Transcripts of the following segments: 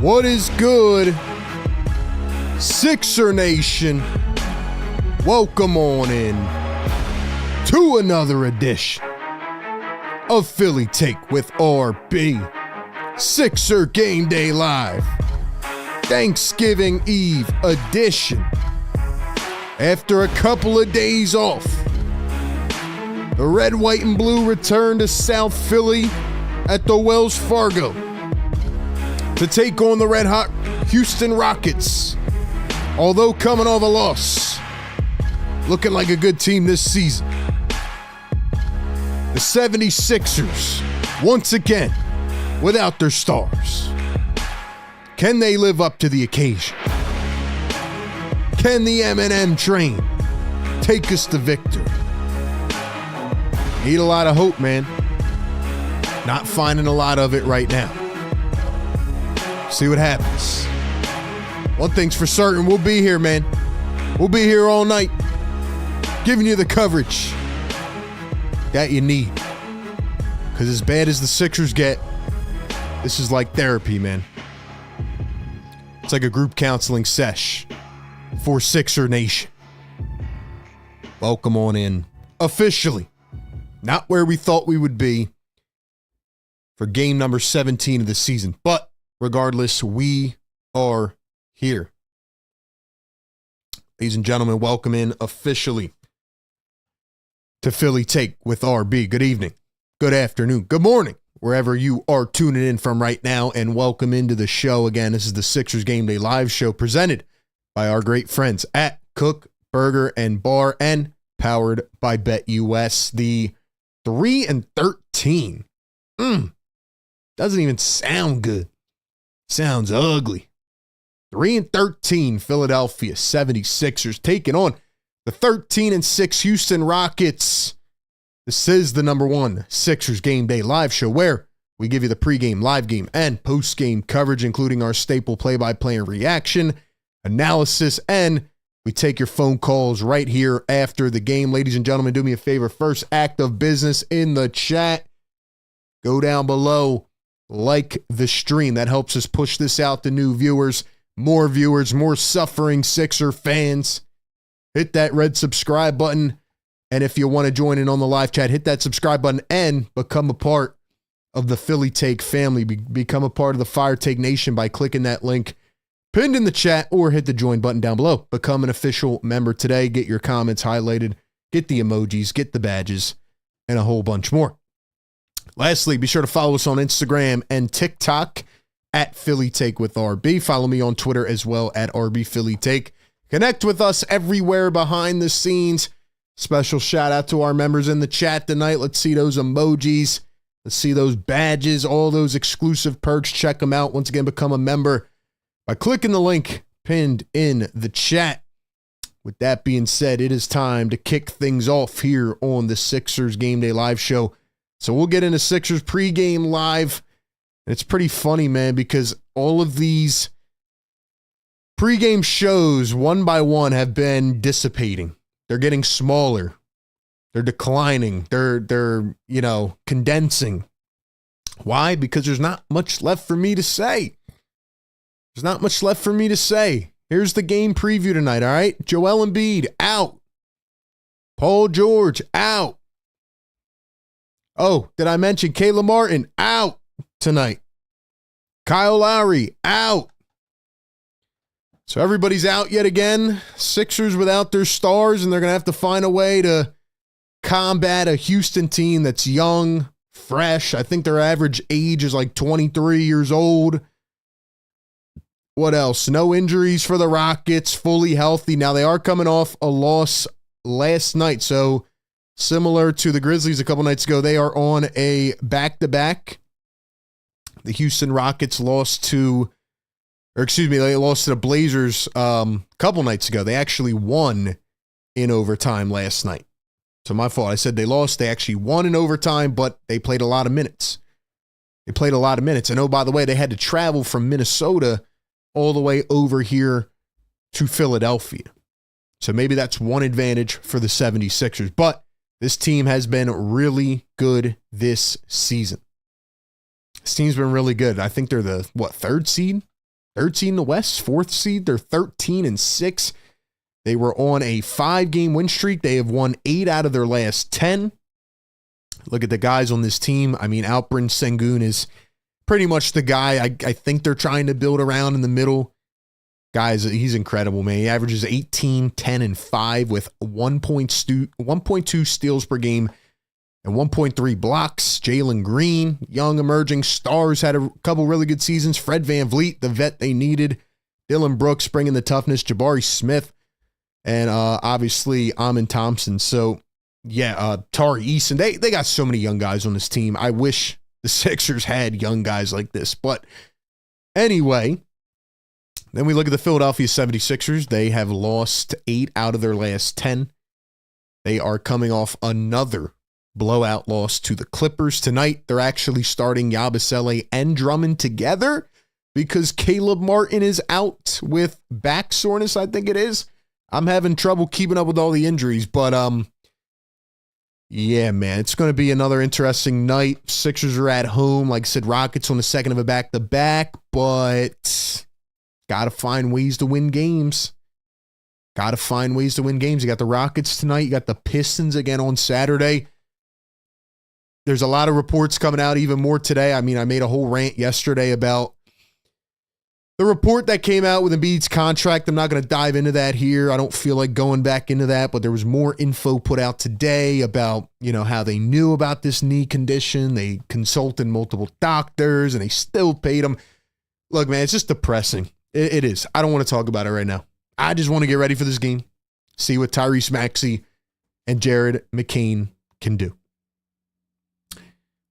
What is good, Sixer Nation? Welcome on in to another edition of Philly Take with RB. Sixer Game Day Live, Thanksgiving Eve edition. After a couple of days off, the red, white, and blue return to South Philly at the Wells Fargo to take on the red-hot Houston Rockets. Although coming off a loss, looking like a good team this season. The 76ers, once again, without their stars. Can they live up to the occasion? Can the M&M train take us to victory? Need a lot of hope, man. Not finding a lot of it right now. See what happens. One thing's for certain, we'll be here, man. We'll be here all night, giving you the coverage that you need. Because as bad as the Sixers get, this is like therapy, man. It's like a group counseling sesh for Sixer Nation. Welcome on in. Officially, not where we thought we would be for game number 17 of the season. But regardless, we are here. Ladies and gentlemen, welcome in officially to Philly Take with RB. Good evening, good afternoon, good morning, wherever you are tuning in from right now, and welcome into the show. Again, this is the Sixers Game Day Live show presented by our great friends at Kook Burger and Bar and powered by BetUS. The 3-13. Doesn't even sound good. Sounds ugly. 3-13 Philadelphia 76ers taking on the 13-6 Houston Rockets. This is the number one Sixers Game Day Live show where we give you the pregame, live game, and postgame coverage, including our staple play-by-play and reaction, analysis, and we take your phone calls right here after the game. Ladies and gentlemen, do me a favor. First act of business in the chat. Go down below. Like the stream. That helps us push this out to new viewers, more suffering Sixer fans. Hit that red subscribe button. And if you want to join in on the live chat, hit that subscribe button and become a part of the Philly Take family. Become a part of the Fire Take Nation by clicking that link pinned in the chat or hit the join button down below. Become an official member today. Get your comments highlighted. Get the emojis. Get the badges. And a whole bunch more. Lastly, be sure to follow us on Instagram and TikTok at Philly Take with RB. Follow me on Twitter as well at RB Philly Take. Connect with us everywhere behind the scenes. Special shout out to our members in the chat tonight. Let's see those emojis. Let's see those badges, all those exclusive perks. Check them out. Once again, become a member by clicking the link pinned in the chat. With that being said, it is time to kick things off here on the Sixers Game Day Live show. So we'll get into Sixers pregame live. And it's pretty funny, man, because all of these pregame shows, one by one, have been dissipating. They're getting smaller. They're declining. They're condensing. Why? Because there's not much left for me to say. There's not much left for me to say. Here's the game preview tonight, all right? Joel Embiid, out. Paul George, out. Oh, did I mention Caleb Martin, out tonight. Kyle Lowry, out. So everybody's out yet again. Sixers without their stars, and they're going to have to find a way to combat a Houston team that's young, fresh. I think their average age is like 23 years old. What else? No injuries for the Rockets, fully healthy. Now, they are coming off a loss last night, so similar to the Grizzlies a couple nights ago, they are on a back-to-back. The Houston Rockets lost to the Blazers a couple nights ago. They actually won in overtime last night. So my fault. I said they lost. They actually won in overtime, but they played a lot of minutes. And oh, by the way, they had to travel from Minnesota all the way over here to Philadelphia. So maybe that's one advantage for the 76ers. But this team has been really good this season. This team's been really good. I think they're the, third seed? 13 in the West, 4th seed. They're 13-6. They were on a 5-game win streak. They have won 8 out of their last 10. Look at the guys on this team. I mean, Alperen Sengun is pretty much the guy I think they're trying to build around in the middle. Guys, he's incredible, man. He averages 18, 10, and 5 with 1.2 steals per game and 1.3 blocks. Jalen Green, young emerging stars, had a couple really good seasons. Fred VanVleet, the vet they needed. Dylan Brooks bringing the toughness. Jabari Smith, and obviously Amin Thompson. So, yeah, Tari Eason. They got so many young guys on this team. I wish the Sixers had young guys like this. But anyway, then we look at the Philadelphia 76ers. They have lost 8 out of their last 10. They are coming off another blowout loss to the Clippers. Tonight, they're actually starting Yabusele and Drummond together because Caleb Martin is out with back soreness, I think it is. I'm having trouble keeping up with all the injuries, but yeah, man, it's going to be another interesting night. Sixers are at home. Like I said, Rockets on the second of a back-to-back, but got to find ways to win games. Got to find ways to win games. You got the Rockets tonight. You got the Pistons again on Saturday. There's a lot of reports coming out, even more today. I mean, I made a whole rant yesterday about the report that came out with Embiid's contract. I'm not going to dive into that here. I don't feel like going back into that, but there was more info put out today about, how they knew about this knee condition. They consulted multiple doctors and they still paid him. Look, man, it's just depressing. It is. I don't want to talk about it right now. I just want to get ready for this game, see what Tyrese Maxey and Jared McCain can do.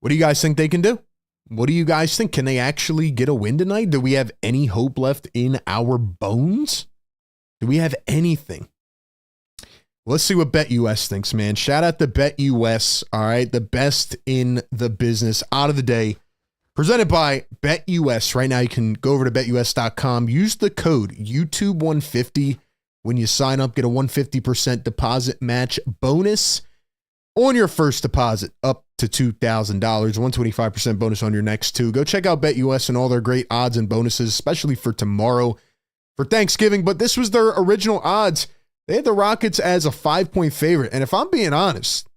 What do you guys think they can do? What do you guys think? Can they actually get a win tonight? Do we have any hope left in our bones? Do we have anything? Let's see what BetUS thinks, man. Shout out to BetUS. All right. The best in the business out of the day. Presented by BetUS. Right now, you can go over to betus.com. Use the code YouTube150 when you sign up. Get a 150% deposit match bonus on your first deposit up to $2,000. 125% bonus on your next two. Go check out BetUS and all their great odds and bonuses, especially for tomorrow for Thanksgiving. But this was their original odds. They had the Rockets as a 5-point favorite. And if I'm being honest,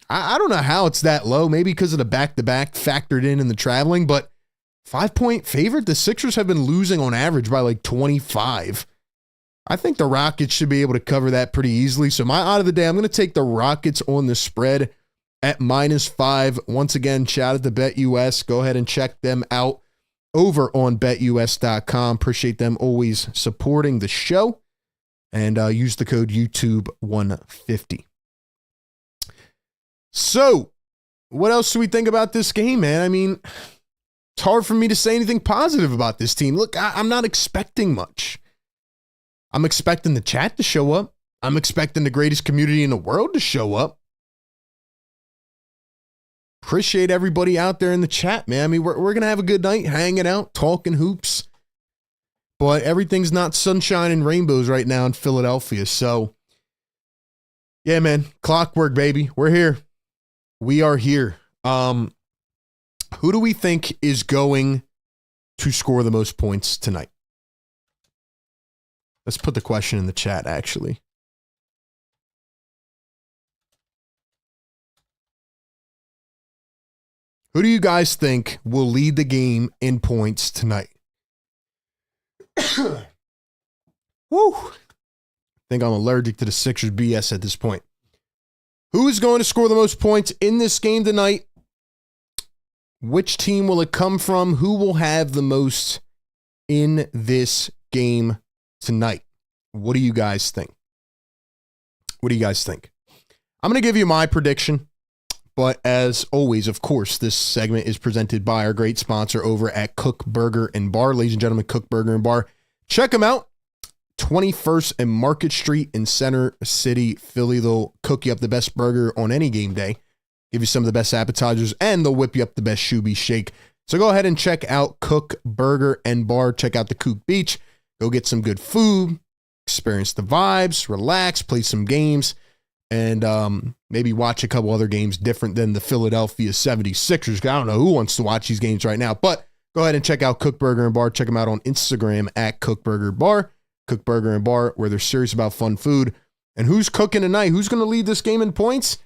I don't know how it's that low. Maybe because of the back-to-back factored in the traveling, but 5-point favorite. The Sixers have been losing on average by like 25. I think the Rockets should be able to cover that pretty easily. So my odd of the day, I'm going to take the Rockets on the spread at -5. Once again, shout out to BetUS. Go ahead and check them out over on betus.com. Appreciate them always supporting the show. And use the code YouTube150. So, what else do we think about this game, man? I mean, it's hard for me to say anything positive about this team. Look, I'm not expecting much. I'm expecting the chat to show up. I'm expecting the greatest community in the world to show up. Appreciate everybody out there in the chat, man. I mean, we're going to have a good night hanging out, talking hoops. But everything's not sunshine and rainbows right now in Philadelphia. So, yeah, man, clockwork, baby. We're here. We are here. Who do we think is going to score the most points tonight? Let's put the question in the chat, actually. Who do you guys think will lead the game in points tonight? Woo! I think I'm allergic to the Sixers BS at this point. Who is going to score the most points in this game tonight? Which team will it come from? Who will have the most in this game tonight? What do you guys think? What do you guys think? I'm going to give you my prediction, but as always, of course, this segment is presented by our great sponsor over at Kook Burger and Bar. Ladies and gentlemen, Kook Burger and Bar. Check them out. 21st and Market Street in Center City, Philly. They'll cook you up the best burger on any game day, give you some of the best appetizers, and they'll whip you up the best Shoobie Shake. So go ahead and check out Kook Burger and Bar. Check out the Kook Beach. Go get some good food, experience the vibes, relax, play some games, and maybe watch a couple other games different than the Philadelphia 76ers. I don't know who wants to watch these games right now, but go ahead and check out Kook Burger and Bar. Check them out on Instagram at Kook Burger Bar. Kook Burger and Bar, where they're serious about fun food. And who's cooking tonight? Who's going to lead this game in points?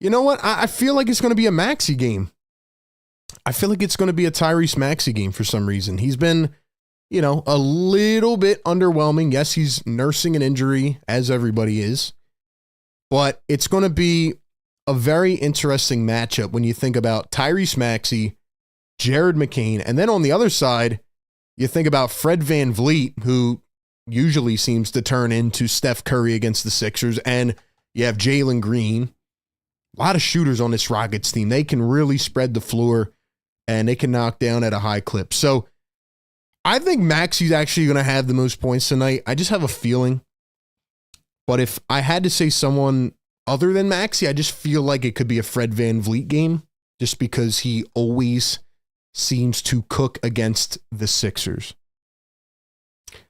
You know what? I feel like it's going to be a Maxey game. I feel like it's going to be a Tyrese Maxey game for some reason. He's been, you know, a little bit underwhelming. Yes, he's nursing an injury, as everybody is. But it's going to be a very interesting matchup when you think about Tyrese Maxey, Jared McCain, and then on the other side, you think about Fred VanVleet, who usually seems to turn into Steph Curry against the Sixers, and you have Jalen Green. A lot of shooters on this Rockets team. They can really spread the floor, and they can knock down at a high clip. So I think Maxey's actually going to have the most points tonight. I just have a feeling. But if I had to say someone other than Maxey, I just feel like it could be a Fred VanVleet game, just because he always seems to cook against the Sixers.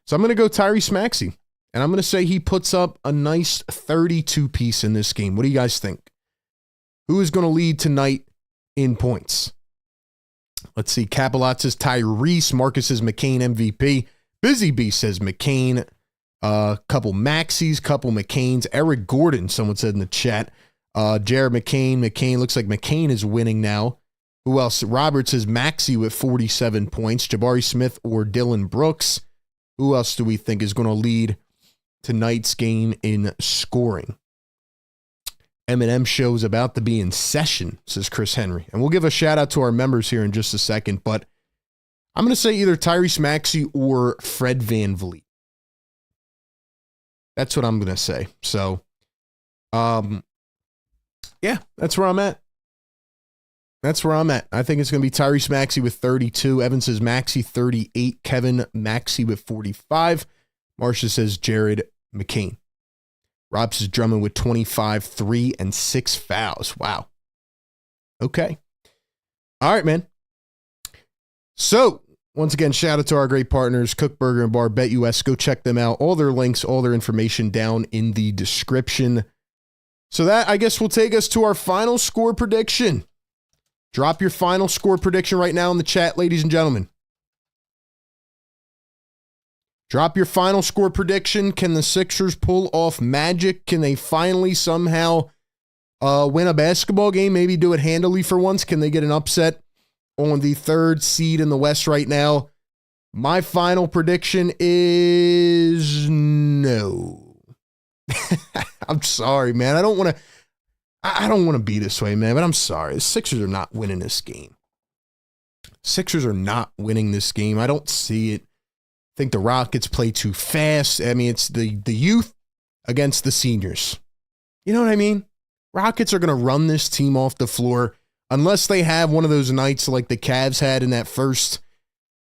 So I'm going to go Tyrese Maxey, and I'm going to say he puts up a nice 32-piece in this game. What do you guys think? Who is going to lead tonight in points? Let's see. Capalot says Tyrese. Marcus says McCain MVP. Busy Bee says McCain. Couple Maxies, couple McCains. Eric Gordon, someone said in the chat. Jared McCain. McCain looks like McCain is winning now. Who else? Robert says Maxey with 47 points. Jabari Smith or Dylan Brooks. Who else do we think is going to lead tonight's game in scoring? M&M show is about to be in session, says Chris Henry. And we'll give a shout out to our members here in just a second, but I'm going to say either Tyrese Maxey or Fred VanVleet. That's what I'm going to say. So, yeah, that's where I'm at. That's where I'm at. I think it's going to be Tyrese Maxey with 32. Evan says Maxey 38. Kevin Maxey with 45. Marcia says Jared McCain. Rob says Drummond with 25, 3, and 6 fouls. Wow. Okay. All right, man. So, once again, shout out to our great partners, Kook Burger and Bar, BetUS. Go check them out. All their links, all their information down in the description. So that, I guess, will take us to our final score prediction. Drop your final score prediction right now in the chat, ladies and gentlemen. Drop your final score prediction. Can the Sixers pull off magic? Can they finally somehow win a basketball game? Maybe do it handily for once? Can they get an upset on the 3rd seed in the West right now? My final prediction is no. I'm sorry, man. I don't want to be this way, man, but I'm sorry. The Sixers are not winning this game. Sixers are not winning this game. I don't see it. I think the Rockets play too fast. I mean, it's the youth against the seniors. You know what I mean? Rockets are going to run this team off the floor unless they have one of those nights like the Cavs had in that first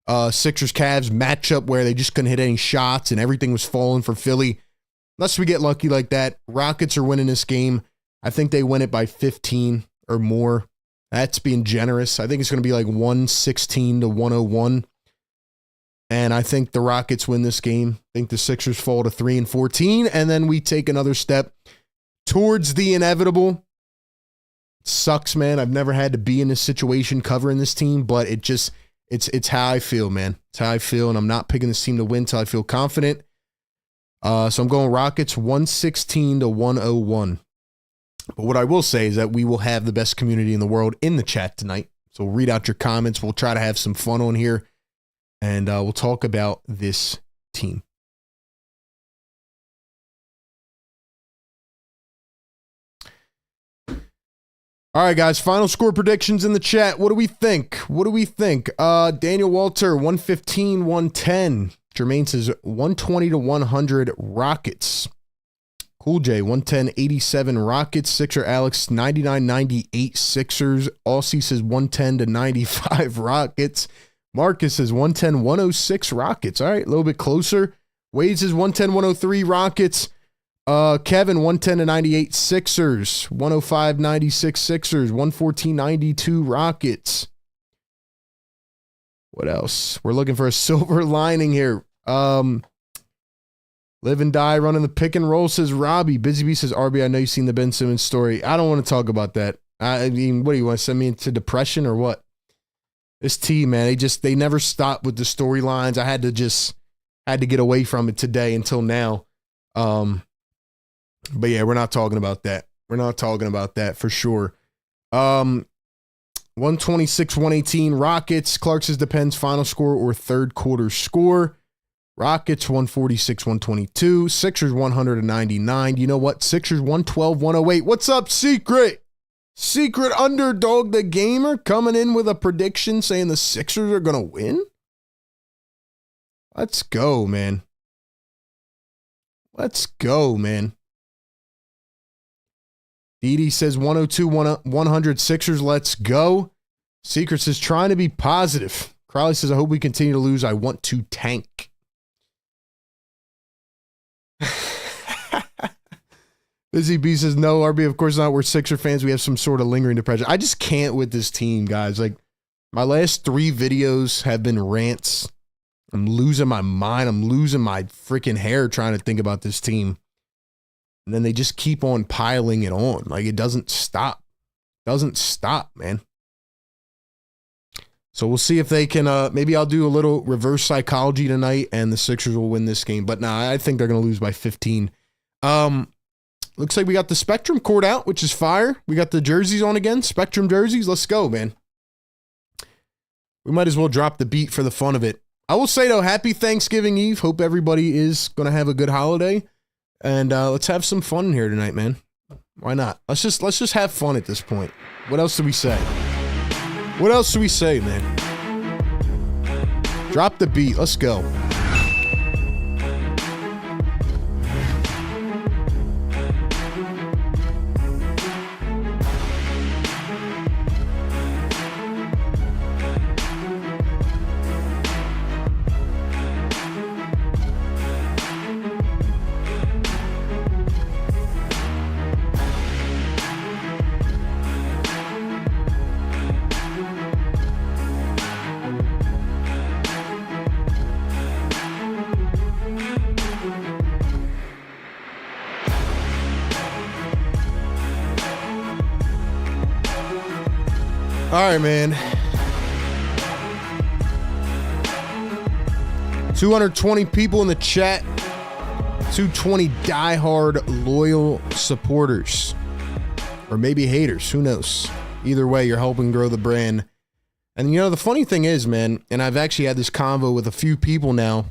Sixers-Cavs matchup where they just couldn't hit any shots and everything was falling for Philly. Unless we get lucky like that, Rockets are winning this game. I think they win it by 15 or more. That's being generous. I think it's going to be like 116 to 101. And I think the Rockets win this game. I think the Sixers fall to 3-14, and then we take another step towards the inevitable. It sucks, man. I've never had to be in this situation covering this team, but it's how I feel, man. It's how I feel, and I'm not picking this team to win until I feel confident. So I'm going Rockets 116 to 101. But what I will say is that we will have the best community in the world in the chat tonight. So we'll read out your comments. We'll try to have some fun on here. And we'll talk about this team. All right, guys. Final score predictions in the chat. What do we think? Daniel Walter, 115, 110. Jermaine says 120 to 100 Rockets. Cool J, 110, 87 Rockets. Sixer Alex, 99, 98 Sixers. Aussie says 110 to 95 Rockets. Marcus says 110, 106 Rockets. All right, a little bit closer. Wade says 110, 103 Rockets. Kevin, 110 to 98 Sixers. 105, 96 Sixers. 114, 92 Rockets. What else? We're looking for a silver lining here. Live and Die running the pick and roll, says Robbie. Busy Bee says, RB, I know you've seen the Ben Simmons story. I don't want to talk about that. I mean, what do you want to send me into depression or what? This team, man, they never stop with the storylines. I had to get away from it today until now. But yeah, we're not talking about that. We're not talking about that for sure. 126-118 Rockets. Clark says depends final score or third quarter score. Rockets 146-122. Sixers 199. You know what? Sixers 112-108. What's up, Secret? Secret Underdog the Gamer coming in with a prediction saying the Sixers are going to win? Let's go, man. Let's go, man. Edie says 102-100 Sixers. Let's go. Secret says trying to be positive. Crowley says I hope we continue to lose. I want to tank. Busy B says no, RB, of course not. We're Sixer fans. We have some sort of lingering depression. I just can't with this team, guys. Like, my last 3 videos have been rants. I'm losing my mind. I'm losing my freaking hair trying to think about this team. And then they just keep on piling it on. Like, it doesn't stop. Doesn't stop, man. So we'll see if they can, maybe I'll do a little reverse psychology tonight and the Sixers will win this game. But nah, I think they're going to lose by 15. Looks like we got the Spectrum cord out, which is fire. We got the jerseys on again. Spectrum jerseys. Let's go, man. We might as well drop the beat for the fun of it. I will say, though, happy Thanksgiving Eve. Hope everybody is going to have a good holiday. And let's have some fun in here tonight, man. Why not? Let's just have fun at this point. What else do we say? What else do we say, man? Drop the beat. Let's go. All right, man. 220 people in the chat. 220 diehard loyal supporters. Or maybe haters. Who knows? Either way, you're helping grow the brand. And, you know, the funny thing is, man, and I've actually had this convo with a few people now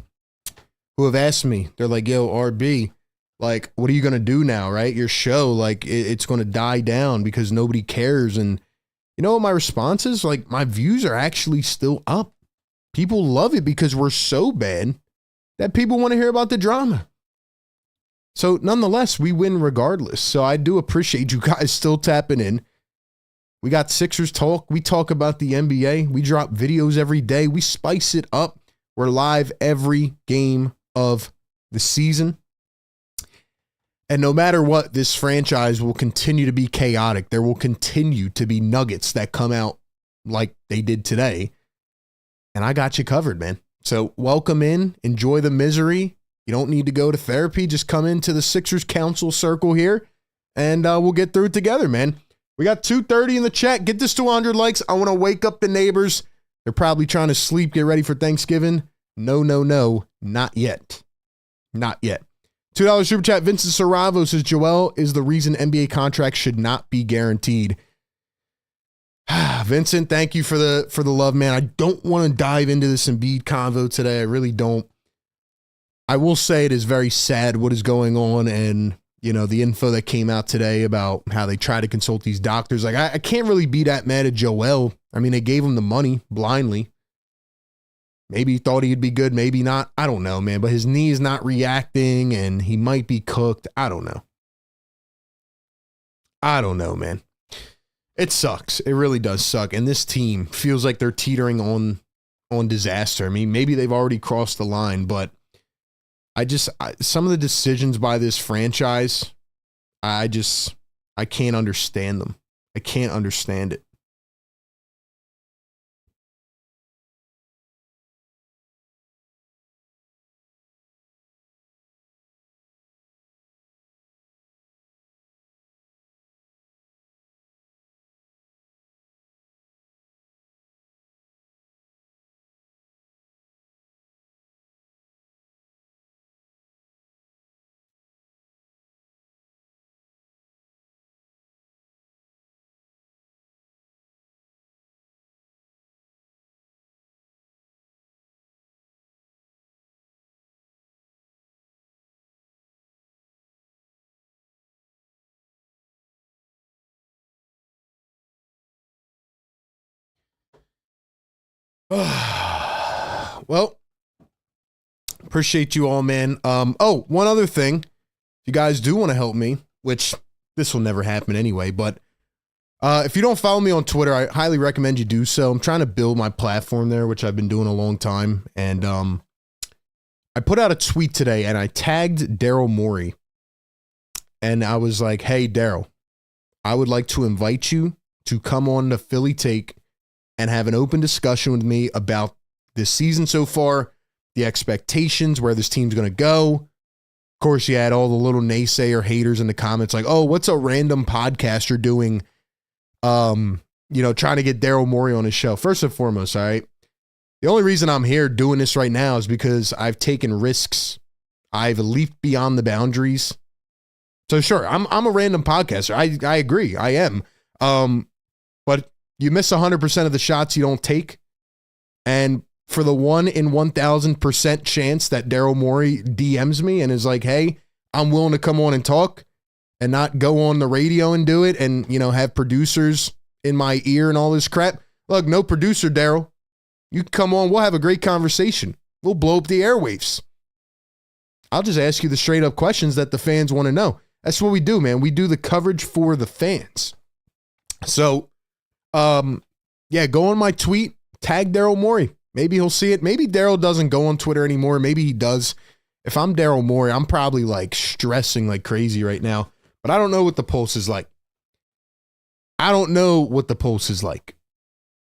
who have asked me. They're like, yo, RB, like, what are you going to do now, right? Your show, like, it's going to die down because nobody cares. And you know what my response is? Like, my views are actually still up. People love it because we're so bad that people want to hear about the drama. So nonetheless, we win regardless. So I do appreciate you guys still tapping in. We got Sixers talk. We talk about the NBA. We drop videos every day. We spice it up. We're live every game of the season. And no matter what, this franchise will continue to be chaotic. There will continue to be nuggets that come out like they did today. And I got you covered, man. So welcome in. Enjoy the misery. You don't need to go to therapy. Just come into the Sixers Council circle here, and we'll get through it together, man. We got 230 in the chat. Get this to 100 likes. I want to wake up the neighbors. They're probably trying to sleep, get ready for Thanksgiving. No, not yet. Not yet. $2 super chat. Vincent Saravo says, Joel is the reason NBA contracts should not be guaranteed. Vincent, thank you for the love, man. I don't want to dive into this Embiid convo today. I really don't. I will say it is very sad what is going on, and you know the info that came out today about how they try to consult these doctors. Like I can't really be that mad at Joel. I mean, they gave him the money blindly. Maybe he thought he'd be good, maybe not. I don't know, man. But his knee is not reacting, and he might be cooked. I don't know. I don't know, man. It sucks. It really does suck. And this team feels like they're teetering on disaster. I mean, maybe they've already crossed the line, but some of the decisions by this franchise, I can't understand them. I can't understand it. Well, appreciate you all, man. Oh, one other thing. If you guys do want to help me, which this will never happen anyway, but if you don't follow me on Twitter, I highly recommend you do so. I'm trying to build my platform there, which I've been doing a long time. And I put out a tweet today and I tagged Daryl Morey. And I was like, hey, Daryl, I would like to invite you to come on the Philly Take and have an open discussion with me about this season so far, the expectations, where this team's going to go. Of course, you had all the little naysayer haters in the comments like, oh, what's a random podcaster doing, trying to get Daryl Morey on his show? First and foremost, all right, the only reason I'm here doing this right now is because I've taken risks. I've leaped beyond the boundaries. So sure, I'm a random podcaster. I agree. I am. But you miss 100% of the shots you don't take. And for the 1 in 1,000% chance that Daryl Morey DMs me and is like, hey, I'm willing to come on and talk and not go on the radio and do it and, have producers in my ear and all this crap. Look, no producer, Daryl. You come on. We'll have a great conversation. We'll blow up the airwaves. I'll just ask you the straight up questions that the fans want to know. That's what we do, man. We do the coverage for the fans. So, go on my tweet, tag Daryl Morey. Maybe he'll see it. Maybe Daryl doesn't go on Twitter anymore. Maybe he does. If I'm Daryl Morey, I'm probably like stressing like crazy right now. But I don't know what the pulse is like.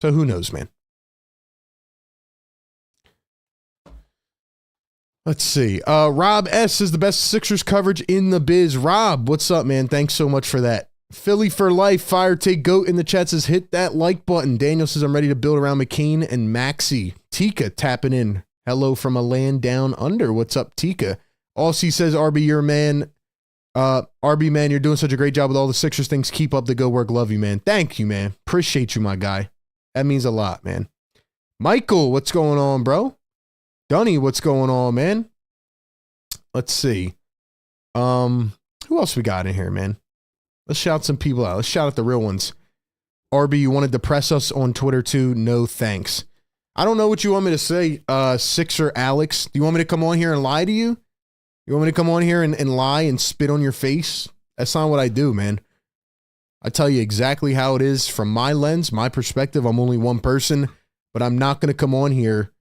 So who knows, man? Let's see. Rob S is the best Sixers coverage in the biz. Rob, what's up, man? Thanks so much for that. Philly for life. Fire Take Goat in the chat says, hit that like button. Daniel says, I'm ready to build around McCain and Maxey. Tika tapping in. Hello from a land down under. What's up, Tika? Aussie says, RB, you're a man. RB, man, you're doing such a great job with all the Sixers things. Keep up the good work. Love you, man. Thank you, man. Appreciate you, my guy. That means a lot, man. Michael, what's going on, bro? Dunny, what's going on, man? Let's see. Who else we got in here, man? Let's shout some people out. Let's shout out the real ones. RB, you wanted to press us on Twitter too? No, thanks. I don't know what you want me to say, Sixer Alex. Do you want me to come on here and lie to you? You want me to come on here and lie and spit on your face? That's not what I do, man. I tell you exactly how it is from my lens, my perspective. I'm only one person, but I'm not going to come on here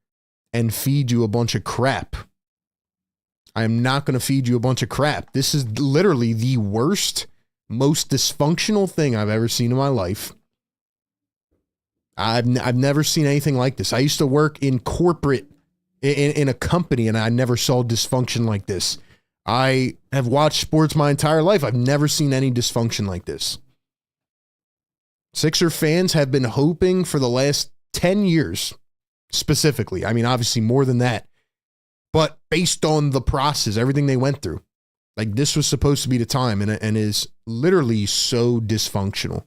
and feed you a bunch of crap. I am not going to feed you a bunch of crap. This is literally the worst, most dysfunctional thing I've ever seen in my life. I've never seen anything like this. I used to work in corporate, in a company, and I never saw dysfunction like this. I have watched sports my entire life. I've never seen any dysfunction like this. Sixer fans have been hoping for the last 10 years, specifically. I mean, obviously more than that. But based on the process, everything they went through, like this was supposed to be the time and is literally so dysfunctional.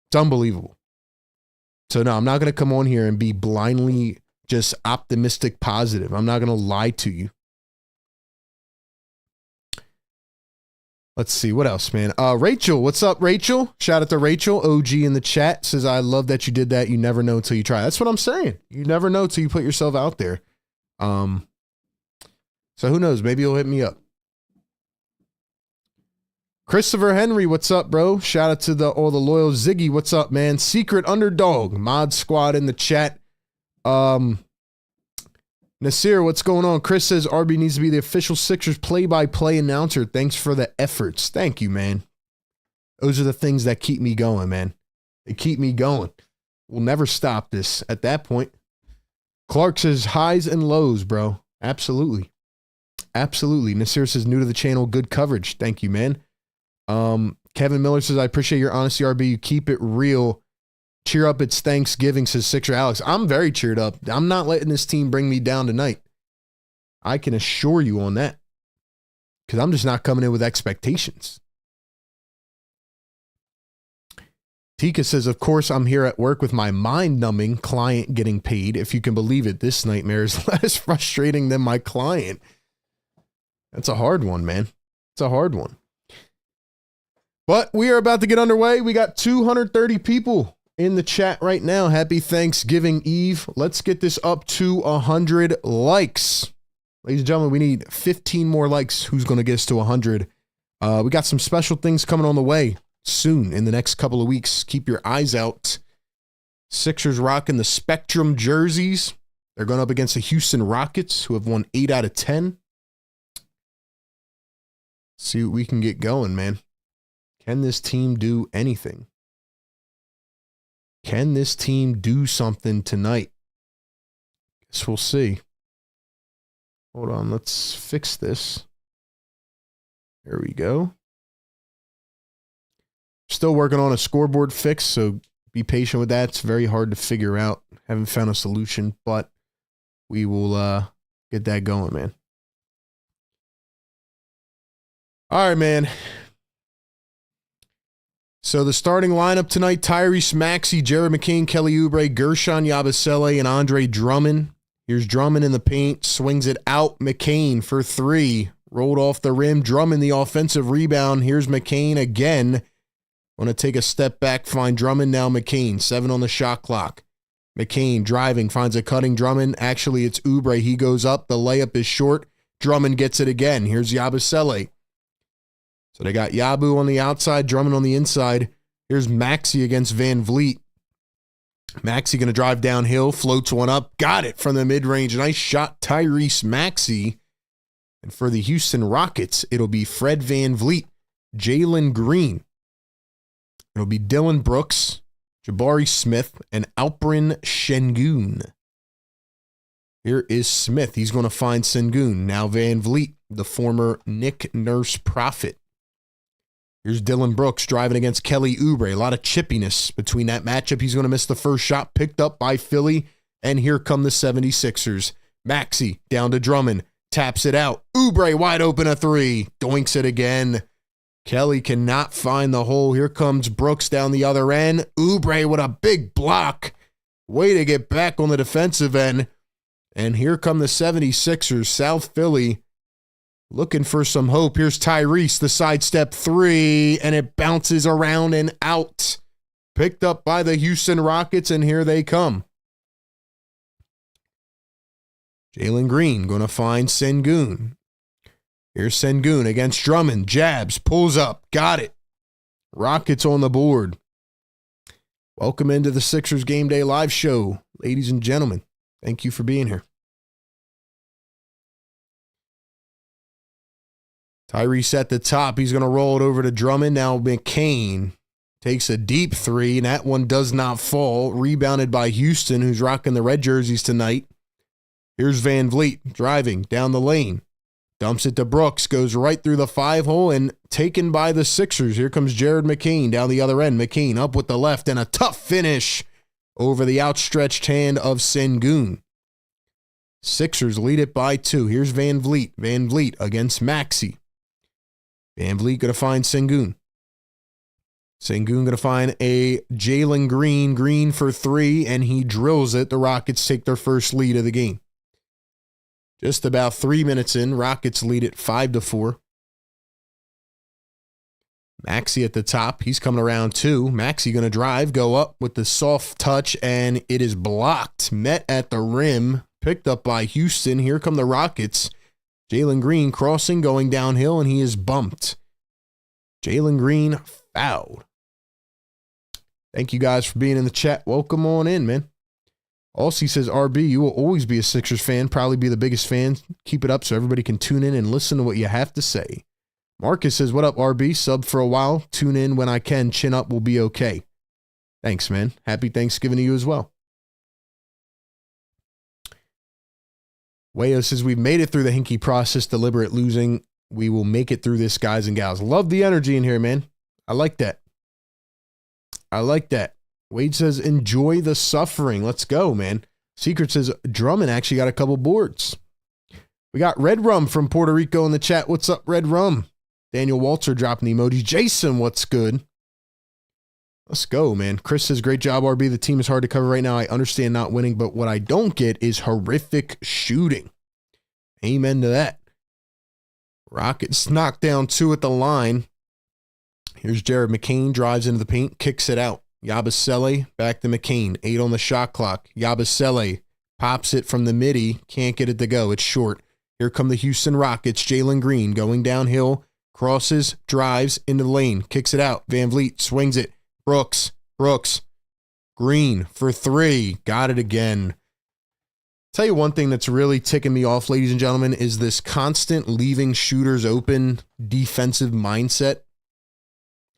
It's unbelievable. So no, I'm not going to come on here and be blindly just optimistic positive. I'm not going to lie to you. Let's see. What else, man? Rachel, what's up, Rachel? Shout out to Rachel. OG in the chat says, I love that you did that. You never know until you try. That's what I'm saying. You never know until you put yourself out there. So who knows? Maybe you'll hit me up. Christopher Henry, what's up, bro? Shout out to all the loyal Ziggy. What's up, man? Secret Underdog Mod Squad in the chat. Nasir, what's going on? Chris says RB needs to be the official Sixers play-by-play announcer. Thanks for the efforts. Thank you, man. Those are the things that keep me going, man. They keep me going. We'll never stop this at that point. Clark says highs and lows, bro. Absolutely. Absolutely. Nasir says new to the channel. Good coverage. Thank you, man. Kevin Miller says, I appreciate your honesty, RB. You keep it real. Cheer up. It's Thanksgiving, says Sixer Alex. I'm very cheered up. I'm not letting this team bring me down tonight. I can assure you on that. Because I'm just not coming in with expectations. Tika says, of course, I'm here at work with my mind-numbing client getting paid. If you can believe it, this nightmare is less frustrating than my client. That's a hard one, man. It's a hard one. But we are about to get underway. We got 230 people in the chat right now. Happy Thanksgiving Eve. Let's get this up to 100 likes. Ladies and gentlemen, we need 15 more likes. Who's going to get us to 100? We got some special things coming on the way soon in the next couple of weeks. Keep your eyes out. Sixers rocking the Spectrum jerseys. They're going up against the Houston Rockets, who have won 8 out of 10. See what we can get going, man. Can this team do anything? Can this team do something tonight? Guess we'll see. Hold on, let's fix this. There we go. Still working on a scoreboard fix, so be patient with that. It's very hard to figure out. Haven't found a solution, but we will get that going, man. All right, man. So the starting lineup tonight, Tyrese Maxey, Jared McCain, Kelly Oubre, Gershon Yabusele, and Andre Drummond. Here's Drummond in the paint, swings it out. McCain for 3. Rolled off the rim. Drummond the offensive rebound. Here's McCain again. Want to take a step back, find Drummond. Now McCain, 7 on the shot clock. McCain driving, finds a cutting Drummond. Actually, it's Oubre. He goes up. The layup is short. Drummond gets it again. Here's Yabusele. So they got Yabu on the outside, Drummond on the inside. Here's Maxey against Van Vliet. Maxey going to drive downhill, floats one up, got it from the mid-range. Nice shot, Tyrese Maxey. And for the Houston Rockets, it'll be Fred Van Vliet, Jalen Green. It'll be Dylan Brooks, Jabari Smith, and Alperen Şengün. Here is Smith. He's going to find Şengün. Now Van Vliet, the former Nick Nurse Prophet. Here's Dylan Brooks driving against Kelly Oubre. A lot of chippiness between that matchup. He's going to miss the first shot, picked up by Philly. And here come the 76ers. Maxey down to Drummond. Taps it out. Oubre wide open, a 3. Doinks it again. Kelly cannot find the hole. Here comes Brooks down the other end. Oubre with a big block. Way to get back on the defensive end. And here come the 76ers. South Philly looking for some hope. Here's Tyrese, the sidestep 3, and it bounces around and out. Picked up by the Houston Rockets, and here they come. Jalen Green going to find Şengün. Here's Şengün against Drummond. Jabs, pulls up, got it. Rockets on the board. Welcome into the Sixers Game Day Live Show, ladies and gentlemen. Thank you for being here. Tyrese at the top. He's going to roll it over to Drummond. Now McCain takes a deep 3, and that one does not fall. Rebounded by Houston, who's rocking the red jerseys tonight. Here's Van Vliet driving down the lane. Dumps it to Brooks. Goes right through the 5-hole and taken by the Sixers. Here comes Jared McCain down the other end. McCain up with the left and a tough finish over the outstretched hand of Şengün. Sixers lead it by 2. Here's Van Vliet. Van Vliet against Maxey. Van Vliet going to find Şengün. Şengün going to find a Jalen Green. Green for 3, and he drills it. The Rockets take their first lead of the game. Just about 3 minutes in, Rockets lead it 5-4. Maxey at the top. He's coming around 2. Maxey going to drive, go up with the soft touch, and it is blocked. Met at the rim. Picked up by Houston. Here come the Rockets. Jalen Green crossing, going downhill, and he is bumped. Jalen Green fouled. Thank you guys for being in the chat. Welcome on in, man. Also, he says, RB, you will always be a Sixers fan, probably be the biggest fan. Keep it up so everybody can tune in and listen to what you have to say. Marcus says, what up, RB? Sub for a while. Tune in when I can. Chin up will be okay. Thanks, man. Happy Thanksgiving to you as well. Wayo says, we've made it through the hinky process, deliberate losing. We will make it through this, guys and gals. Love the energy in here, man. I like that. I like that. Wade says, enjoy the suffering. Let's go, man. Secret says, Drummond actually got a couple boards. We got Red Rum from Puerto Rico in the chat. What's up, Red Rum? Daniel Walter dropping the emoji. Jason, what's good? Let's go, man. Chris says, great job, RB. The team is hard to cover right now. I understand not winning, but what I don't get is horrific shooting. Amen to that. Rockets knocked down 2 at the line. Here's Jared McCain, drives into the paint, kicks it out. Yabusele back to McCain. 8 on the shot clock. Yabusele pops it from the midi. Can't get it to go. It's short. Here come the Houston Rockets. Jalen Green going downhill. Crosses, drives into the lane. Kicks it out. Van Vliet swings it. Brooks. Green for 3. Got it again. Tell you one thing that's really ticking me off, ladies and gentlemen, is this constant leaving shooters open defensive mindset.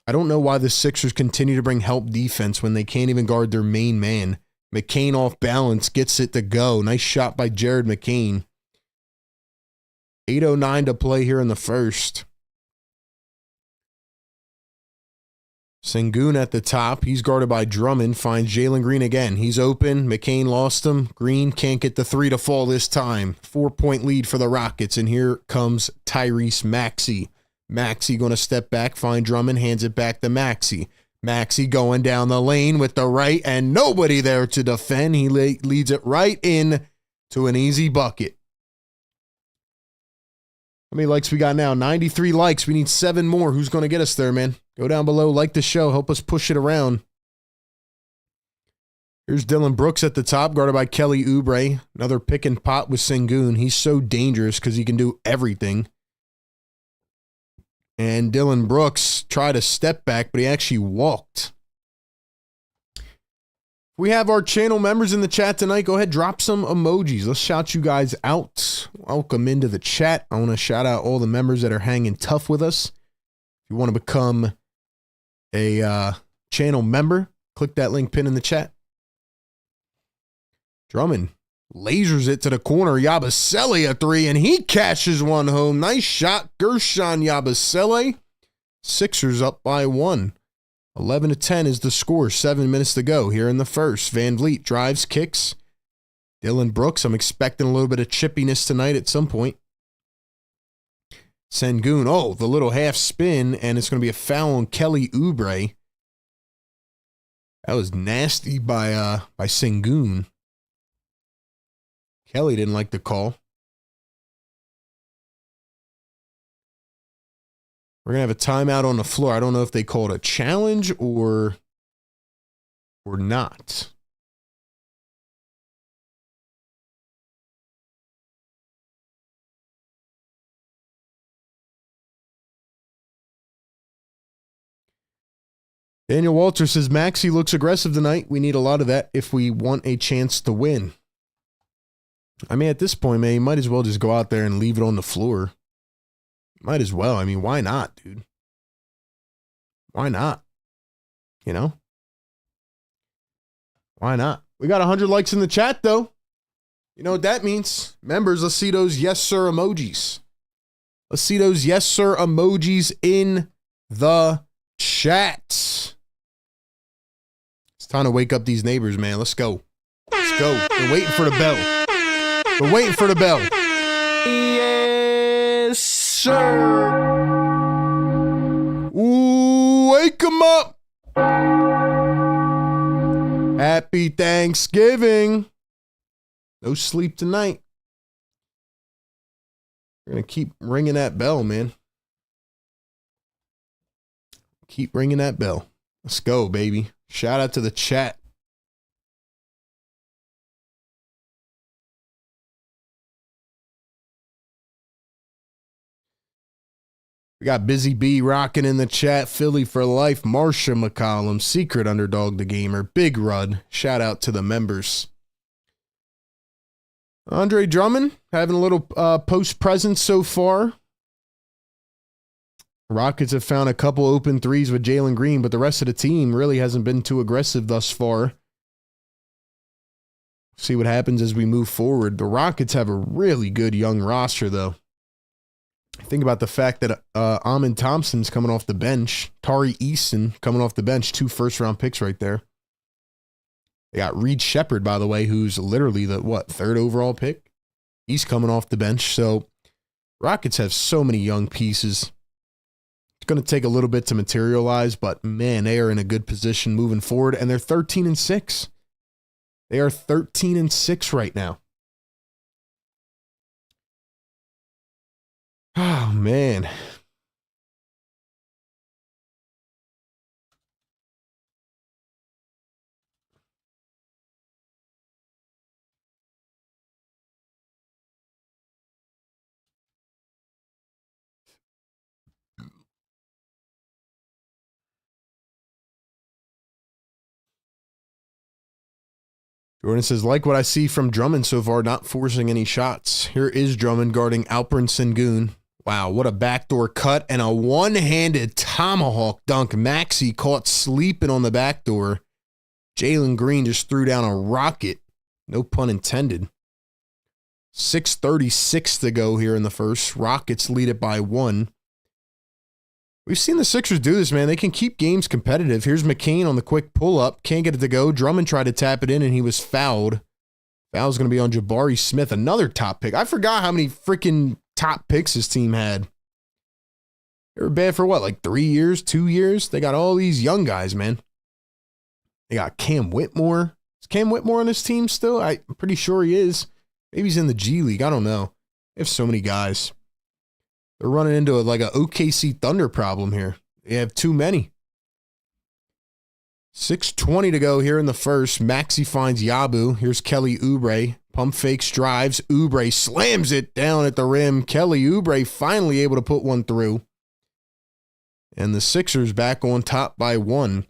I don't know why the Sixers continue to bring help defense when they can't even guard their main man. McCain off balance, gets it to go. Nice shot by Jared McCain. 8:09 to play here in the first. Sengun at the top. He's guarded by Drummond. Finds Jalen Green again. He's open. McCain lost him. Green can't get the 3 to fall this time. 4-point lead for the Rockets. And here comes Tyrese Maxey. Maxey going to step back, find Drummond, hands it back to Maxey. Maxey going down the lane with the right and nobody there to defend. He leads it right in to an easy bucket. How many likes we got now? 93 likes. We need 7 more. Who's going to get us there, man? Go down below, like the show, help us push it around. Here's Dylan Brooks at the top, guarded by Kelly Oubre. Another pick and pop with Sengun. He's so dangerous because he can do everything. And Dylan Brooks tried a step back, but he actually walked. We have our channel members in the chat tonight. Go ahead, drop some emojis. Let's shout you guys out. Welcome into the chat. I want to shout out all the members that are hanging tough with us. If you want to become a channel member, click that link pin in the chat. Drummond lasers it to the corner. Yabusele a 3, and he cashes one home. Nice shot, Gershon Yabusele. Sixers up by 1. 11-10 is the score. 7 minutes to go here in the first. Van Vliet drives, kicks. Dylan Brooks, I'm expecting a little bit of chippiness tonight at some point. Sengun, oh, the little half spin, and it's going to be a foul on Kelly Oubre. That was nasty by Sengun. Kelly didn't like the call. We're going to have a timeout on the floor. I don't know if they called a challenge or not. Daniel Walter says, Maxey looks aggressive tonight. We need a lot of that if we want a chance to win. I mean, at this point, man, you might as well just go out there and leave it on the floor. Might as well. I mean, why not, dude? Why not? You know? Why not? We got 100 likes in the chat, though. You know what that means? Members, let's see those yes, sir emojis. Let's see those yes, sir emojis in the chat. It's time to wake up these neighbors, man. Let's go. Let's go. They're waiting for the bell. We're waiting for the bell. Yes, sir. Ooh, wake them up. Happy Thanksgiving. No sleep tonight. We're going to keep ringing that bell, man. Keep ringing that bell. Let's go, baby. Shout out to the chat. We got Busy B rocking in the chat. Philly for life. Marsha McCollum. Secret Underdog the Gamer. Big Rud. Shout out to the members. Andre Drummond having a little post presence so far. Rockets have found a couple open threes with Jalen Green, but the rest of the team really hasn't been too aggressive thus far. See what happens as we move forward. The Rockets have a really good young roster, though. Think about the fact that Amin Thompson's coming off the bench. Tari Easton coming off the bench. 2 first-round picks right there. They got Reed Shepherd, by the way, who's literally the, 3rd overall pick? He's coming off the bench. So Rockets have so many young pieces. It's going to take a little bit to materialize, but, man, they are in a good position moving forward, and they're 13-6. They are 13-6 right now. Oh, man. Jordan says, like what I see from Drummond so far, not forcing any shots. Here is Drummond guarding Alperen Sengun. Wow, what a backdoor cut and a one-handed tomahawk dunk. Maxey caught sleeping on the backdoor. Jalen Green just threw down a rocket. No pun intended. 6:36 to go here in the first. Rockets lead it by 1. We've seen the Sixers do this, man. They can keep games competitive. Here's McCain on the quick pull-up. Can't get it to go. Drummond tried to tap it in, and he was fouled. Foul's going to be on Jabari Smith, another top pick. I forgot how many freaking top picks his team had. They were bad for what, like 3 years, 2 years? They got all these young guys, man. They got Cam Whitmore. Is Cam Whitmore on his team still? I'm pretty sure he is. Maybe he's in the G League. I don't know. They have so many guys. They're running into like a OKC Thunder problem here. They have too many. 6:20 to go here in the first. Maxey finds Yabu. Here's Kelly Oubre. Pump fakes, drives. Oubre slams it down at the rim. Kelly Oubre finally able to put one through. And the Sixers back on top by 1.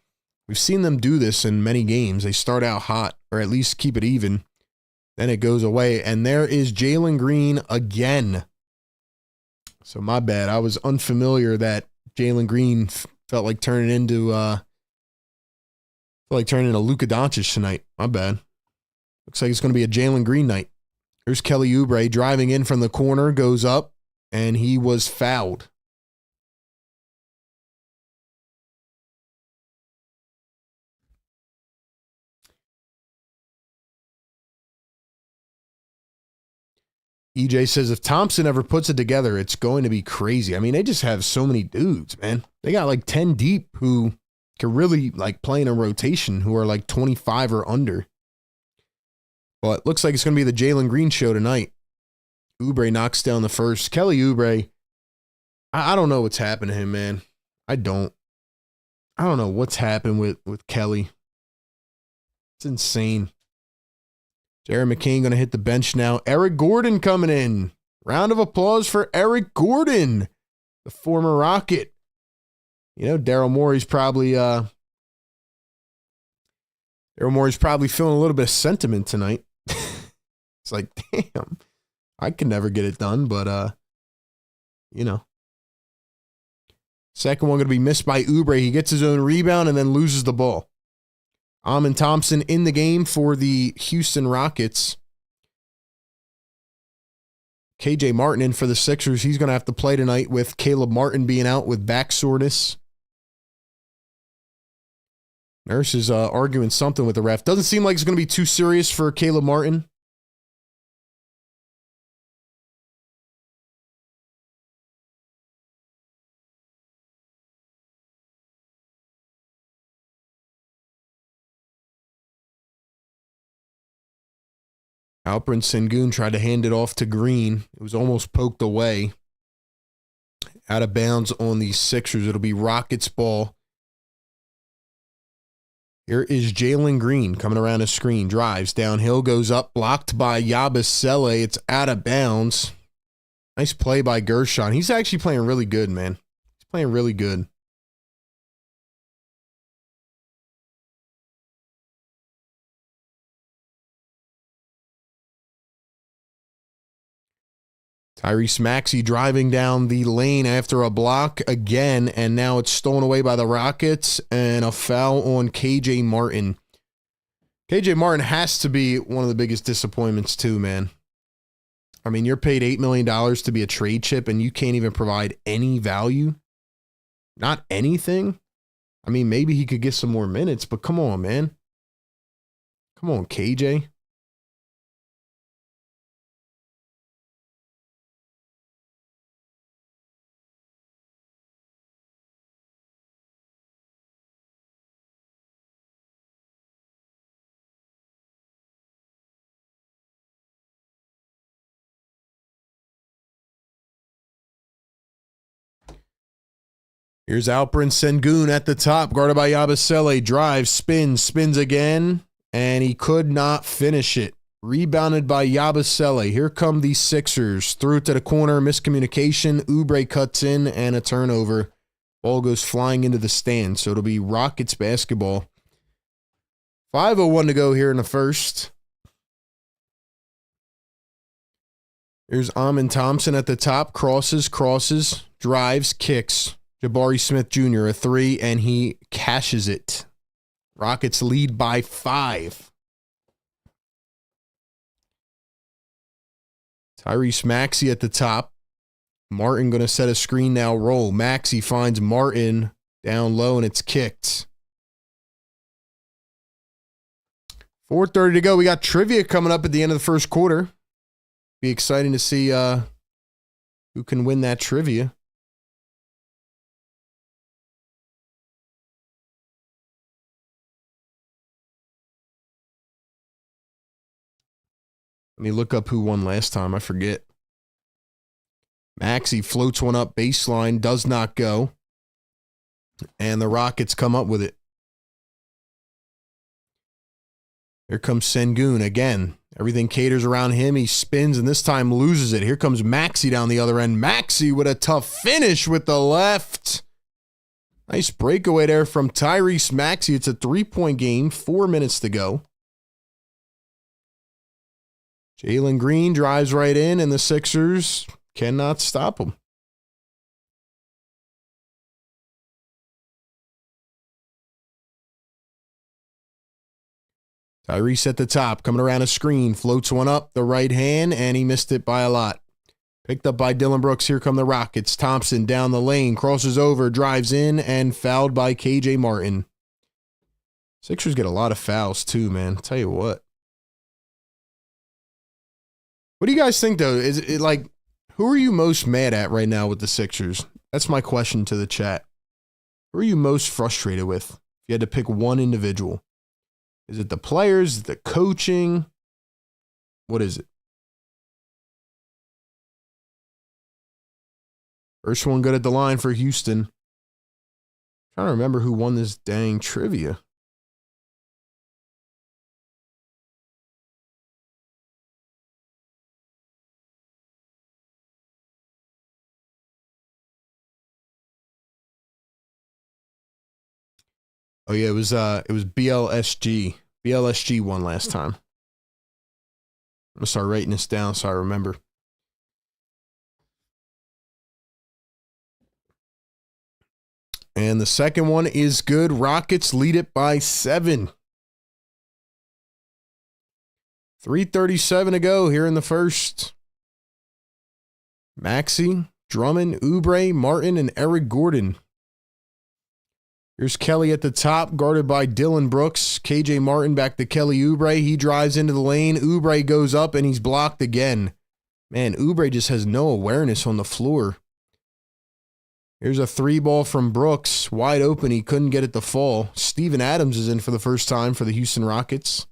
We've seen them do this in many games. They start out hot, or at least keep it even. Then it goes away. And there is Jalen Green again. So my bad. I was unfamiliar that Jalen Green felt like turning into Luka Doncic tonight. My bad. Looks like it's going to be a Jalen Green night. Here's Kelly Oubre driving in from the corner, goes up, and he was fouled. EJ says, if Thompson ever puts it together, it's going to be crazy. I mean, they just have so many dudes, man. They got like 10 deep who can really like play in a rotation who are like 25 or under. But looks like it's going to be the Jalen Green show tonight. Oubre knocks down the first. Kelly Oubre, I don't know what's happened to him, man. I don't know what's happened with Kelly. It's insane. Jared McCain going to hit the bench now. Eric Gordon coming in. Round of applause for Eric Gordon, the former Rocket. You know, Daryl Morey's probably feeling a little bit of sentiment tonight. It's like, damn, I can never get it done, but you know. Second one going to be missed by Oubre. He gets his own rebound and then loses the ball. Amen Thompson in the game for the Houston Rockets. KJ Martin in for the Sixers. He's going to have to play tonight with Caleb Martin being out with back soreness. Nurse is arguing something with the ref. Doesn't seem like it's going to be too serious for Caleb Martin. Alperen Sengun tried to hand it off to Green. It was almost poked away. Out of bounds on the Sixers. It'll be Rockets ball. Here is Jalen Green coming around the screen. Drives downhill, goes up, blocked by Yabusele. It's out of bounds. Nice play by Gershon. He's actually playing really good, man. He's playing really good. Tyrese Maxey driving down the lane after a block again, and now it's stolen away by the Rockets, and a foul on KJ Martin. KJ Martin has to be one of the biggest disappointments too, man. I mean, you're paid $8 million to be a trade chip, and you can't even provide any value. Not anything. I mean, maybe he could get some more minutes, but come on, man. Come on, KJ. Here's Alperen Sengun at the top, guarded by Yabusele. Drives, spins again, and he could not finish it. Rebounded by Yabusele. Here come the Sixers. Threw it to the corner, miscommunication. Oubre cuts in, and a turnover. Ball goes flying into the stands, so it'll be Rockets basketball. 5:01 to go here in the first. Here's Amon Thompson at the top. Crosses, drives, kicks. Jabari Smith Jr. a 3, and he cashes it. Rockets lead by 5. Tyrese Maxey at the top. Martin going to set a screen now. Roll. Maxey finds Martin down low, and it's kicked. 4:30 to go. We got trivia coming up at the end of the first quarter. Be exciting to see who can win that trivia. Let me look up who won last time. I forget. Maxey floats one up baseline, does not go. And the Rockets come up with it. Here comes Sengun again. Everything caters around him. He spins and this time loses it. Here comes Maxey down the other end. Maxey with a tough finish with the left. Nice breakaway there from Tyrese Maxey. It's a 3-point game. 4 minutes to go. Jalen Green drives right in, and the Sixers cannot stop him. Tyrese at the top, coming around a screen, floats one up the right hand, and he missed it by a lot. Picked up by Dylan Brooks. Here come the Rockets. Thompson down the lane, crosses over, drives in, and fouled by KJ Martin. Sixers get a lot of fouls too, man. I'll tell you what. What do you guys think, though? Is it like, who are you most mad at right now with the Sixers? That's my question to the chat. Who are you most frustrated with if you had to pick one individual? Is it the players, the coaching? What is it? First one good at the line for Houston. Trying to remember who won this dang trivia. Oh yeah, it was BLSG. BLSG won last time. I'm gonna start writing this down so I remember. And the second one is good. Rockets lead it by 7. 3:37 to go here in the first. Maxey, Drummond, Oubre, Martin, and Eric Gordon. Here's Kelly at the top, guarded by Dylan Brooks. KJ Martin back to Kelly Oubre. He drives into the lane. Oubre goes up, and he's blocked again. Man, Oubre just has no awareness on the floor. Here's a 3-ball from Brooks. Wide open. He couldn't get it to fall. Steven Adams is in for the first time for the Houston Rockets.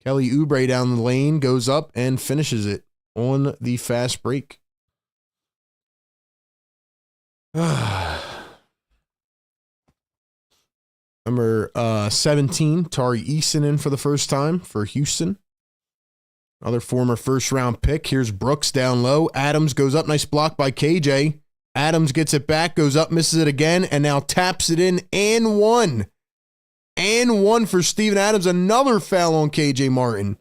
Kelly Oubre down the lane, goes up, and finishes it on the fast break. Number 17, Tari Eason in for the first time for Houston. Another former first-round pick. Here's Brooks down low. Adams goes up. Nice block by KJ. Adams gets it back, goes up, misses it again, and now taps it in and one. And one for Steven Adams. Another foul on KJ Martin,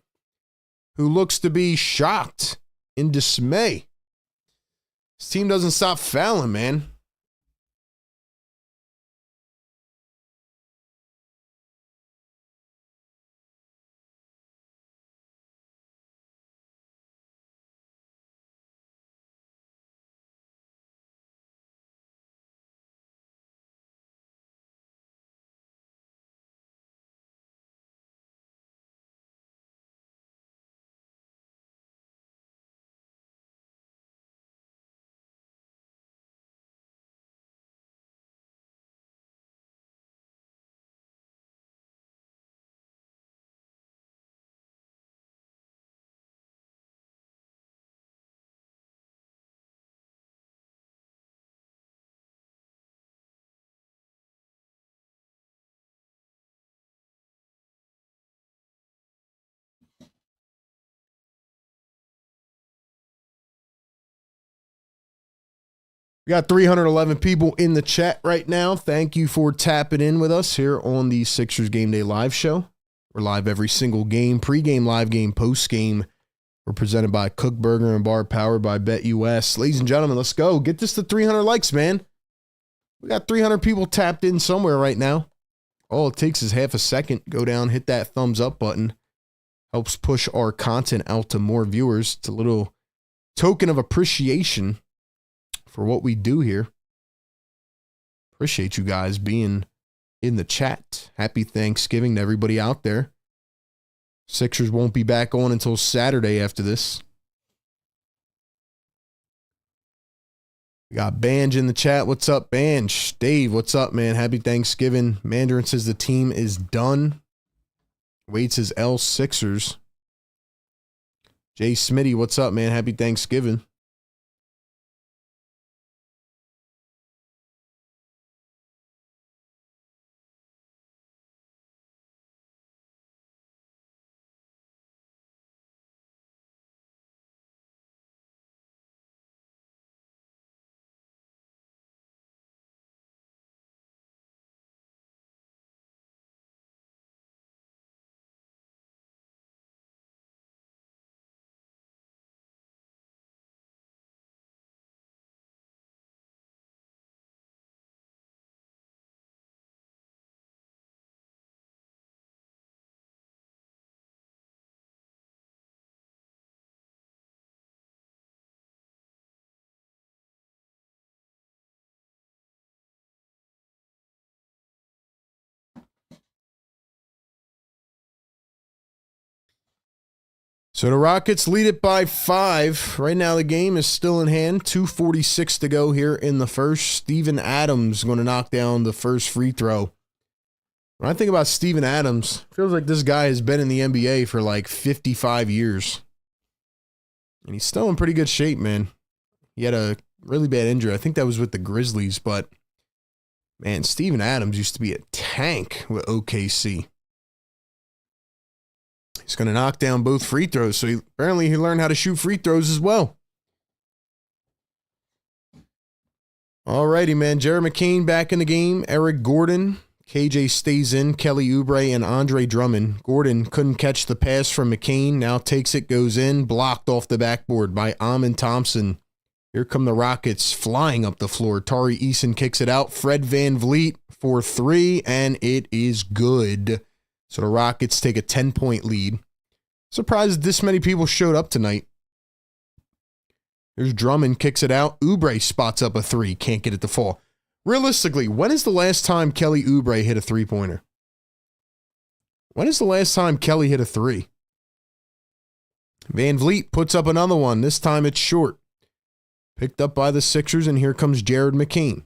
who looks to be shocked in dismay. His team doesn't stop fouling, man. We got 311 people in the chat right now. Thank you for tapping in with us here on the Sixers Game Day live show. We're live every single game, pregame, live game, postgame. We're presented by Kook Burger and Bar, powered by BetUS. Ladies and gentlemen, let's go. Get this to 300 likes, man. We got 300 people tapped in somewhere right now. All it takes is half a second. Go down, hit that thumbs up button. Helps push our content out to more viewers. It's a little token of appreciation for what we do here. Appreciate you guys being in the chat. Happy Thanksgiving to everybody out there. Sixers won't be back on until Saturday after this. We got Banj in the chat. What's up, Banj? Dave, what's up, man? Happy Thanksgiving. Mandarin says the team is done. Wade says L Sixers. Jay Smitty, what's up, man? Happy Thanksgiving. So the Rockets lead it by 5. Right now the game is still in hand. 2:46 to go here in the first. Steven Adams going to knock down the first free throw. When I think about Steven Adams, it feels like this guy has been in the NBA for like 55 years. And he's still in pretty good shape, man. He had a really bad injury. I think that was with the Grizzlies, but man, Steven Adams used to be a tank with OKC. He's going to knock down both free throws. So apparently he learned how to shoot free throws as well. Alrighty, man. Jared McCain back in the game. Eric Gordon. KJ stays in. Kelly Oubre and Andre Drummond. Gordon couldn't catch the pass from McCain. Now takes it, goes in. Blocked off the backboard by Amin Thompson. Here come the Rockets flying up the floor. Tari Eason kicks it out. Fred VanVleet for 3, and it is good. So the Rockets take a 10-point lead. Surprised this many people showed up tonight. Here's Drummond, kicks it out. Oubre spots up a 3. Can't get it to fall. Realistically, when is the last time Kelly Oubre hit a 3-pointer? When is the last time Kelly hit a 3? VanVleet puts up another one. This time it's short. Picked up by the Sixers, and here comes Jared McCain.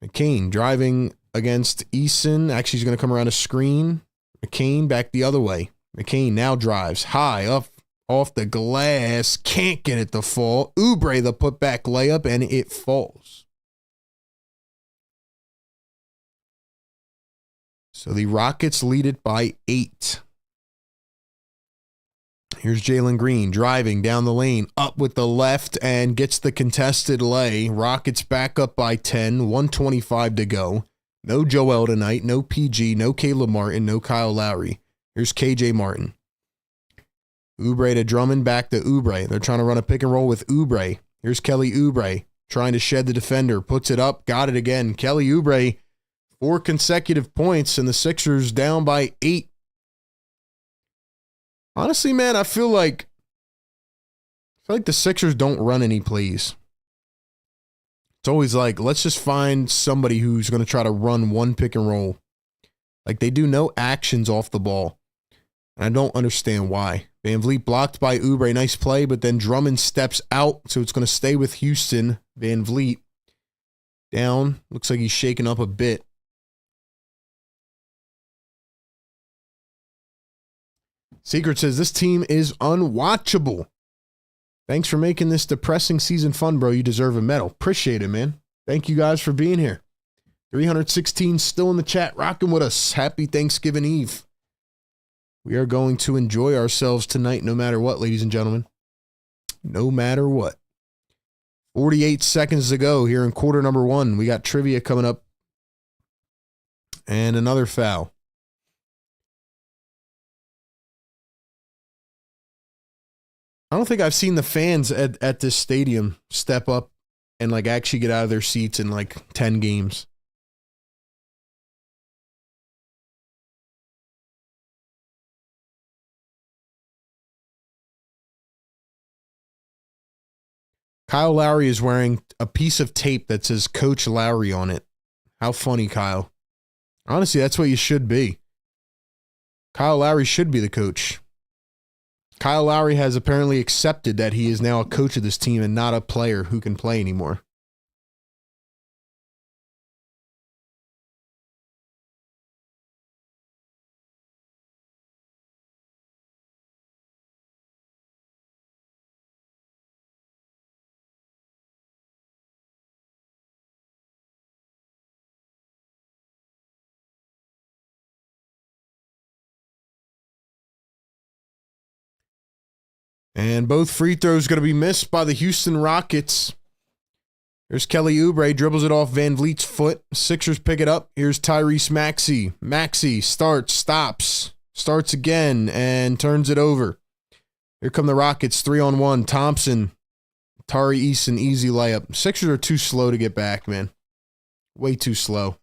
McCain driving against Eason. Actually, he's going to come around a screen. McCain back the other way. McCain now drives high up off the glass. Can't get it to fall. Oubre the putback layup, and it falls. So the Rockets lead it by 8. Here's Jalen Green driving down the lane, up with the left, and gets the contested lay. Rockets back up by 10, 1:25 to go. No Joel tonight, no PG, no Caleb Martin, no Kyle Lowry. Here's KJ Martin. Oubre to Drummond, back to Oubre. They're trying to run a pick and roll with Oubre. Here's Kelly Oubre trying to shed the defender. Puts it up, got it again. Kelly Oubre, 4 consecutive points, and the Sixers down by 8. Honestly, man, I feel like the Sixers don't run any plays. It's always like, let's just find somebody who's going to try to run one pick and roll. Like, they do no actions off the ball. And I don't understand why. VanVleet blocked by Oubre. Nice play, but then Drummond steps out, so it's going to stay with Houston. VanVleet down. Looks like he's shaking up a bit. Secret says, this team is unwatchable. Thanks for making this depressing season fun, bro. You deserve a medal. Appreciate it, man. Thank you guys for being here. 316 still in the chat, rocking with us. Happy Thanksgiving Eve. We are going to enjoy ourselves tonight no matter what, ladies and gentlemen. No matter what. 48 seconds to go here in quarter number 1. We got trivia coming up. And another foul. I don't think I've seen the fans at this stadium step up and like actually get out of their seats in like 10 games. Kyle Lowry is wearing a piece of tape that says Coach Lowry on it. How funny, Kyle. Honestly, that's what you should be. Kyle Lowry should be the coach. Kyle Lowry has apparently accepted that he is now a coach of this team and not a player who can play anymore. And both free throws going to be missed by the Houston Rockets. Here's Kelly Oubre, dribbles it off Van Vliet's foot. Sixers pick it up. Here's Tyrese Maxey. Maxey starts, stops, starts again, and turns it over. Here come the Rockets, 3-on-1. Thompson, Tari Eason, easy layup. Sixers are too slow to get back, man. Way too slow.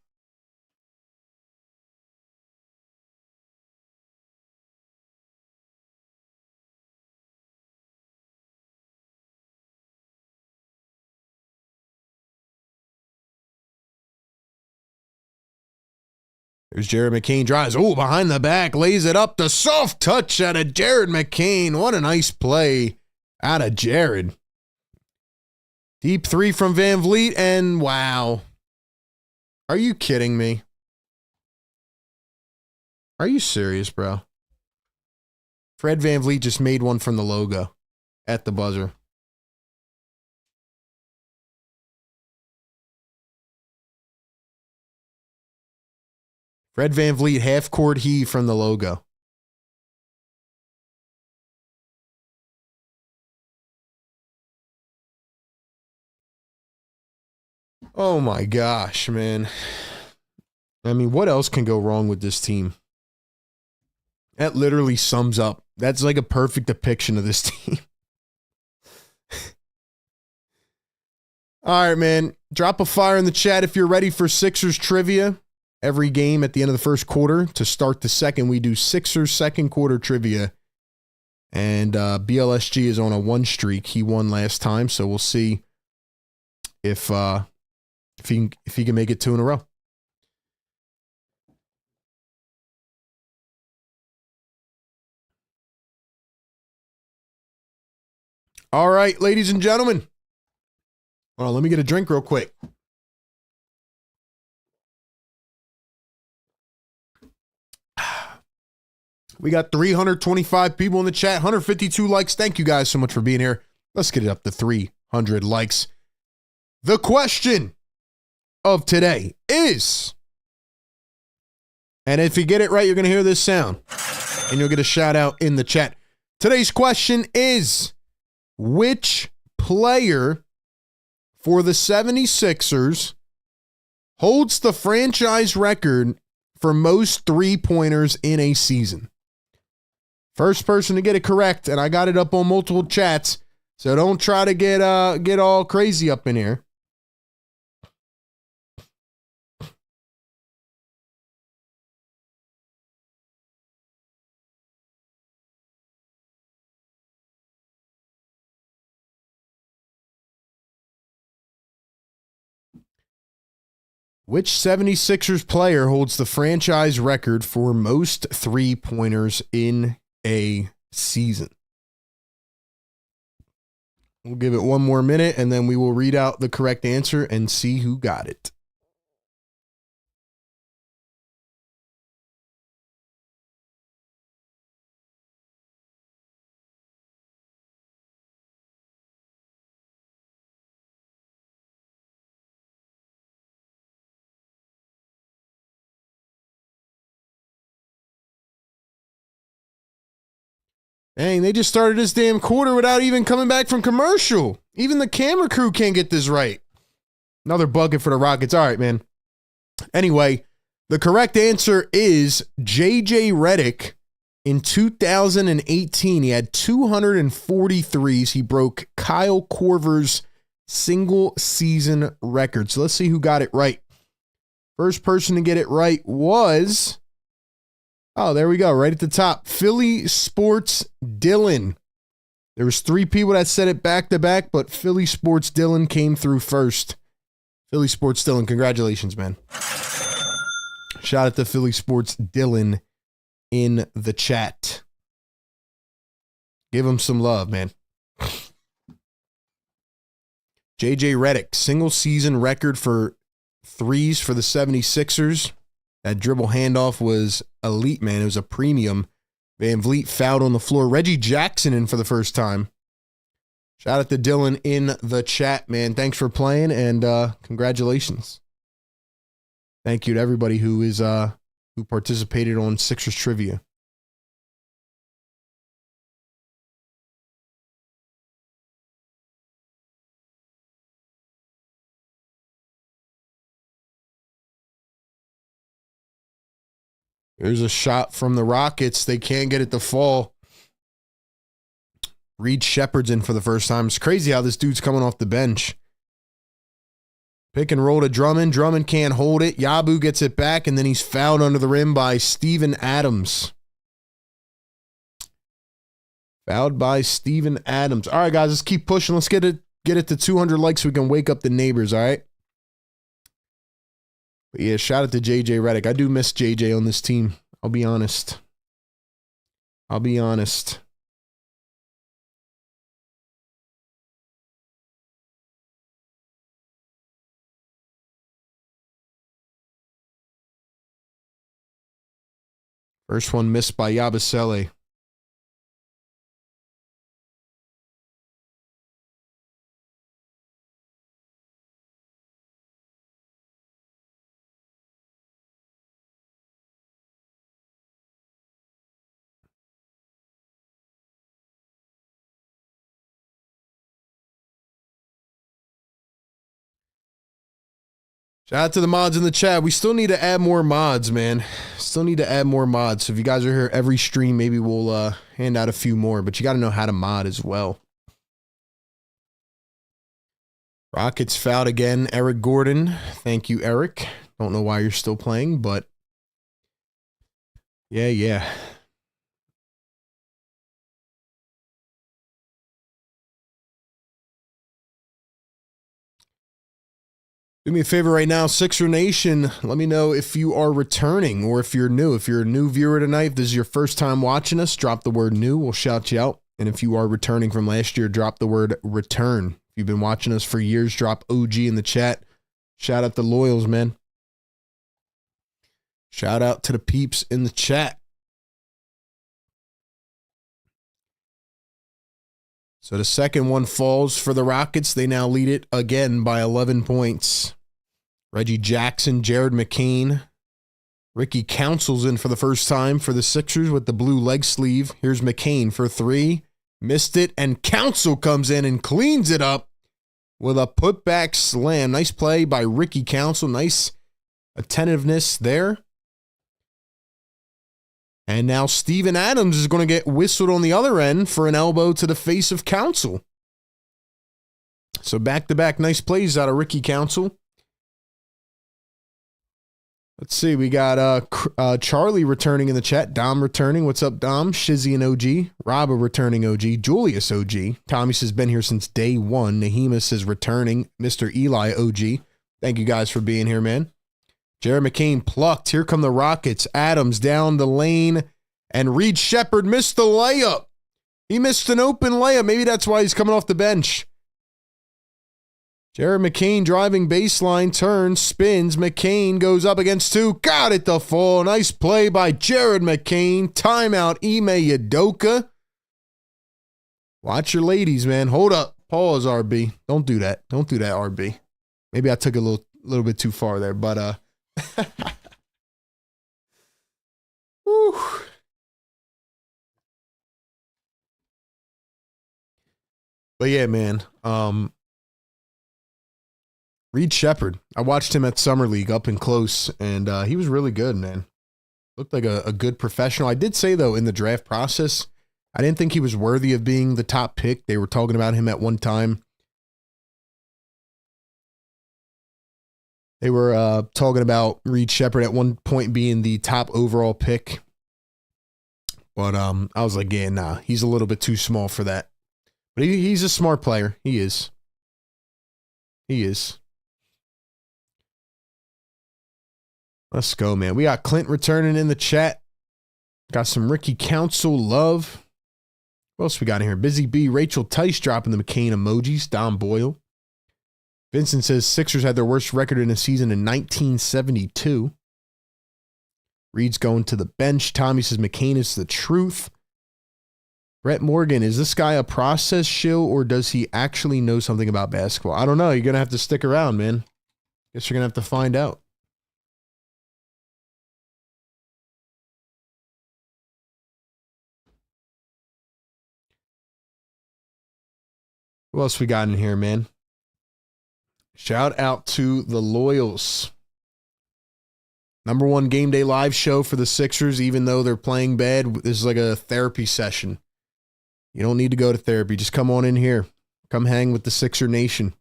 There's Jared McCain drives. Oh, behind the back, lays it up. The soft touch out of Jared McCain. What a nice play out of Jared. Deep three from Van Vliet, and wow. Are you kidding me? Are you serious, bro? Fred Van Vliet just made one from the logo at the buzzer. Fred Van Vliet, half-court heave from the logo. Oh, my gosh, man. I mean, what else can go wrong with this team? That literally sums up. That's like a perfect depiction of this team. All right, man. Drop a fire in the chat if you're ready for Sixers trivia. Every game at the end of the first quarter. To start the second, we do Sixers second quarter trivia. And BLSG is on a 1 streak. He won last time, so we'll see if he can make it 2 in a row. All right, ladies and gentlemen. Hold on, let me get a drink real quick. We got 325 people in the chat, 152 likes. Thank you guys so much for being here. Let's get it up to 300 likes. The question of today is, and if you get it right, you're going to hear this sound, and you'll get a shout out in the chat. Today's question is, which player for the 76ers holds the franchise record for most three-pointers in a season? First person to get it correct, and I got it up on multiple chats, so don't try to get all crazy up in here. Which 76ers player holds the franchise record for most three-pointers in a season? We'll give it one more minute, and then we will read out the correct answer and see who got it. Dang, they just started this damn quarter without even coming back from commercial. Even the camera crew can't get this right. Another bucket for the Rockets. All right, man. Anyway, the correct answer is J.J. Redick In 2018, he had 243s. He broke Kyle Korver's single season record. So let's see who got it right. First person to get it right was, oh, there we go, right at the top, Philly Sports Dylan. There was 3 people that said it back to back, but Philly Sports Dylan came through first. Philly Sports Dylan, congratulations, man. Shout out to Philly Sports Dylan in the chat. Give him some love, man. JJ Redick, single season record for threes for the 76ers. That dribble handoff was elite, man. It was a premium. Van Vliet fouled on the floor. Reggie Jackson in for the first time. Shout out to Dylan in the chat, man. Thanks for playing, and congratulations. Thank you to everybody who participated on Sixers Trivia. Here's a shot from the Rockets. They can't get it to fall. Reed Shepherd's in for the first time. It's crazy how this dude's coming off the bench. Pick and roll to Drummond. Drummond can't hold it. Yabu gets it back, and then he's fouled under the rim by Steven Adams. Fouled by Steven Adams. All right, guys, let's keep pushing. Let's get it to 200 likes so we can wake up the neighbors, all right? But yeah, shout out to JJ Redick. I do miss JJ on this team. I'll be honest. First one missed by Yabusele. Shout out to the mods in the chat. We still need to add more mods, man. Still need to add more mods. So if you guys are here every stream, maybe we'll hand out a few more. But you got to know how to mod as well. Rockets fouled again. Eric Gordon. Thank you, Eric. Don't know why you're still playing, but yeah. Do me a favor right now, Sixer Nation. Let me know if you are returning or if you're new. If you're a new viewer tonight, if this is your first time watching us, drop the word new. We'll shout you out. And if you are returning from last year, drop the word return. If you've been watching us for years, drop OG in the chat. Shout out to Loyals, man. Shout out to the peeps in the chat. So the second one falls for the Rockets. They now lead it again by 11 points. Reggie Jackson, Jared McCain, Ricky Council's in for the first time for the Sixers with the blue leg sleeve. Here's McCain for 3. Missed it, and Council comes in and cleans it up with a putback slam. Nice play by Ricky Council. Nice attentiveness there. And now Steven Adams is going to get whistled on the other end for an elbow to the face of Council. So back-to-back nice plays out of Ricky Council. Let's see, we got Charlie returning in the chat. Dom returning. What's up, Dom? Shizzy and OG. Robba returning OG. Julius OG. Tommy says been here since day one. Nahima says returning. Mr. Eli OG. Thank you guys for being here, man. Jared McCain plucked. Here come the Rockets. Adams down the lane. And Reed Shepherd missed the layup. He missed an open layup. Maybe that's why he's coming off the bench. Jared McCain driving baseline, turns, spins. McCain goes up against 2. Got it to fall. Nice play by Jared McCain. Timeout, Ime Udoka. Watch your ladies, man. Hold up. Pause, RB. Don't do that. Don't do that, RB. Maybe I took a little bit too far there, but whew. But yeah, man. Reed Shepherd. I watched him at Summer League up and close, and he was really good, man. Looked like a good professional. I did say, though, in the draft process, I didn't think he was worthy of being the top pick. They were talking about him at one time. They were talking about Reed Sheppard at one point being the top overall pick. But I was like, yeah, nah, he's a little bit too small for that. But he's a smart player. He is. He is. Let's go, man. We got Clint returning in the chat. Got some Ricky Council love. What else we got in here? Busy B, Rachel Tice dropping the McCain emojis. Don Boyle. Vincent says Sixers had their worst record in a season in 1972. Reed's going to the bench. Tommy says McCain is the truth. Brett Morgan, is this guy a process shill or does he actually know something about basketball? I don't know. You're going to have to stick around, man. Guess you're going to have to find out. What else we got in here, man? Shout out to the Loyals. #1 game day live show for the Sixers, even though they're playing bad. This is like a therapy session. You don't need to go to therapy. Just come on in here. Come hang with the Sixer Nation.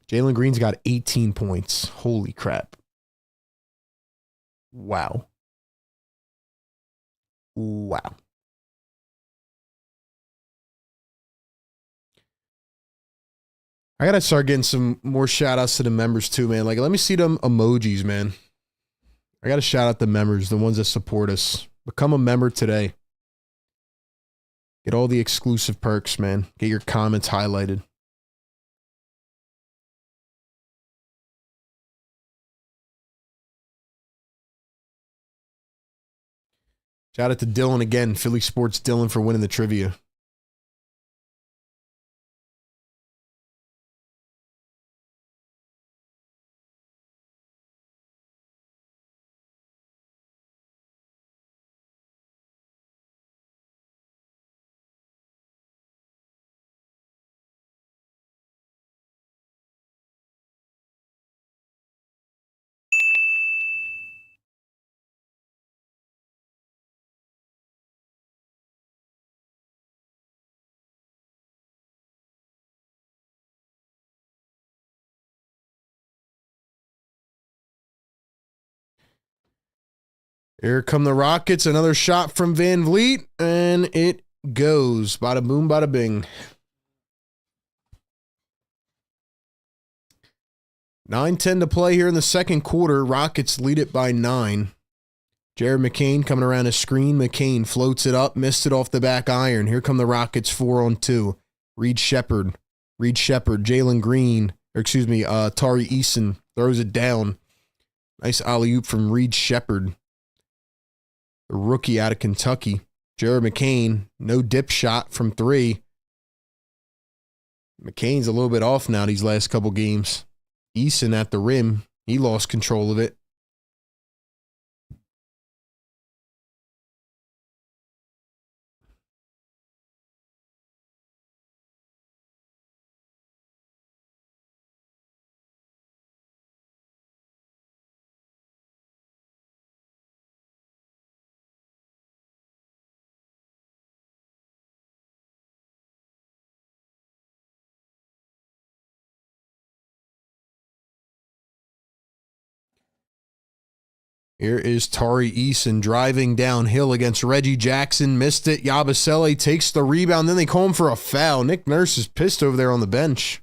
Jalen Green's got 18 points. Holy crap. Wow. Wow. I got to start getting some more shout outs to the members too, man. Like, let me see them emojis, man. I got to shout out the members, the ones that support us. Become a member today. Get all the exclusive perks, man. Get your comments highlighted. Shout out to Dylan again. Philly Sports Dylan for winning the trivia. Here come the Rockets. Another shot from Van Vliet, and it goes. Bada boom, bada bing. 9:10 to play here in the second quarter. Rockets lead it by 9. Jared McCain coming around a screen. McCain floats it up, missed it off the back iron. Here come the Rockets 4-on-2. Reed Sheppard, Jalen Green, Tari Eason throws it down. Nice alley-oop from Reed Sheppard. The rookie out of Kentucky. Jared McCain, no dip shot from 3. McCain's a little bit off now these last couple games. Eason at the rim. He lost control of it. Here is Tari Eason driving downhill against Reggie Jackson. Missed it. Yabusele takes the rebound. Then they call him for a foul. Nick Nurse is pissed over there on the bench.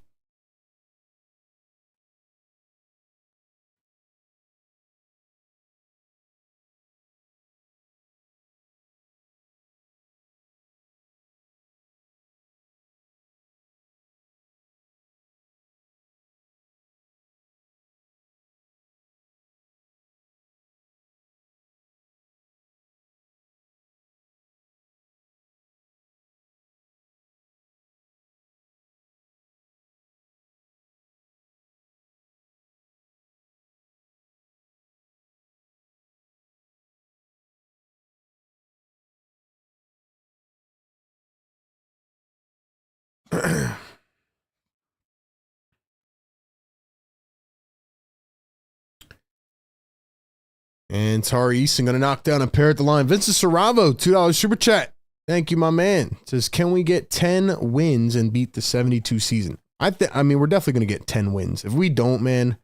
And Tari Easton going to knock down a pair at the line. Vincent Saravo, $2 super chat. Thank you, my man. Says, can we get 10 wins and beat the 72 season? I mean, we're definitely going to get 10 wins. If we don't, man,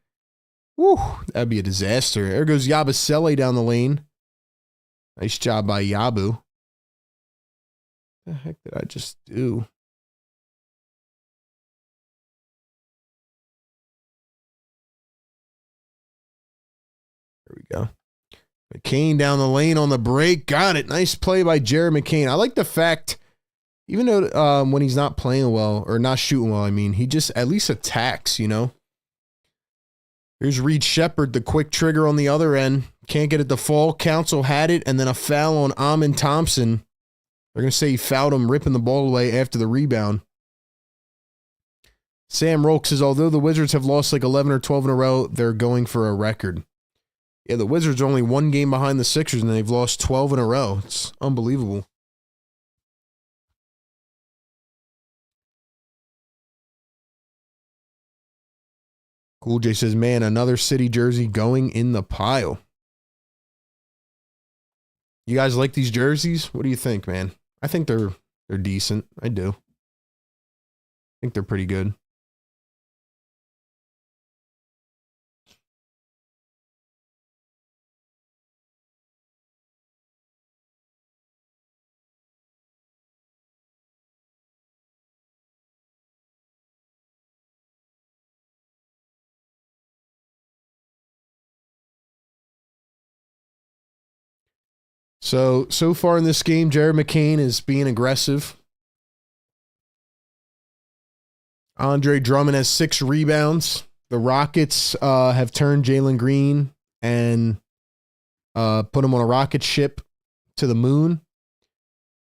whew, that'd be a disaster. There goes Yabusele down the lane. Nice job by Yabu. What the heck did I just do? There we go. McCain down the lane on the break. Got it. Nice play by Jared McCain. I like the fact, even though when he's not playing well, or not shooting well, I mean, he just at least attacks, you know? Here's Reed Shepard, the quick trigger on the other end. Can't get it to fall. Council had it, and then a foul on Amin Thompson. They're going to say he fouled him, ripping the ball away after the rebound. Sam Rolk says, although the Wizards have lost like 11 or 12 in a row, they're going for a record. Yeah, the Wizards are only one game behind the Sixers, and they've lost 12 in a row. It's unbelievable. Cool J says, man, another City jersey going in the pile. You guys like these jerseys? What do you think, man? I think they're decent. I do. I think they're pretty good. So far in this game, Jared McCain is being aggressive. Andre Drummond has 6 rebounds. The Rockets have turned Jalen Green and put him on a rocket ship to the moon.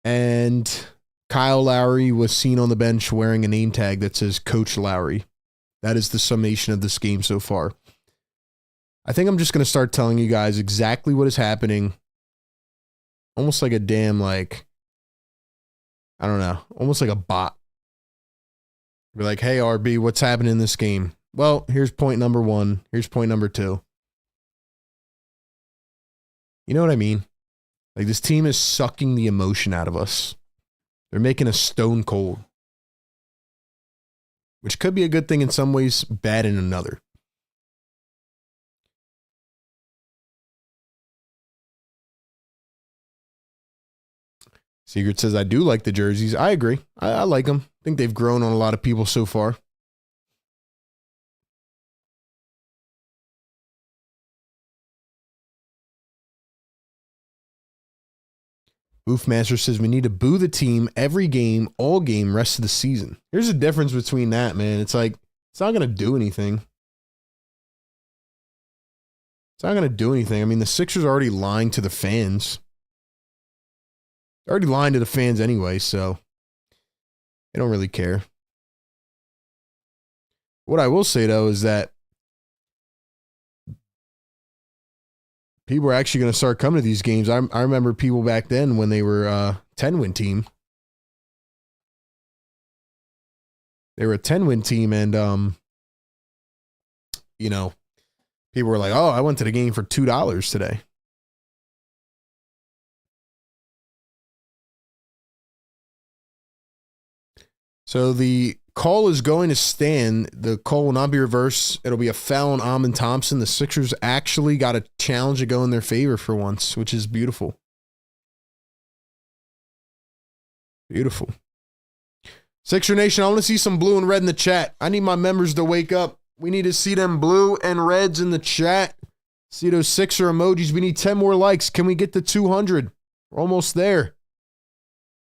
And Kyle Lowry was seen on the bench wearing a name tag that says Coach Lowry. That is the summation of this game so far. I think I'm just going to start telling you guys exactly what is happening. Almost like a damn, like, I don't know, almost like a bot. Be like, hey, RB, what's happening in this game? Well, here's point number 1. Here's point number 2. You know what I mean? Like, this team is sucking the emotion out of us. They're making us stone cold. Which could be a good thing in some ways, bad in another. Secret says, I do like the jerseys. I agree. I like them. I think they've grown on a lot of people so far. Boofmaster says, we need to boo the team every game, all game, rest of the season. Here's the difference between that, man. It's like, it's not going to do anything. It's not going to do anything. I mean, the Sixers are already lying to the fans. They're already lying to the fans anyway, so they don't really care. What I will say, though, is that people are actually going to start coming to these games. I remember people back then when they were a 10-win team. They were a 10-win team, and, you know, people were like, oh, I went to the game for $2 today. So the call is going to stand. The call will not be reversed. It'll be a foul on Amin Thompson. The Sixers actually got a challenge to go in their favor for once, which is beautiful. Beautiful. Sixer Nation, I want to see some blue and red in the chat. I need my members to wake up. We need to see them blue and reds in the chat. See those Sixer emojis. We need 10 more likes. Can we get to 200? We're almost there.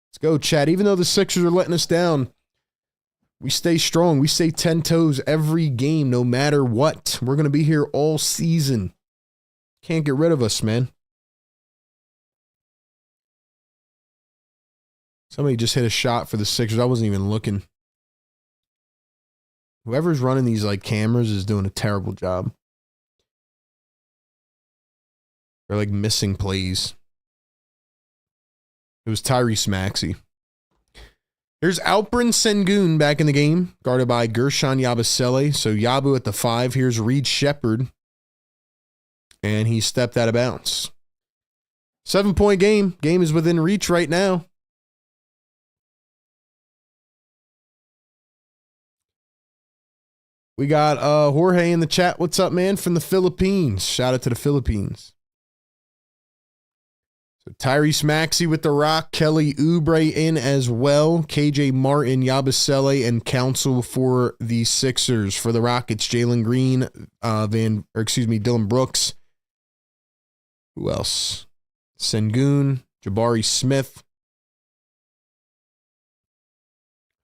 Let's go, chat. Even though the Sixers are letting us down, we stay strong. We stay 10 toes every game, no matter what. We're going to be here all season. Can't get rid of us, man. Somebody just hit a shot for the Sixers. I wasn't even looking. Whoever's running these like cameras is doing a terrible job. They're like missing plays. It was Tyrese Maxey. Here's Alperen Sengun back in the game, guarded by Gershon Yabusele. So Yabu at the 5. Here's Reed Shepard. And he stepped out of bounds. 7-point game. Game is within reach right now. We got Jorge in the chat. What's up, man? From the Philippines. Shout out to the Philippines. So Tyrese Maxey with the rock. Kelly Oubre in as well. KJ Martin, Yabusele, and Council for the Sixers. For the Rockets, Jalen Green, Dylan Brooks. Who else? Sengun, Jabari Smith.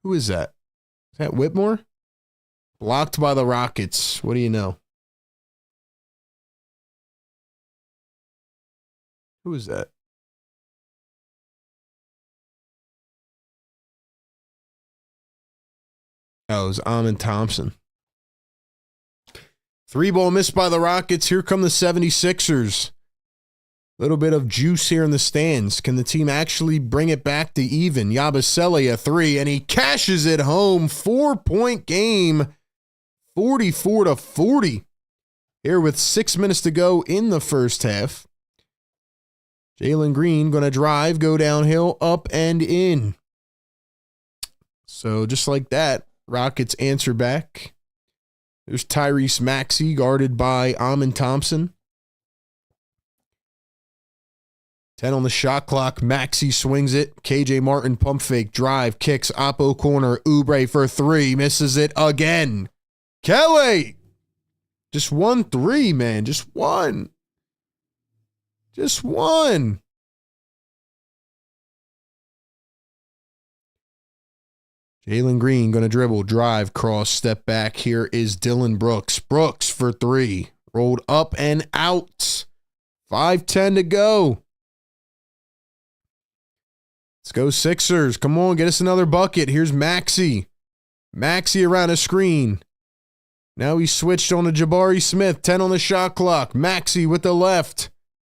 Who is that? Is that Whitmore? Blocked by the Rockets. What do you know? Who is that? Oh, it was Amin Thompson. 3-ball missed by the Rockets. Here come the 76ers. Little bit of juice here in the stands. Can the team actually bring it back to even? Yabusele a 3, and he cashes it home. 4-point game. 44-40. Here with 6 minutes to go in the first half. Jalen Green going to drive, go downhill, up and in. So just like that, Rockets answer back. There's Tyrese Maxey guarded by Amin Thompson. 10 on the shot clock. Maxey swings it. KJ Martin pump fake, drive, kicks, oppo corner. Oubre for 3, misses it again. Kelly! Just 1 3, man. Just one. Just one. Jalen Green going to dribble, drive, cross, step back. Here is Dylan Brooks. Brooks for 3. Rolled up and out. 5:10 to go. Let's go Sixers. Come on, get us another bucket. Here's Maxey. Maxey around a screen. Now he switched on to Jabari Smith. 10 on the shot clock. Maxey with the left.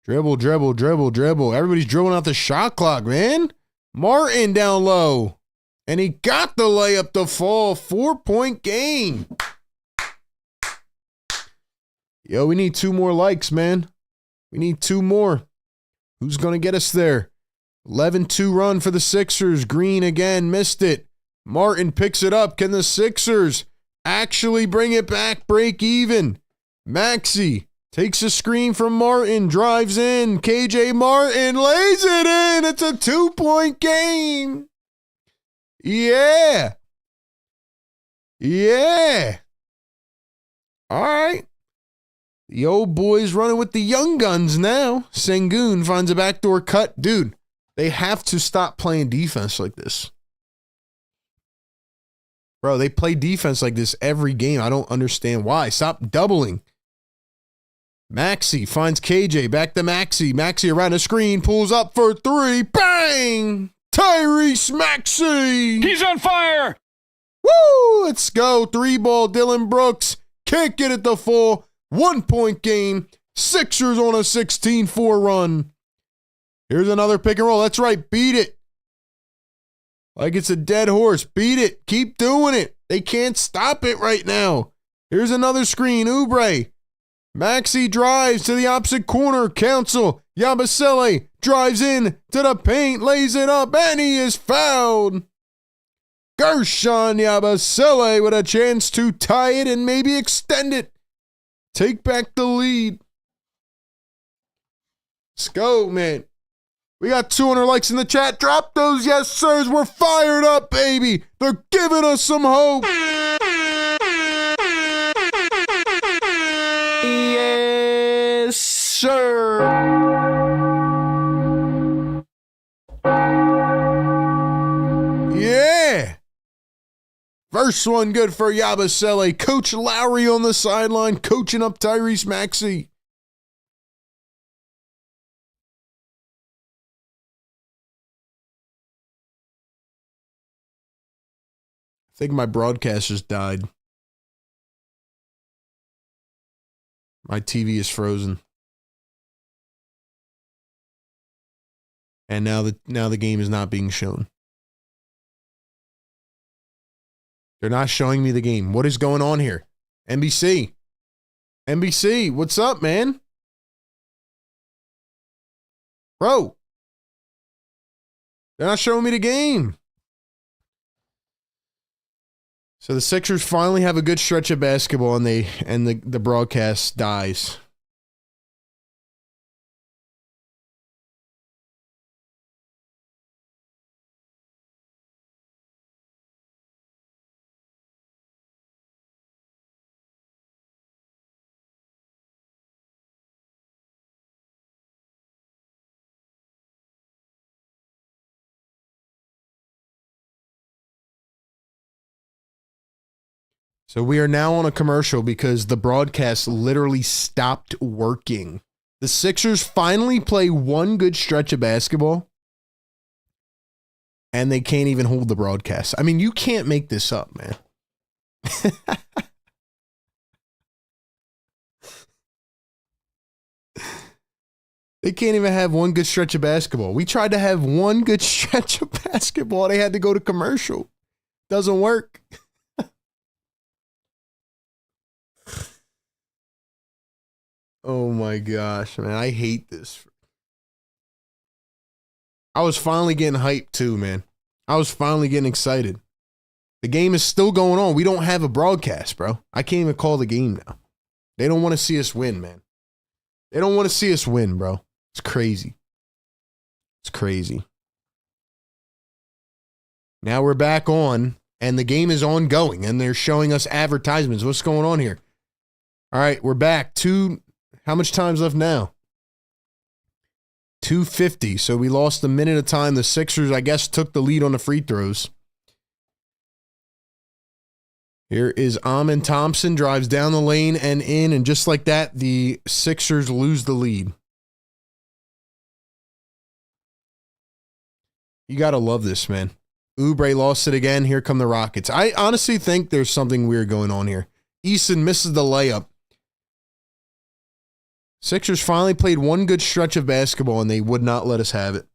Dribble, dribble, dribble, dribble. Everybody's dribbling out the shot clock, man. Martin down low. And he got the layup to fall. 4-point game. Yo, we need 2 more likes, man. We need 2 more. Who's going to get us there? 11-2 run for the Sixers. Green again, missed it. Martin picks it up. Can the Sixers actually bring it back, break even? Maxey takes a screen from Martin, drives in. KJ Martin lays it in. It's a 2-point game. Yeah. Yeah. All right. The old boys running with the young guns now. Sengun finds a backdoor cut. Dude, they have to stop playing defense like this. Bro, they play defense like this every game. I don't understand why. Stop doubling. Maxey finds KJ. Back to Maxey. Maxey around the screen. Pulls up for 3. Bang! Tyrese Maxey! He's on fire! Woo! Let's go. 3-ball. Dylan Brooks. Can't get it to full. 1-point game. Sixers on a 16-4 run. Here's another pick and roll. That's right. Beat it. Like it's a dead horse. Beat it. Keep doing it. They can't stop it right now. Here's another screen. Oubre. Maxey drives to the opposite corner. Council. Yabusele drives in to the paint. Lays it up. And he is fouled. Gershon Yabusele with a chance to tie it and maybe extend it. Take back the lead. Let's go, man. We got 200 likes in the chat. Drop those yes, sirs. We're fired up, baby. They're giving us some hope. Yes, sir. Yeah. First one good for Yabusele. Coach Lowry on the sideline, coaching up Tyrese Maxey. I think my broadcast just died. My TV is frozen. And now the game is not being shown. They're not showing me the game. What is going on here? NBC. NBC, what's up, man? Bro, they're not showing me the game. So the Sixers finally have a good stretch of basketball, and the broadcast dies. So we are now on a commercial because the broadcast literally stopped working. The Sixers finally play one good stretch of basketball, and they can't even hold the broadcast. I mean, you can't make this up, man. They can't even have one good stretch of basketball. We tried to have one good stretch of basketball. They had to go to commercial. Doesn't work. Oh my gosh, man. I hate this. I was finally getting hyped too, man. I was finally getting excited. The game is still going on. We don't have a broadcast, bro. I can't even call the game now. They don't want to see us win, man. They don't want to see us win, bro. It's crazy. It's crazy. Now we're back on, and the game is ongoing, and they're showing us advertisements. What's going on here? All right, we're back. How much time's left now? 2:50. So we lost a minute of time. The Sixers, I guess, took the lead on the free throws. Here is Amin Thompson, drives down the lane and in, and just like that, the Sixers lose the lead. You got to love this, man. Oubre lost it again. Here come the Rockets. I honestly think there's something weird going on here. Eason misses the layup. Sixers finally played one good stretch of basketball, and they would not let us have it.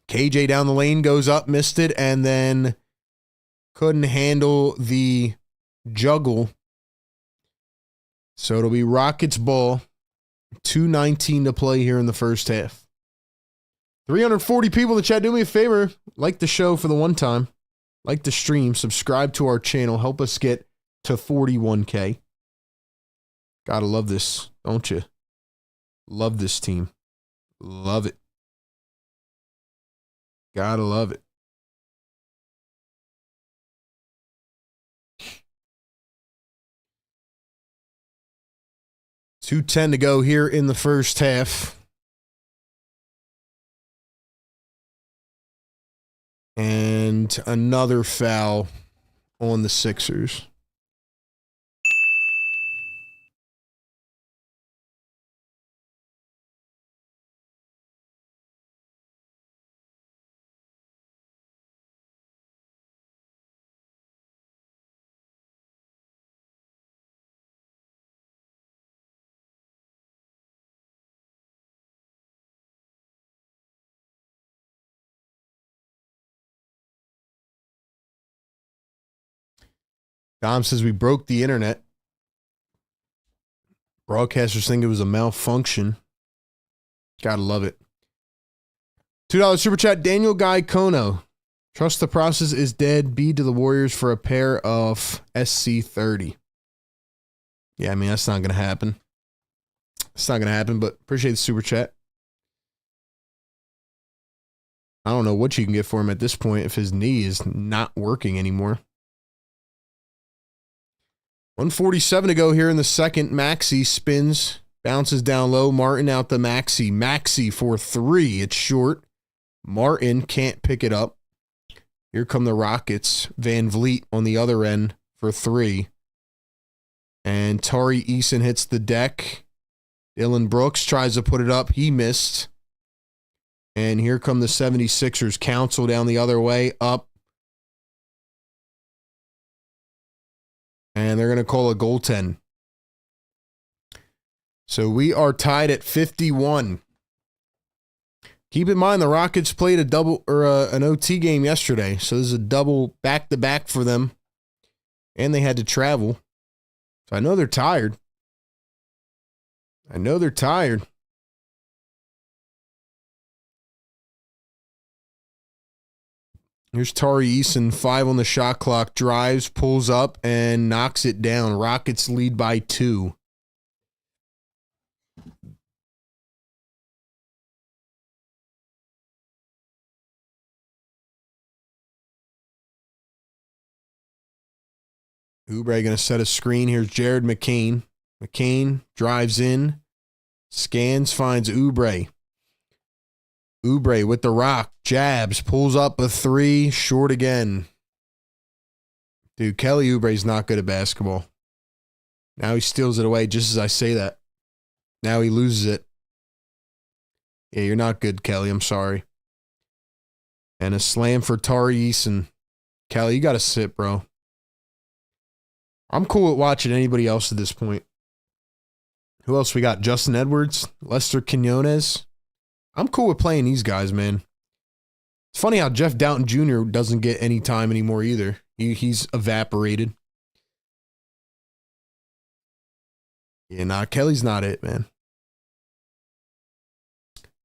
KJ down the lane goes up, missed it, and then couldn't handle the juggle. So it'll be Rockets ball. 2:19 to play here in the first half. 340 people in the chat. Do me a favor. Like the show for the one time. Like the stream. Subscribe to our channel. Help us get to 41K. Gotta love this, don't you? Love this team. Love it. Gotta love it. $2:10 to go here in the first half. And another foul on the Sixers. Dom says we broke the internet. Broadcasters think it was a malfunction. Gotta love it. $2 super chat. Daniel Guy Kono. Trust the process is dead. B to the Warriors for a pair of SC30. Yeah, I mean, that's not going to happen. It's not going to happen, but appreciate the super chat. I don't know what you can get for him at this point if his knee is not working anymore. 147 to go here in the second. Maxey spins, bounces down low. Martin out to Maxey. Maxey for three. It's short. Martin can't pick it up. Here come the Rockets. Van Vliet on the other end for three. And Tari Eason hits the deck. Dylan Brooks tries to put it up. He missed. And here come the 76ers. Council down the other way. Up. And they're going to call a goaltend. So we are tied at 51. Keep in mind the Rockets played a double or an OT game yesterday. So this is a double back-to-back for them. And they had to travel. So I know they're tired. Here's Tari Eason, 5 on the shot clock, drives, pulls up, and knocks it down. Rockets lead by 2. Oubre going to set a screen. Here's Jared McCain. McCain drives in, scans, finds Oubre. Oubre with the rock, jabs, pulls up a 3, short again. Dude, Kelly Oubre's not good at basketball. Now he steals it away just as I say that. Now he loses it. Yeah, you're not good, Kelly. I'm sorry. And a slam for Tari Eason. Kelly, you got to sit, bro. I'm cool with watching anybody else at this point. Who else we got? Justin Edwards, Lester Quinones. I'm cool with playing these guys, man. It's funny how Jeff Downton Jr. doesn't get any time anymore either. He's evaporated. Yeah, nah, Kelly's not it, man.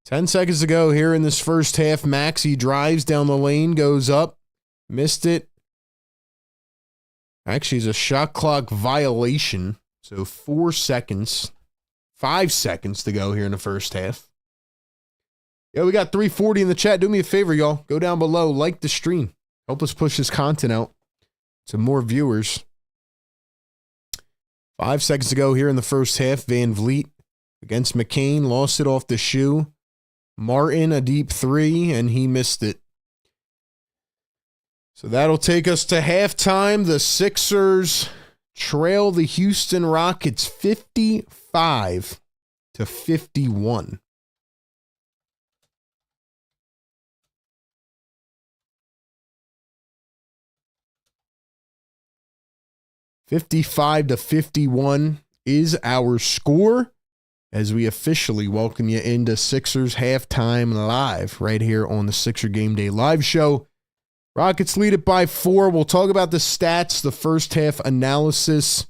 10 seconds to go here in this first half. Maxey drives down the lane, goes up, missed it. Actually, it's a shot clock violation. So 4 seconds, 5 seconds to go here in the first half. Yeah, we got 340 in the chat. Do me a favor, y'all. Go down below, like the stream. Help us push this content out to more viewers. 5 seconds to go here in the first half. Van Vliet against McCain. Lost it off the shoe. Martin, a deep 3, and he missed it. So that'll take us to halftime. The Sixers trail the Houston Rockets 55-51. (55-51) is our score as we officially welcome you into Sixers Halftime Live right here on the Sixer Game Day Live Show. Rockets lead it by 4. We'll talk about the stats, the first half analysis,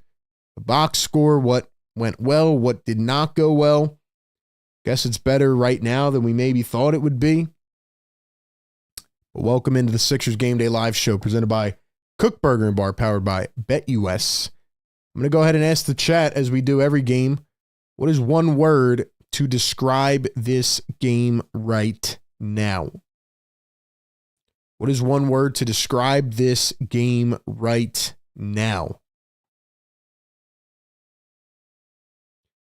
the box score, what went well, what did not go well. Guess it's better right now than we maybe thought it would be. But welcome into the Sixers Game Day Live Show presented by Kook Burger and Bar, powered by BetUS. I'm going to go ahead and ask the chat, as we do every game, what is one word to describe this game right now? What is one word to describe this game right now?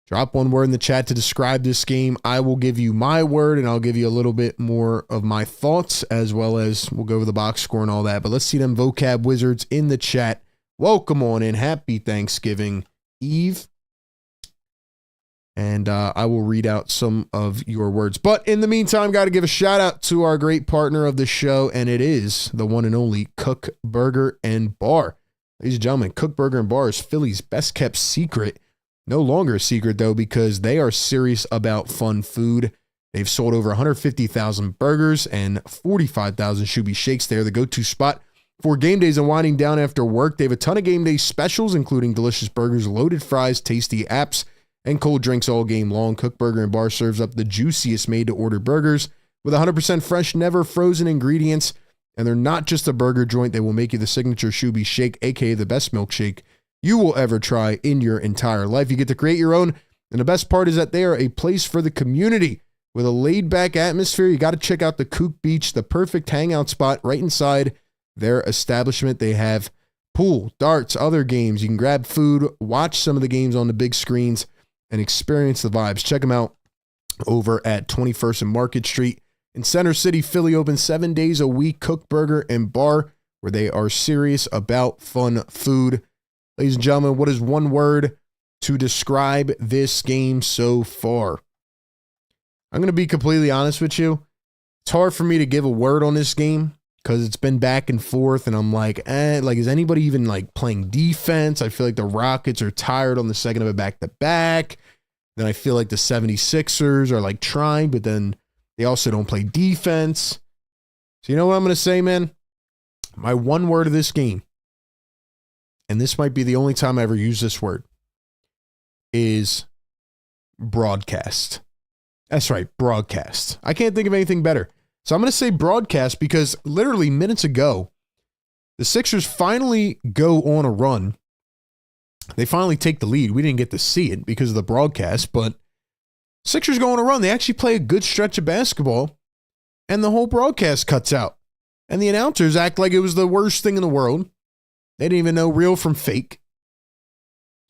Drop one word in the chat to describe this game. I will give you my word, and I'll give you a little bit more of my thoughts, as well as we'll go over the box score and all that. But let's see them vocab wizards in the chat. Welcome on in. Happy Thanksgiving Eve. And I will read out some of your words. But in the meantime, got to give a shout out to our great partner of the show, and it is the one and only Kook Burger and Bar. Ladies and gentlemen, Kook Burger and Bar is Philly's best kept secret. No longer a secret, though, because they are serious about fun food. They've sold over 150,000 burgers and 45,000 Shoobie Shakes. They're the go-to spot for game days and winding down after work. They have a ton of game day specials, including delicious burgers, loaded fries, tasty apps, and cold drinks all game long. Kook Burger and Bar serves up the juiciest made-to-order burgers with 100% fresh, never frozen ingredients. And they're not just a burger joint. They will make you the signature Shoobie Shake, a.k.a. the best milkshake you will ever try in your entire life. You get to create your own. And the best part is that they are a place for the community with a laid-back atmosphere. You got to check out the Kook Beach, the perfect hangout spot right inside their establishment. They have pool, darts, other games. You can grab food, watch some of the games on the big screens, and experience the vibes. Check them out over at 21st and Market Street in Center City, Philly. Open 7 days a week. Kook Burger and Bar, where they are serious about fun food. Ladies and gentlemen, what is one word to describe this game so far? I'm going to be completely honest with you. It's hard for me to give a word on this game because it's been back and forth, and I'm like, is anybody even like playing defense? I feel like the Rockets are tired on the second of a back-to-back. Then I feel like the 76ers are like trying, but then they also don't play defense. So you know what I'm going to say, man? My one word of this game, and this might be the only time I ever use this word, is broadcast. That's right, broadcast. I can't think of anything better. So I'm going to say broadcast because literally minutes ago, the Sixers finally go on a run. They finally take the lead. We didn't get to see it because of the broadcast, but Sixers go on a run. They actually play a good stretch of basketball, and the whole broadcast cuts out. And the announcers act like it was the worst thing in the world. They didn't even know real from fake.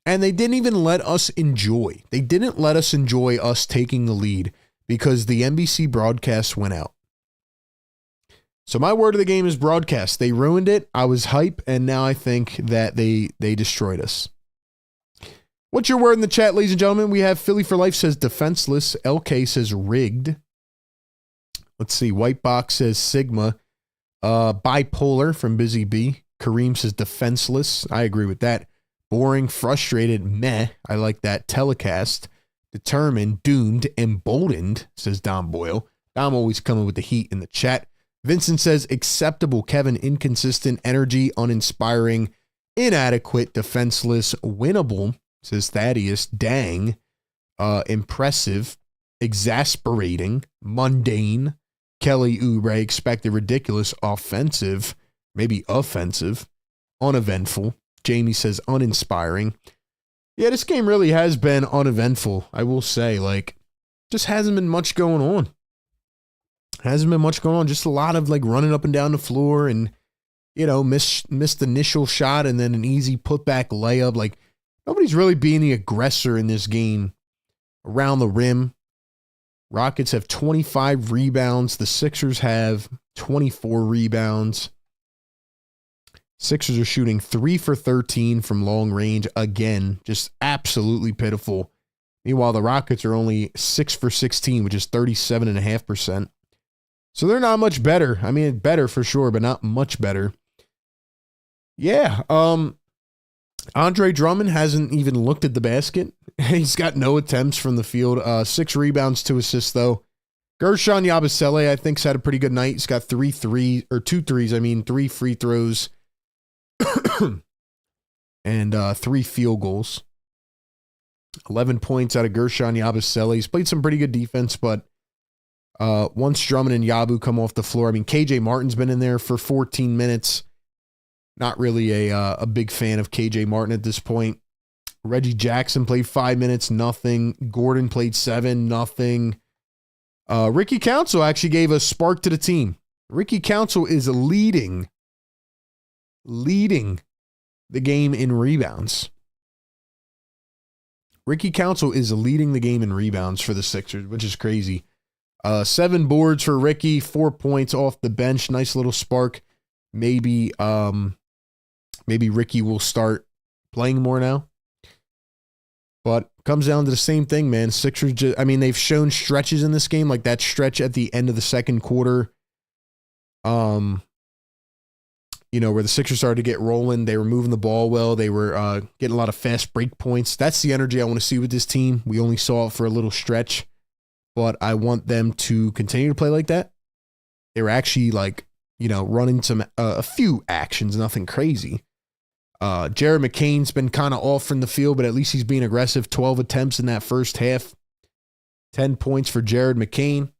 And they didn't even let us enjoy. They didn't let us enjoy us taking the lead because the NBC broadcast went out. So my word of the game is broadcast. They ruined it. I was hype, and now I think that they destroyed us. What's your word in the chat, ladies and gentlemen? We have Philly for Life says defenseless. LK says rigged. Let's see. White Box says Sigma. Bipolar from Busy B. Kareem says defenseless. I agree with that. Boring, frustrated, meh. I like that. Telecast. Determined, doomed, emboldened, says Dom Boyle. Dom always coming with the heat in the chat. Vincent says acceptable. Kevin, inconsistent, energy, uninspiring, inadequate, defenseless, winnable, says Thaddeus. Dang. Impressive, exasperating, mundane. Kelly Oubre, expected, ridiculous, offensive, maybe offensive, uneventful. Jamie says uninspiring. Yeah, this game really has been uneventful, I will say. Like, just hasn't been much going on. Hasn't been much going on. Just a lot of, like, running up and down the floor and, you know, missed the initial shot and then an easy putback layup. Like, nobody's really being the aggressor in this game around the rim. Rockets have 25 rebounds. The Sixers have 24 rebounds. Sixers are shooting 3 for 13 from long range. Again, just absolutely pitiful. Meanwhile, the Rockets are only 6 for 16, which is 37.5%. So they're not much better. I mean, better for sure, but not much better. Yeah. Andre Drummond hasn't even looked at the basket. He's got no attempts from the field. 6 rebounds, 2 assists, though. Gershon Yabusele, I think, had a pretty good night. He's got 2 threes, 3 free throws. And 3 field goals. 11 points out of Gershon Yabusele. He's played some pretty good defense, but once Drummond and Yabu come off the floor, I mean, KJ Martin's been in there for 14 minutes. Not really a big fan of KJ Martin at this point. Reggie Jackson played 5 minutes, nothing. Gordon played 7, nothing. Ricky Council actually gave a spark to the team. Ricky Council is leading the game in rebounds. Ricky Council is leading the game in rebounds for the Sixers, which is crazy. 7 boards for Ricky, 4 points off the bench. Nice little spark. Maybe Ricky will start playing more now. But comes down to the same thing, man. Sixers they've shown stretches in this game, like that stretch at the end of the second quarter. Where the Sixers started to get rolling. They were moving the ball well. They were getting a lot of fast break points. That's the energy I want to see with this team. We only saw it for a little stretch, but I want them to continue to play like that. They were actually running a few actions, nothing crazy. Jared McCain's been kind of off from the field, but at least he's being aggressive. 12 attempts in that first half. 10 points for Jared McCain.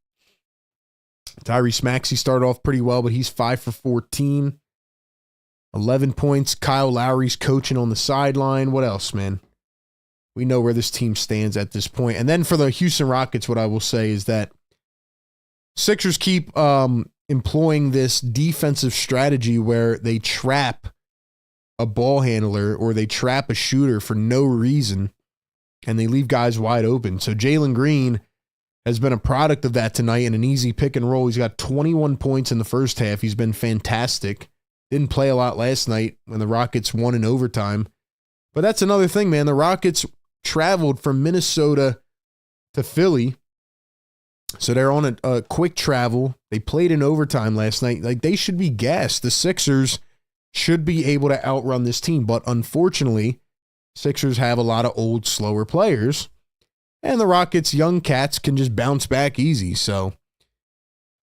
Tyrese Maxey started off pretty well, but he's 5 for 14. 11 points. Kyle Lowry's coaching on the sideline. What else, man? We know where this team stands at this point. And then for the Houston Rockets, what I will say is that Sixers keep employing this defensive strategy where they trap a ball handler or they trap a shooter for no reason, and they leave guys wide open. So Jalen Green has been a product of that tonight in an easy pick and roll. He's got 21 points in the first half. He's been fantastic. Didn't play a lot last night when the Rockets won in overtime. But that's another thing, man. The Rockets traveled from Minnesota to Philly. So they're on a quick travel. They played in overtime last night. Like, they should be gassed. The Sixers should be able to outrun this team. But unfortunately, Sixers have a lot of old, slower players. And the Rockets' young cats can just bounce back easy. So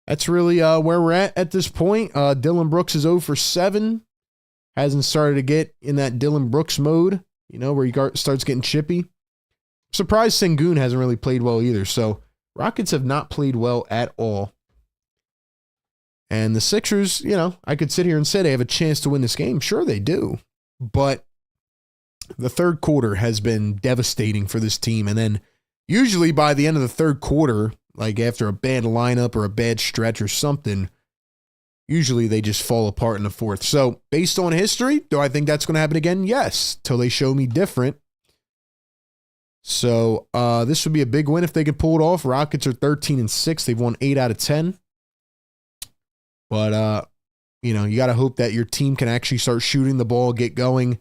that's really where we're at this point. Dylan Brooks is 0 for 7. Hasn't started to get in that Dylan Brooks mode, where he starts getting chippy. Surprised Sengun hasn't really played well either. So Rockets have not played well at all. And the Sixers, I could sit here and say they have a chance to win this game. Sure, they do. But the third quarter has been devastating for this team. And then usually by the end of the third quarter, like after a bad lineup or a bad stretch or something, usually they just fall apart in the fourth. So based on history, do I think that's going to happen again? Yes, till they show me different. So this would be a big win if they could pull it off. Rockets are 13-6. They've won 8 out of 10. But, you got to hope that your team can actually start shooting the ball, get going.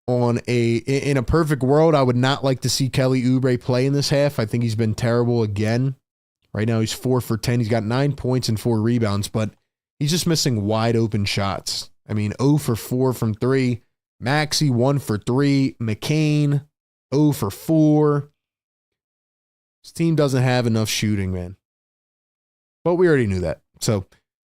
In a perfect world, I would not like to see Kelly Oubre play in this half. I think he's been terrible again. Right now, he's 4 for 10. He's got 9 points and 4 rebounds, but he's just missing wide open shots. I mean, 0 for 4 from 3. Maxey, 1 for 3. McCain, 0 for 4. This team doesn't have enough shooting, man. But we already knew that. So,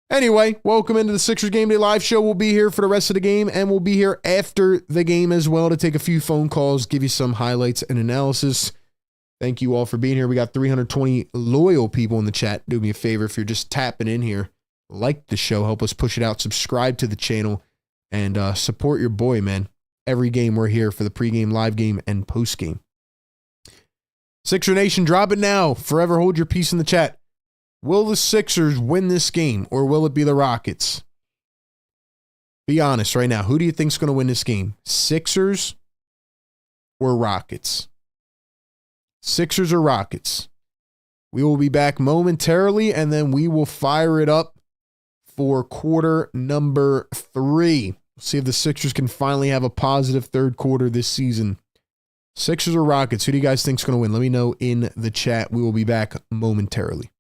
anyway, welcome into the Sixers Game Day Live Show. We'll be here for the rest of the game, and we'll be here after the game as well to take a few phone calls, give you some highlights and analysis. Thank you all for being here. We got 320 loyal people in the chat. Do me a favor if you're just tapping in here. Like the show. Help us push it out. Subscribe to the channel. And support your boy, man. Every game we're here for the pregame, live game, and postgame. Sixer Nation, drop it now. Forever hold your peace in the chat. Will the Sixers win this game, or will it be the Rockets? Be honest right now. Who do you think is going to win this game? Sixers or Rockets? Sixers or Rockets? We will be back momentarily, and then we will fire it up for quarter number 3. See if the Sixers can finally have a positive third quarter this season. Sixers or Rockets? Who do you guys think is going to win? Let me know in the chat. We will be back momentarily.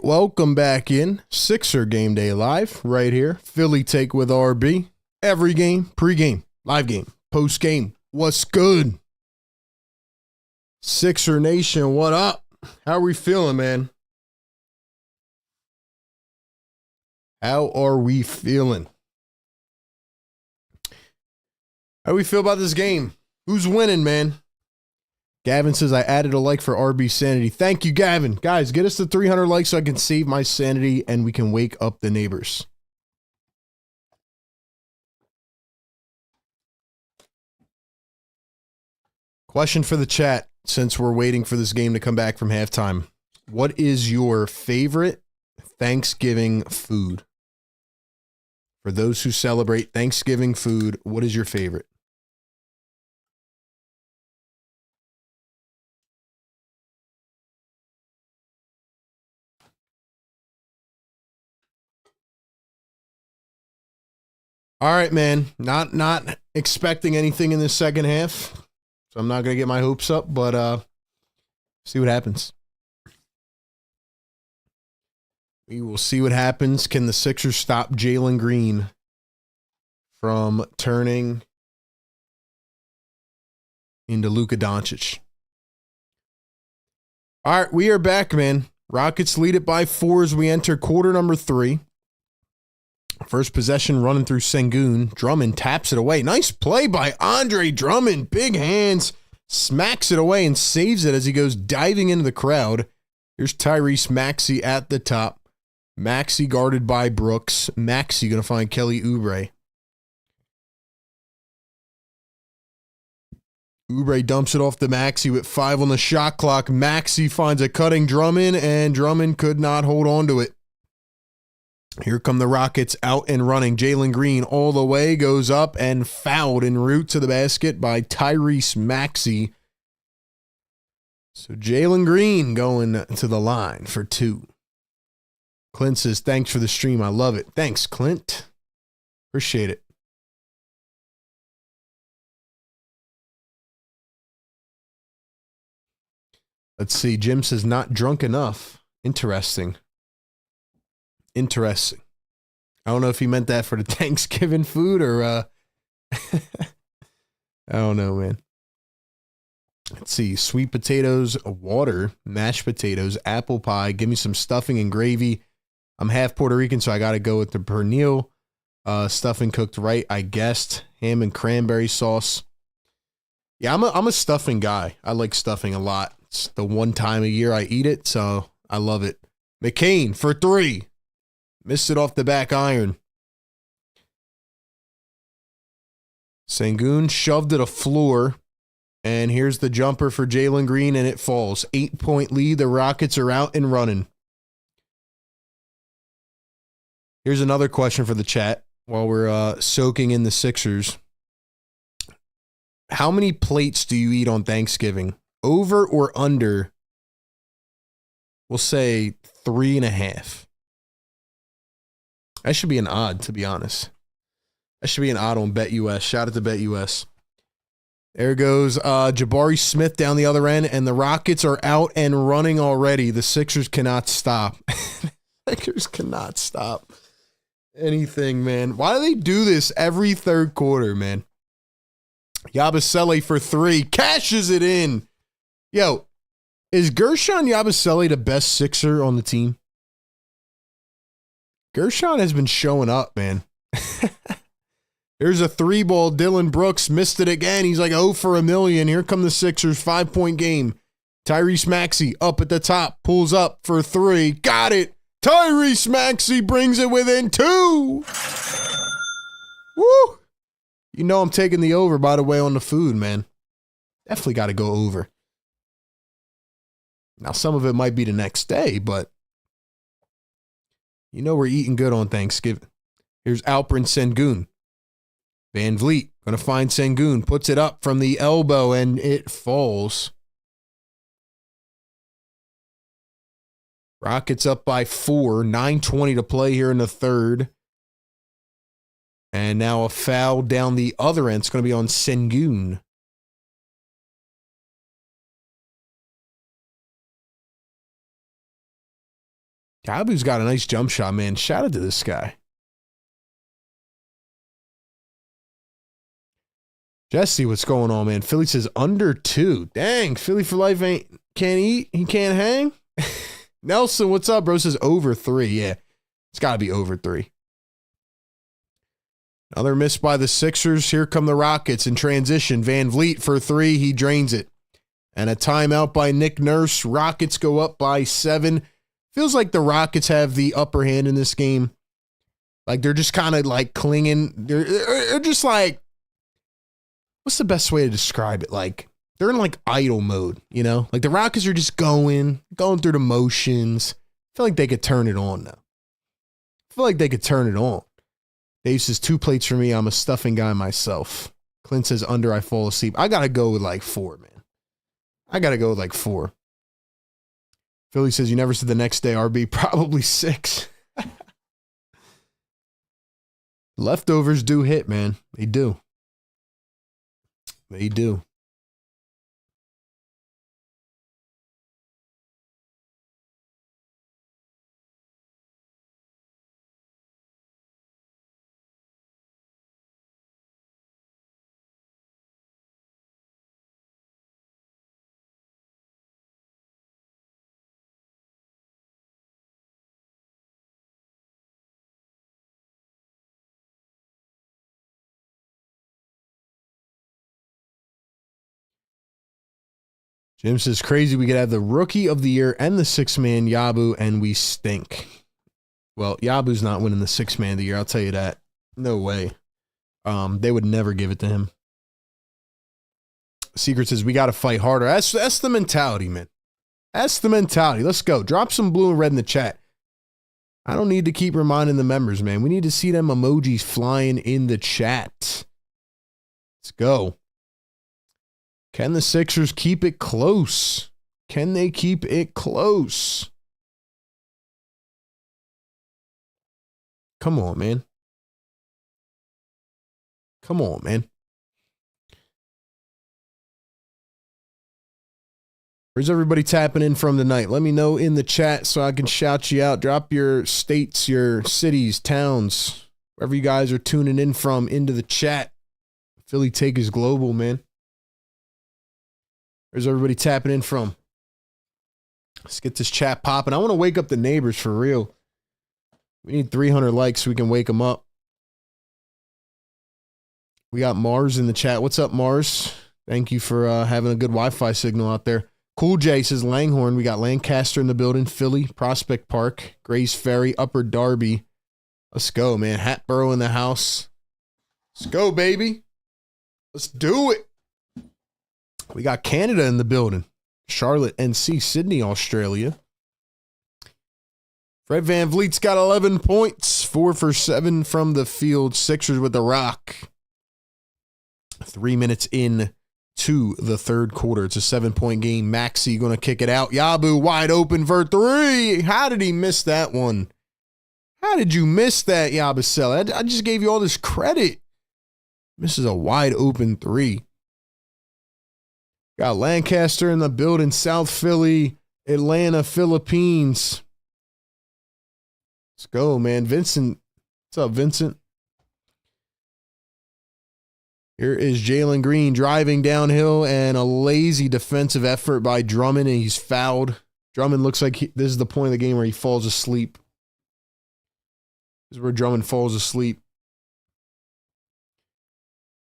welcome back in. Sixer Game Day Live right here. Philly take with RB. Every game, pregame, live game, postgame. What's good? Sixer Nation, what up? How are we feeling, man? How are we feeling? How do we feel about this game? Who's winning, man? Gavin says, I added a like for RB Sanity. Thank you, Gavin. Guys, get us to 300 likes so I can save my sanity and we can wake up the neighbors. Question for the chat, since we're waiting for this game to come back from halftime. What is your favorite Thanksgiving food? For those who celebrate Thanksgiving food, what is your favorite? All right, man. Not expecting anything in the second half, so I'm not going to get my hopes up, but see what happens. We will see what happens. Can the Sixers stop Jalen Green from turning into Luka Doncic? All right, we are back, man. Rockets lead it by 4 as we enter quarter number 3. First possession running through Sengun. Drummond taps it away. Nice play by Andre Drummond. Big hands. Smacks it away and saves it as he goes diving into the crowd. Here's Tyrese Maxey at the top. Maxey guarded by Brooks. Maxey going to find Kelly Oubre. Oubre dumps it off to Maxey with 5 on the shot clock. Maxey finds a cutting Drummond, and Drummond could not hold on to it. Here come the Rockets out and running. Jalen Green all the way, goes up and fouled en route to the basket by Tyrese Maxey. So Jalen Green going to the line for 2. Clint says, thanks for the stream. I love it. Thanks, Clint. Appreciate it. Let's see. Jim says, not drunk enough. Interesting. Interesting. I don't know if he meant that for the Thanksgiving food or I don't know, man. Let's see. Sweet potatoes, water, mashed potatoes, apple pie. Give me some stuffing and gravy. I'm half Puerto Rican, so I got to go with the pernil. Stuffing cooked right, I guessed. Ham and cranberry sauce. Yeah, I'm a stuffing guy. I like stuffing a lot. It's the one time a year I eat it, so I love it. McCain for 3. Missed it off the back iron. Sengun shoved it a floor. And here's the jumper for Jalen Green, and it falls. 8-point lead. The Rockets are out and running. Here's another question for the chat while we're soaking in the Sixers. How many plates do you eat on Thanksgiving? Over or under? We'll say 3.5. That should be an odd, to be honest. That should be an odd on BetUS. Shout out to BetUS. There goes Jabari Smith down the other end, and the Rockets are out and running already. The Sixers cannot stop. Sixers cannot stop anything, man. Why do they do this every third quarter, man? Yabusele for 3. Cashes it in. Yo, is Gershon Yabusele the best Sixer on the team? Gershon has been showing up, man. There's a 3-ball. Dylan Brooks missed it again. He's like 0 for a million. Here come the Sixers. 5-point game. Tyrese Maxey up at the top. Pulls up for 3. Got it. Tyrese Maxey brings it within 2. Woo. You know I'm taking the over, by the way, on the food, man. Definitely got to go over. Now, some of it might be the next day, but you know we're eating good on Thanksgiving. Here's Alperen Sengun. Van Vliet going to find Sengun. Puts it up from the elbow, and it falls. Rockets up by 4. 9:20 to play here in the third. And now a foul down the other end. It's going to be on Sengun. Gabu's got a nice jump shot, man. Shout out to this guy. Jesse, what's going on, man? Philly says under 2. Dang, Philly for life can't eat. He can't hang. Nelson, what's up, bro? Says over 3. Yeah, it's got to be over 3. Another miss by the Sixers. Here come the Rockets in transition. Van Vliet for 3. He drains it. And a timeout by Nick Nurse. Rockets go up by 7. Feels like the Rockets have the upper hand in this game. Like they're just kind of like clinging. They're just like, what's the best way to describe it? Like they're in like idle mode, you know? Like the Rockets are just going through the motions. I feel like they could turn it on now. I feel like they could turn it on. Dave says 2 plates for me. I'm a stuffing guy myself. Clint says under, I fall asleep. I got to go with like 4, man. I got to go with like 4. Philly says you never said the next day, RB. Probably 6. Leftovers do hit, man. They do. They do. Jim says, crazy we could have the rookie of the year and the 6-man Yabu, and we stink. Well, Yabu's not winning the 6-man of the year, I'll tell you that. No way. They would never give it to him. Secret says, we got to fight harder. That's the mentality, man. That's the mentality. Let's go. Drop some blue and red in the chat. I don't need to keep reminding the members, man. We need to see them emojis flying in the chat. Let's go. Can the Sixers keep it close? Can they keep it close? Come on, man. Come on, man. Where's everybody tapping in from tonight? Let me know in the chat so I can shout you out. Drop your states, your cities, towns, wherever you guys are tuning in from into the chat. Philly take is global, man. Where's everybody tapping in from? Let's get this chat popping. I want to wake up the neighbors for real. We need 300 likes so we can wake them up. We got Mars in the chat. What's up, Mars? Thank you for having a good Wi-Fi signal out there. Cool J says Langhorne. We got Lancaster in the building. Philly, Prospect Park, Grays Ferry, Upper Darby. Let's go, man. Hatboro in the house. Let's go, baby. Let's do it. We got Canada in the building. Charlotte, NC, Sydney, Australia. Fred Van Vliet's got 11 points. 4 for 7 from the field. Sixers with the rock. 3 minutes in to the third quarter. It's a 7-point game. Maxey going to kick it out. Yabu wide open for 3. How did he miss that one? How did you miss that, Yabusele? I just gave you all this credit. Misses a wide open 3. Got Lancaster in the building, South Philly, Atlanta, Philippines. Let's go, man. Vincent. What's up, Vincent? Here is Jalen Green driving downhill and a lazy defensive effort by Drummond, and he's fouled. Drummond looks like this is the point of the game where he falls asleep. This is where Drummond falls asleep.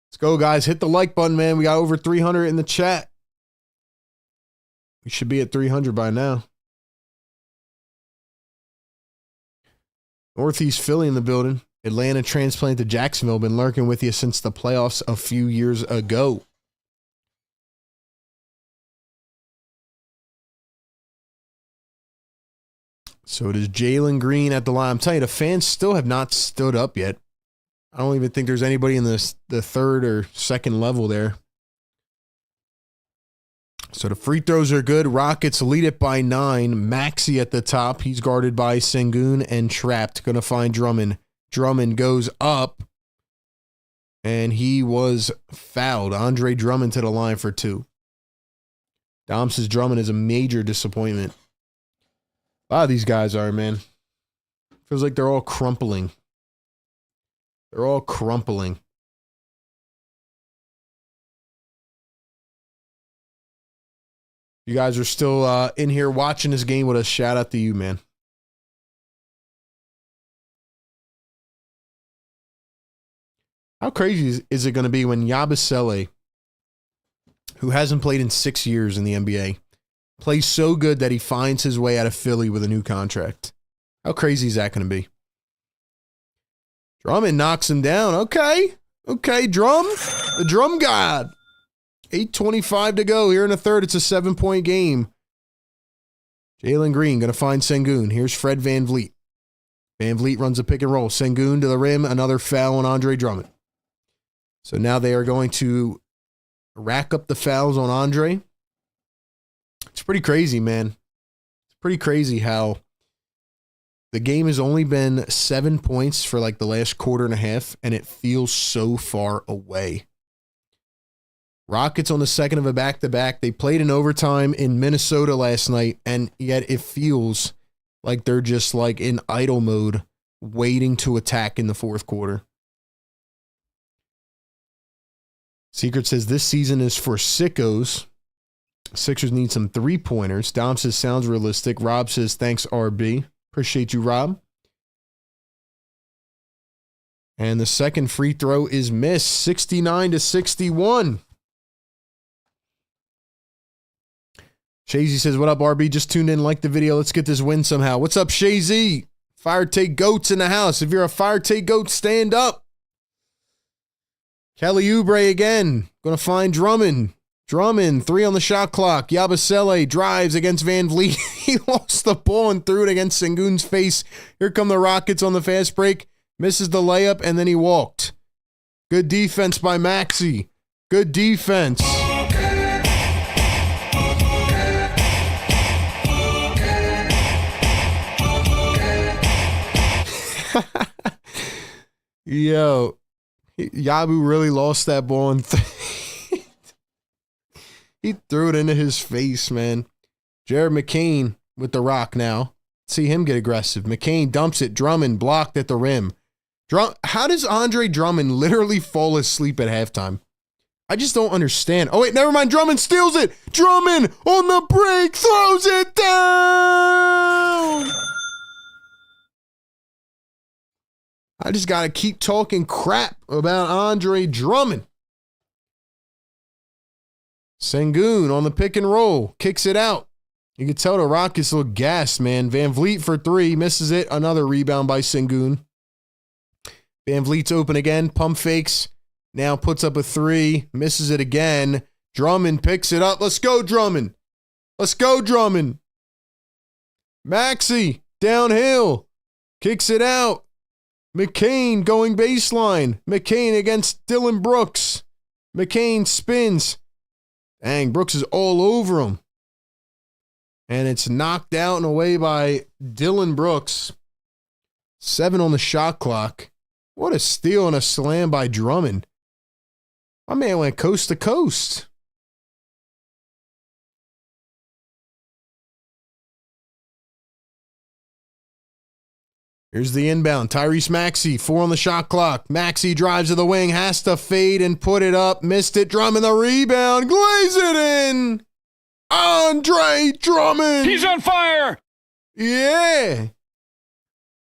Let's go, guys. Hit the like button, man. We got over 300 in the chat. We should be at 300 by now. Northeast Philly in the building. Atlanta transplant to Jacksonville. Been lurking with you since the playoffs a few years ago. So it is Jalen Green at the line. I'm telling you, the fans still have not stood up yet. I don't even think there's anybody in the third or second level there. So the free throws are good. Rockets lead it by 9. Maxey at the top. He's guarded by Sengun and trapped. Going to find Drummond. Drummond goes up. And he was fouled. Andre Drummond to the line for 2. Dom says Drummond is a major disappointment. A lot of these guys are, man. Feels like they're all crumpling. They're all crumpling. You guys are still in here watching this game with us. Shout out to you, man. How crazy is it going to be when Yabusele, who hasn't played in 6 years in the NBA, plays so good that he finds his way out of Philly with a new contract? How crazy is that going to be? Drummond knocks him down. Okay. Okay, Drum. The Drum God. 8:25 to go here in the third. It's a 7-point game. Jalen Green going to find Sengun. Here's Fred VanVleet. VanVleet runs a pick and roll. Sengun to the rim. Another foul on Andre Drummond. So now they are going to rack up the fouls on Andre. It's pretty crazy, man. It's pretty crazy how the game has only been 7 points for like the last quarter and a half, and it feels so far away. Rockets on the second of a back-to-back. They played in overtime in Minnesota last night, and yet it feels like they're just like in idle mode, waiting to attack in the fourth quarter. Secret says this season is for sickos. Sixers need some three-pointers. Dom says sounds realistic. Rob says thanks, RB. Appreciate you, Rob. And the second free throw is missed. 69-61. Shazy says, what up, RB? Just tuned in, like the video. Let's get this win somehow. What's up, Shazy? Fire Take Goats in the house. If you're a Fire Take Goat, stand up. Kelly Oubre again. Going to find Drummond. Drummond, 3 on the shot clock. Yabusele drives against VanVleet. He lost the ball and threw it against Sengun's face. Here come the Rockets on the fast break. Misses the layup, and then he walked. Good defense by Maxey. Good defense. Yo, Yabu really lost that ball and he threw it into his face, man. Jared McCain with the rock now. See him get aggressive. McCain dumps it. Drummond blocked at the rim. How does Andre Drummond literally fall asleep at halftime? I just don't understand. Oh, wait, never mind. Drummond steals it. Drummond on the break throws it down. I just got to keep talking crap about Andre Drummond. Sengun on the pick and roll. Kicks it out. You can tell the Rockets look gassed, man. VanVleet for 3. Misses it. Another rebound by Sengun. VanVleet's open again. Pump fakes. Now puts up a 3. Misses it again. Drummond picks it up. Let's go, Drummond. Let's go, Drummond. Maxey downhill. Kicks it out. McCain going baseline. McCain against Dylan Brooks. McCain spins. Dang, Brooks is all over him. And it's knocked out and away by Dylan Brooks. 7 on the shot clock. What a steal and a slam by Drummond. My man went coast to coast. Here's the inbound. Tyrese Maxey, 4 on the shot clock. Maxey drives to the wing, has to fade and put it up. Missed it. Drummond the rebound. Glaze it in. Andre Drummond. He's on fire. Yeah.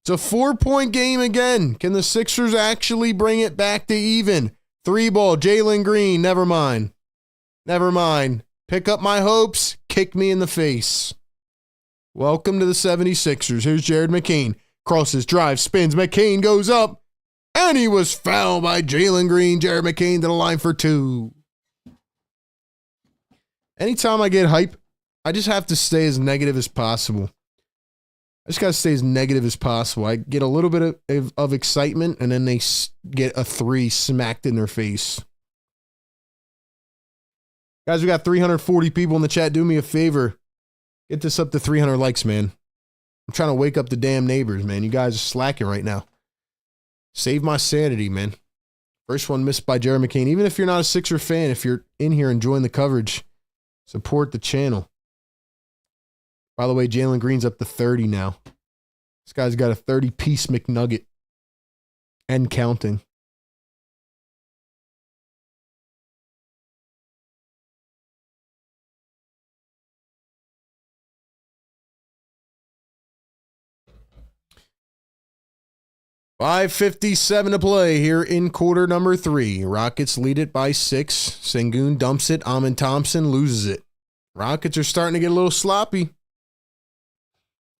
It's a 4-point game again. Can the Sixers actually bring it back to even? 3 ball. Jalen Green. Never mind. Never mind. Pick up my hopes. Kick me in the face. Welcome to the 76ers. Here's Jared McCain. Crosses, drives, spins. McCain goes up. And he was fouled by Jalen Green. Jared McCain to the line for 2. Anytime I get hype, I just have to stay as negative as possible. I just got to stay as negative as possible. I get a little bit of excitement, and then they get a 3 smacked in their face. Guys, we got 340 people in the chat. Do me a favor. Get this up to 300 likes, man. I'm trying to wake up the damn neighbors, man. You guys are slacking right now. Save my sanity, man. First one missed by Jared McCain. Even if you're not a Sixer fan, if you're in here enjoying the coverage, support the channel. By the way, Jalen Green's up to 30 now. This guy's got a 30-piece McNugget and counting. .557 to play here in quarter number 3. Rockets lead it by 6. Sengun dumps it. Amin Thompson loses it. Rockets are starting to get a little sloppy.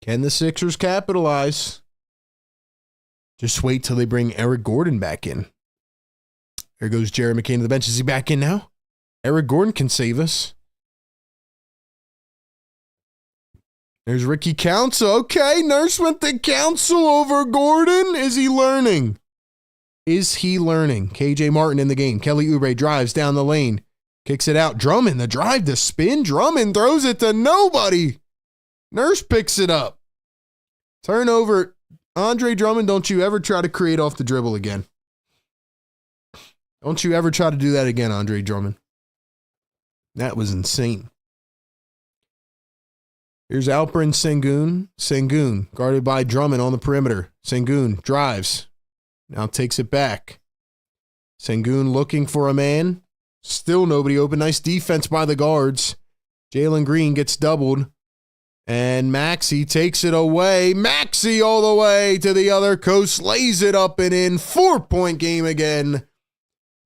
Can the Sixers capitalize? Just wait till they bring Eric Gordon back in. There goes Jared McCain to the bench. Is he back in now? Eric Gordon can save us. There's Ricky Council. Okay, Nurse went to Council over Gordon. Is he learning? Is he learning? KJ Martin in the game. Kelly Oubre drives down the lane. Kicks it out. Drummond, the drive to spin. Drummond throws it to nobody. Nurse picks it up. Turnover. Andre Drummond, don't you ever try to create off the dribble again. Don't you ever try to do that again, Andre Drummond. That was insane. Here's Alperen Sengun. Sengun, guarded by Drummond on the perimeter. Sengun drives. Now takes it back. Sengun looking for a man. Still nobody open. Nice defense by the guards. Jalen Green gets doubled. And Maxey takes it away. Maxey all the way to the other coast. Lays it up and in. 4-point game again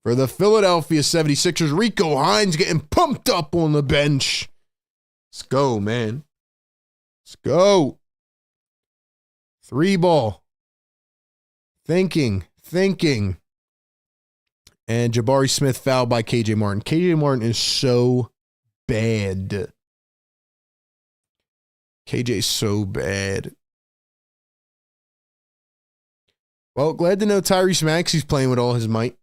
for the Philadelphia 76ers. Rico Hines getting pumped up on the bench. Let's go, man. Let's go. 3 ball. Thinking. And Jabari Smith fouled by KJ Martin. KJ Martin is so bad. KJ's so bad. Well, glad to know Tyrese Maxey's playing with all his might.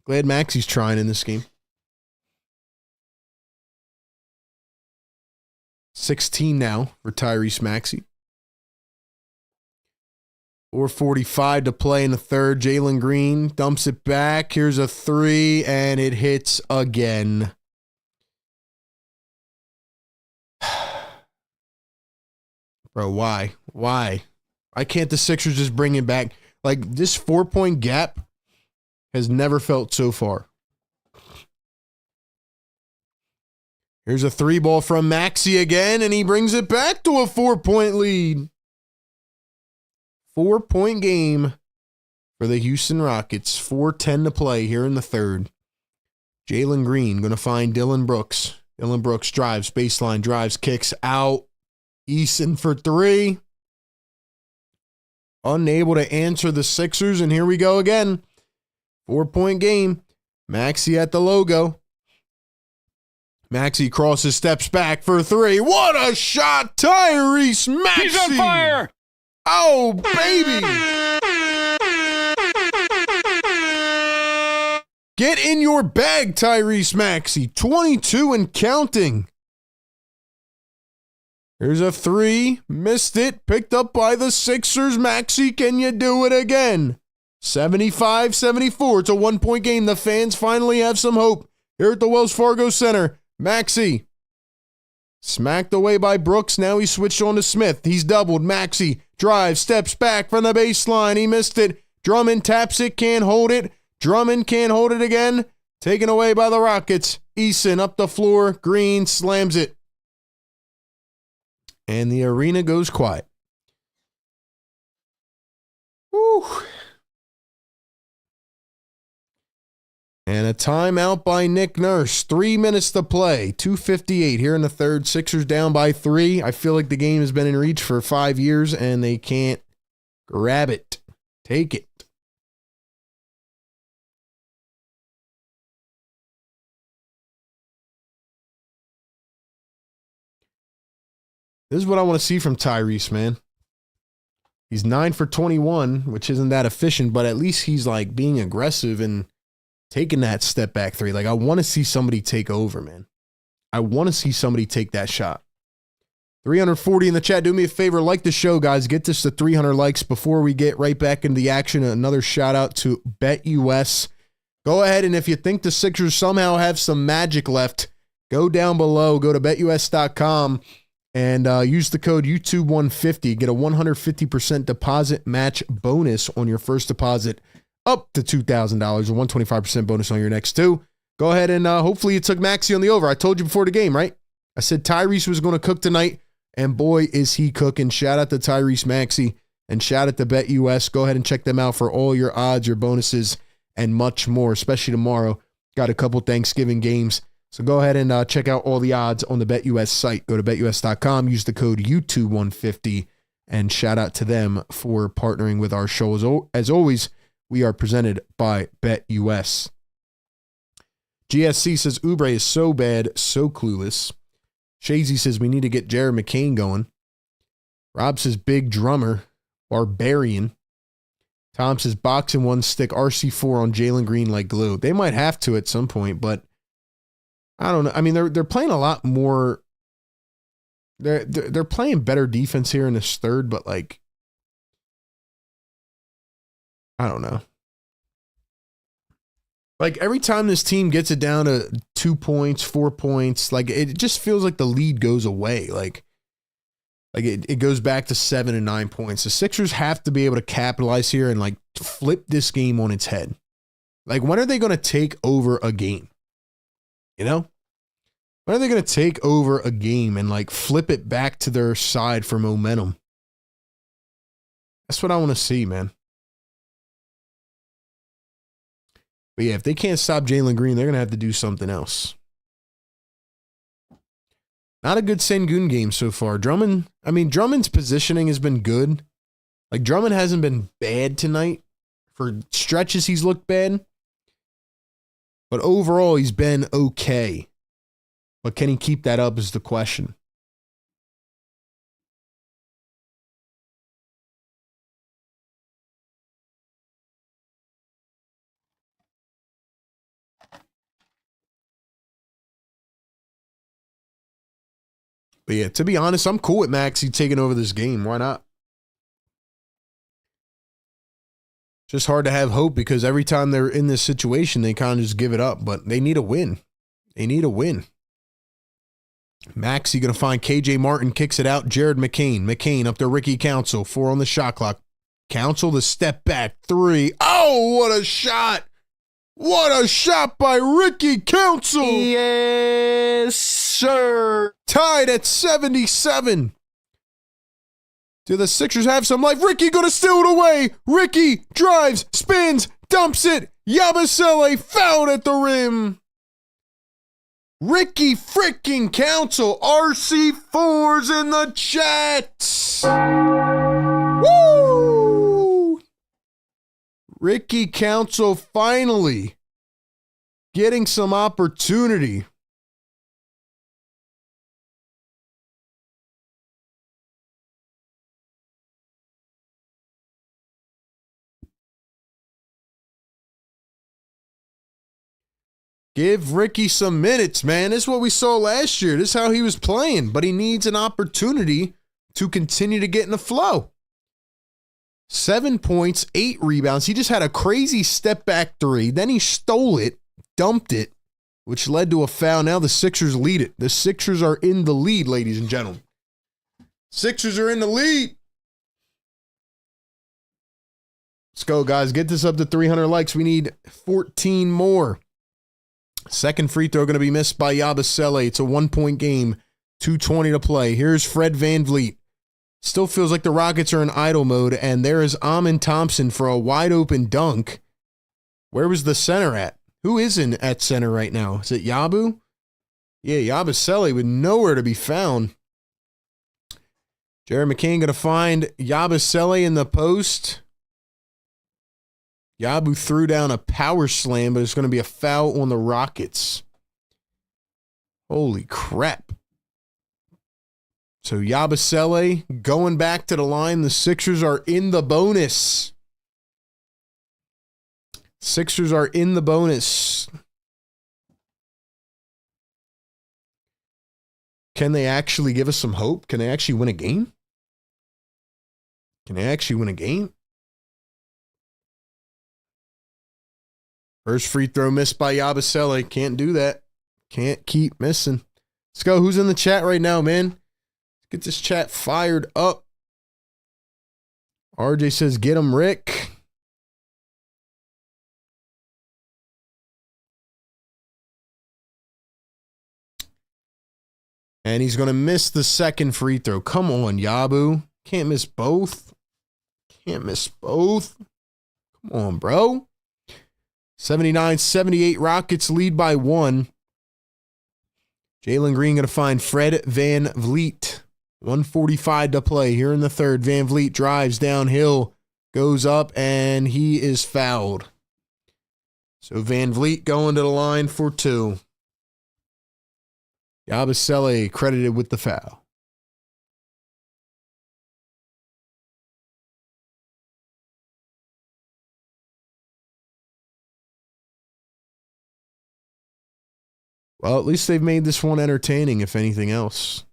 Glad Maxey's trying in this game. 16 now for Tyrese Maxey. 4:45 to play in the third. Jalen Green dumps it back. Here's a 3, and it hits again. Bro, why? Why can't the Sixers just bring it back? Like, this 4-point gap has never felt so far. Here's a 3 ball from Maxey again, and he brings it back to a 4-point lead. 4-point game for the Houston Rockets. 4:10 to play here in the third. Jalen Green going to find Dylan Brooks. Dylan Brooks drives, baseline drives, kicks out. Eason for 3. Unable to answer the Sixers, and here we go again. 4-point game. Maxey at the logo. Maxey crosses, steps back for 3. What a shot, Tyrese Maxey! He's on fire! Oh, baby! Get in your bag, Tyrese Maxey. 22 and counting. Here's a 3. Missed it. Picked up by the Sixers. Maxey, can you do it again? 75-74. It's a 1-point game. The fans finally have some hope here at the Wells Fargo Center. Maxey smacked away by Brooks. Now he switched on to Smith. He's doubled. Maxey drives, steps back from the baseline. He missed it. Drummond taps it, can't hold it. Drummond can't hold it again. Taken away by the Rockets. Eason up the floor. Green slams it. And the arena goes quiet. Woo. And a timeout by Nick Nurse. 3 minutes to play. 2:58 here in the third. Sixers down by 3. I feel like the game has been in reach for 5 years, and they can't grab it. Take it. This is what I want to see from Tyrese, man. He's 9 for 21, which isn't that efficient, but at least he's like being aggressive and taking that step back 3. Like, I want to see somebody take over, man. I want to see somebody take that shot. 340 in the chat. Do me a favor, like the show, guys. Get this to 300 likes before we get right back into the action. Another shout out to BetUS. Go ahead, and if you think the Sixers somehow have some magic left, go down below. Go to betus.com. And use the code YouTube150. Get a 150% deposit match bonus on your first deposit up to $2,000. A 125% bonus on your next two. Go ahead and hopefully you took Maxey on the over. I told you before the game, right? I said Tyrese was going to cook tonight. And boy, is he cooking. Shout out to Tyrese Maxey. And shout out to BetUS. Go ahead and check them out for all your odds, your bonuses, and much more, especially tomorrow. Got a couple Thanksgiving games. So go ahead and check out all the odds on the BetUS site. Go to betus.com, use the code YouTube150, and shout out to them for partnering with our show. As always, we are presented by BetUS. GSC says, Oubre is so bad, so clueless. Shazy says, we need to get Jared McCain going. Rob says, big drummer, barbarian. Tom says, boxing one stick RC4 on Jalen Green like glue. They might have to at some point, but I don't know. I mean, they're playing a lot more. They're playing better defense here in this third, but like, I don't know. Like every time this team gets it down to 2 points, 4 points, like it just feels like the lead goes away. Like it goes back to 7 and 9 points. The Sixers have to be able to capitalize here and like flip this game on its head. Like when are they going to take over a game? You know? When are they going to take over a game and like flip it back to their side for momentum? That's what I want to see, man. But yeah, if they can't stop Jalen Green, they're going to have to do something else. Not a good Sengun game so far. Drummond's positioning has been good. Like Drummond hasn't been bad tonight. For stretches, he's looked bad. But overall, he's been okay. But can he keep that up is the question. But yeah, to be honest, I'm cool with Maxey taking over this game. Why not? Just hard to have hope because every time they're in this situation, they kind of just give it up. But they need a win. They need a win. Maxey going to find KJ Martin, kicks it out. Jared McCain. McCain up to Ricky Council. 4 on the shot clock. Council the step back. 3. Oh, what a shot. What a shot by Ricky Council. Yes, sir. Tied at 77. Do the Sixers have some life? Ricky going to steal it away. Ricky drives, spins, dumps it. Yabusele fouled at the rim. Ricky freaking Council. RC4's in the chat. Woo! Ricky Council finally getting some opportunity. Give Ricky some minutes, man. This is what we saw last year. This is how he was playing, but he needs an opportunity to continue to get in the flow. 7 points, 8 rebounds. He just had a crazy step back 3. Then he stole it, dumped it, which led to a foul. Now the Sixers lead it. The Sixers are in the lead, ladies and gentlemen. Sixers are in the lead. Let's go, guys. Get this up to 300 likes. We need 14 more. Second free throw going to be missed by Yabusele. It's a 1-point game. 2:20 to play. Here's Fred VanVleet. Still feels like the Rockets are in idle mode, and there is Amin Thompson for a wide-open dunk. Where was the center at? Who is in at center right now? Is it Yabu? Yeah, Yabusele with nowhere to be found. Jared McCain going to find Yabusele in the post. Yabu threw down a power slam, but it's going to be a foul on the Rockets. Holy crap. So Yabusele going back to the line. The Sixers are in the bonus. Sixers are in the bonus. Can they actually give us some hope? Can they actually win a game? Can they actually win a game? First free throw missed by Yabusele. Can't do that. Can't keep missing. Let's go. Who's in the chat right now, man? Get this chat fired up. RJ says, get him, Rick. And he's going to miss the second free throw. Come on, Yabu. Can't miss both. Can't miss both. Come on, bro. 79-78 Rockets lead by 1. Jalen Green going to find Fred VanVleet. 1:45 to play here in the third. VanVleet drives downhill, goes up, and he is fouled. So VanVleet going to the line for 2. Yabusele credited with the foul. Well, at least they've made this one entertaining, if anything else.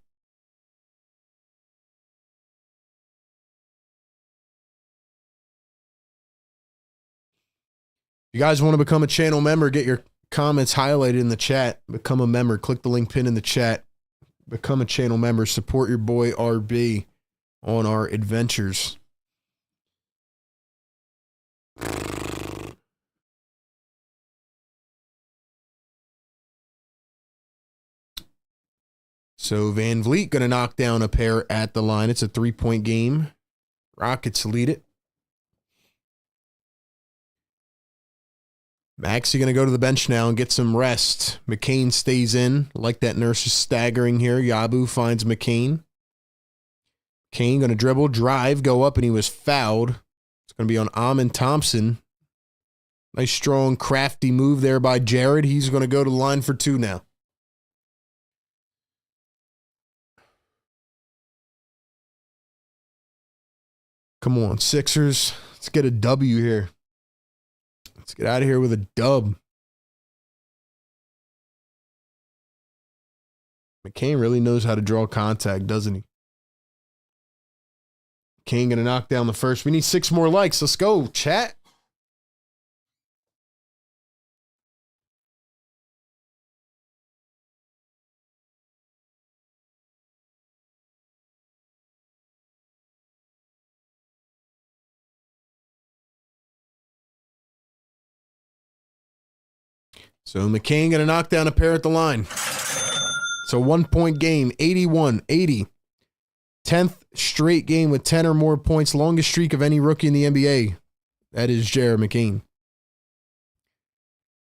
If you guys want to become a channel member, get your comments highlighted in the chat. Become a member. Click the link pinned in the chat. Become a channel member. Support your boy RB on our adventures. So VanVleet going to knock down a pair at the line. It's a 3-point game. Rockets lead it. Maxey going to go to the bench now and get some rest. McCain stays in. Like that nurse is staggering here. Yabu finds McCain. McCain going to dribble, drive, go up, and he was fouled. It's going to be on Amin Thompson. Nice, strong, crafty move there by Jared. He's going to go to the line for 2 now. Come on, Sixers. Let's get a W here. Let's get out of here with a dub. McCain really knows how to draw contact, doesn't he? McCain going to knock down the first. We need 6 more likes. Let's go, chat. So McCain going to knock down a pair at the line. It's a 1-point game, 81-80. 10th straight game with 10 or more points. Longest streak of any rookie in the NBA. That is Jared McCain.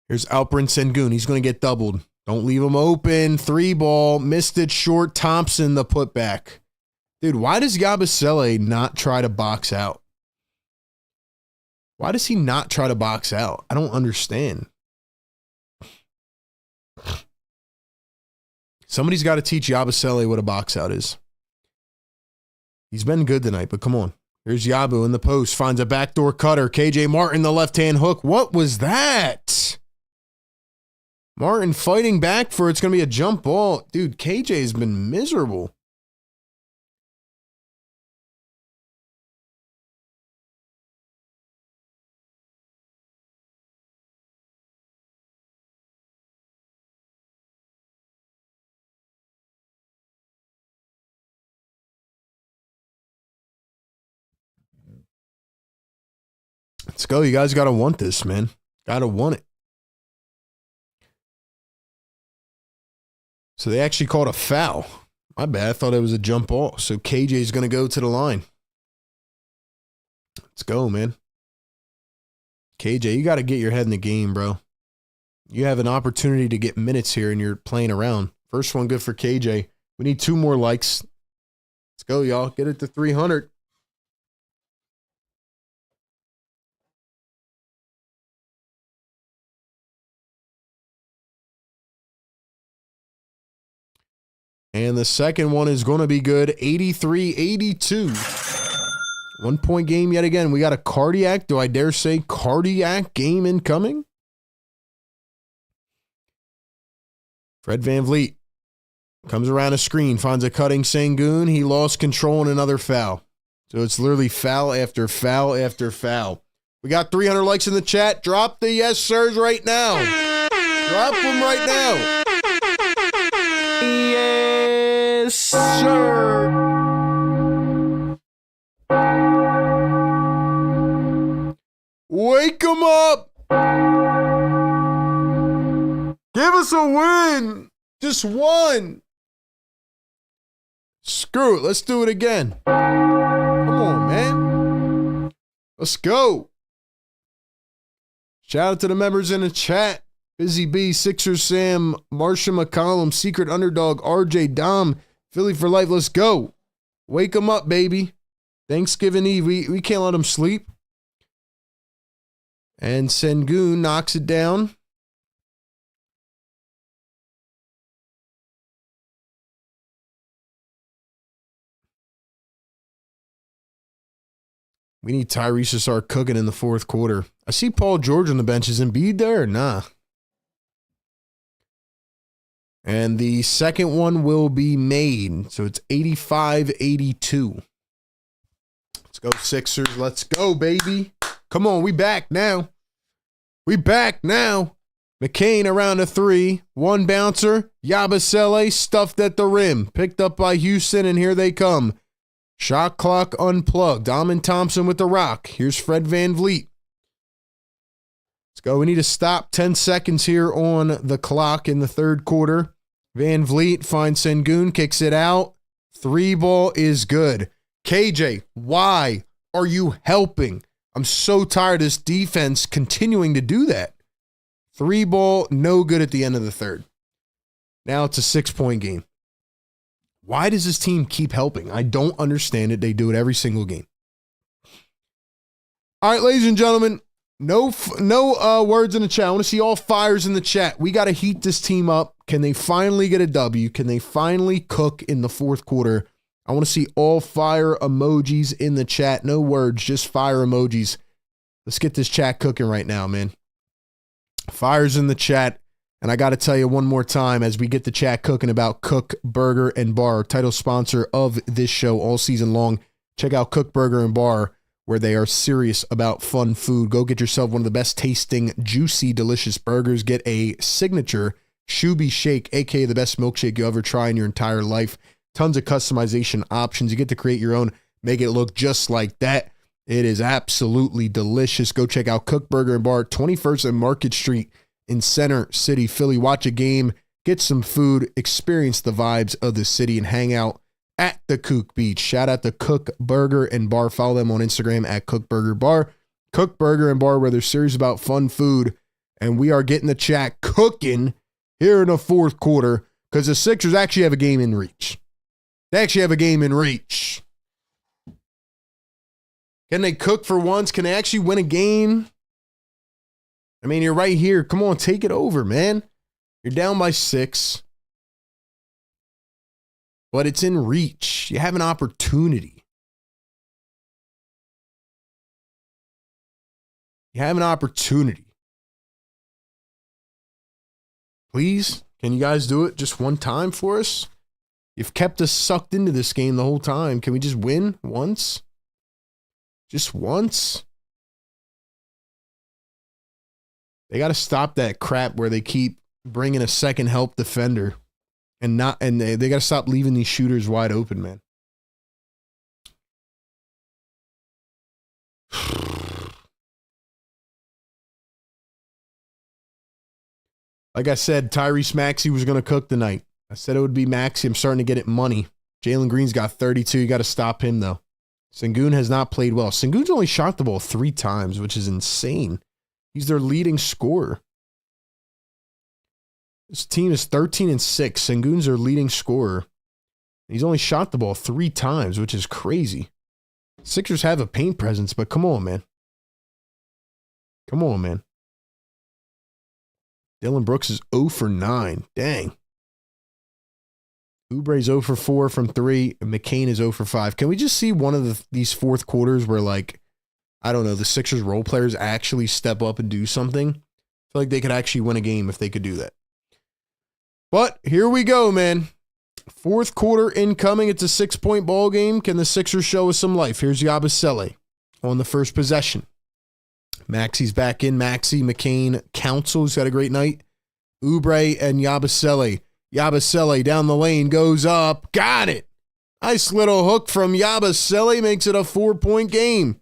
Here's Alperen Sengun. He's going to get doubled. Don't leave him open. 3-ball. Missed it short. Thompson, the putback. Dude, why does Yabusele not try to box out? Why does he not try to box out? I don't understand. Somebody's got to teach Yabusele what a box out is. He's been good tonight, but come on. Here's Yabu in the post. Finds a backdoor cutter. KJ Martin, the left-hand hook. What was that? Martin fighting back for it's going to be a jump ball. Dude, KJ has been miserable. Let's go. You guys got to want this, man. Got to want it. So they actually called a foul. My bad. I thought it was a jump ball. So KJ is going to go to the line. Let's go, man. KJ, you got to get your head in the game, bro. You have an opportunity to get minutes here, and you're playing around. First one good for KJ. We need 2 more likes. Let's go, y'all. Get it to 300. And the second one is going to be good. 83-82. 1-point game yet again. We got a cardiac, do I dare say cardiac game incoming? Fred VanVleet comes around a screen, finds a cutting Sengun. He lost control and another foul. So it's literally foul after foul after foul. We got 300 likes in the chat. Drop the yes sirs right now. Drop them right now. Yes, sir. Wake them up. Give us a win. Just one. Screw it. Let's do it again. Come on, man. Let's go. Shout out to the members in the chat. Busy B, Sixers Sam, Marsha McCollum, Secret Underdog, RJ Dom, Philly for Life. Let's go. Wake them up, baby. Thanksgiving Eve. We can't let them sleep. And Sengun knocks it down. We need Tyrese to start cooking in the fourth quarter. I see Paul George on the bench. Is Embiid there or nah? And the second one will be made. So it's 85-82. Let's go, Sixers. Let's go, baby. Come on, we back now. We back now. McCain around the three. One bouncer. Yabusele stuffed at the rim. Picked up by Houston, and here they come. Shot clock unplugged. Amon Thompson with the rock. Here's Fred VanVleet. Let's go. We need to stop. 10 seconds here on the clock in the third quarter. VanVleet finds Sengun, kicks it out. Three ball is good. KJ, why are you helping? I'm so tired of this defense continuing to do that. Three ball, no good at the end of the third. Now it's a 6-point game. Why does this team keep helping? I don't understand it. They do it every single game. All right, ladies and gentlemen, no words in the chat. I want to see all fires in the chat. We got to heat this team up. Can they finally get a W? Can they finally cook in the fourth quarter? I want to see all fire emojis in the chat. No words, just fire emojis. Let's get this chat cooking right now, man. Fires in the chat. And I got to tell you one more time as we get the chat cooking about Kook Burger and Bar, title sponsor of this show all season long. Check out Kook Burger and Bar, where they are serious about fun food. Go get yourself one of the best tasting, juicy, delicious burgers. Get a signature Shoobie Shake, aka the best milkshake you'll ever try in your entire life. Tons of customization options. You get to create your own, make it look just like that. It is absolutely delicious. Go check out Kook Burger and Bar, 21st and Market Street in Center City, Philly. Watch a game, get some food, experience the vibes of the city, and hang out at the Kook Beach. Shout out to Kook Burger and Bar. Follow them on Instagram at Kook Burger Bar. Kook Burger and Bar, where they're serious about fun food. And we are getting the chat cooking here in the fourth quarter because the Sixers actually have a game in reach. They actually have a game in reach. Can they cook for once? Can they actually win a game? I mean, you're right here. Come on, take it over, man. You're down by 6. But it's in reach. You have an opportunity. You have an opportunity. Please, can you guys do it just one time for us? You've kept us sucked into this game the whole time. Can we just win once? Just once? They got to stop that crap where they keep bringing a second help defender and they got to stop leaving these shooters wide open, man. Like I said, Tyrese Maxey was going to cook tonight. I said it would be Maxey. I'm starting to get it money. Jalen Green's got 32. You got to stop him, though. Sengun has not played well. Sengun's only shot the ball 3 times, which is insane. He's their leading scorer. This team is 13-6. Sengun's their leading scorer. He's only shot the ball 3 times, which is crazy. Sixers have a paint presence, but come on, man. Come on, man. Dylan Brooks is 0 for 9. Dang. Oubre's 0 for 4 from 3. And McCain is 0 for 5. Can we just see one of these fourth quarters where, like, I don't know, the Sixers role players actually step up and do something? I feel like they could actually win a game if they could do that. But here we go, man. Fourth quarter incoming. It's a 6-point ball game. Can the Sixers show us some life? Here's Yabusele on the first possession. Maxey's back in. Maxey, McCain, Council's had a great night. Oubre and Yabusele. Yabusele down the lane, goes up. Got it. Nice little hook from Yabusele. Makes it a 4-point game.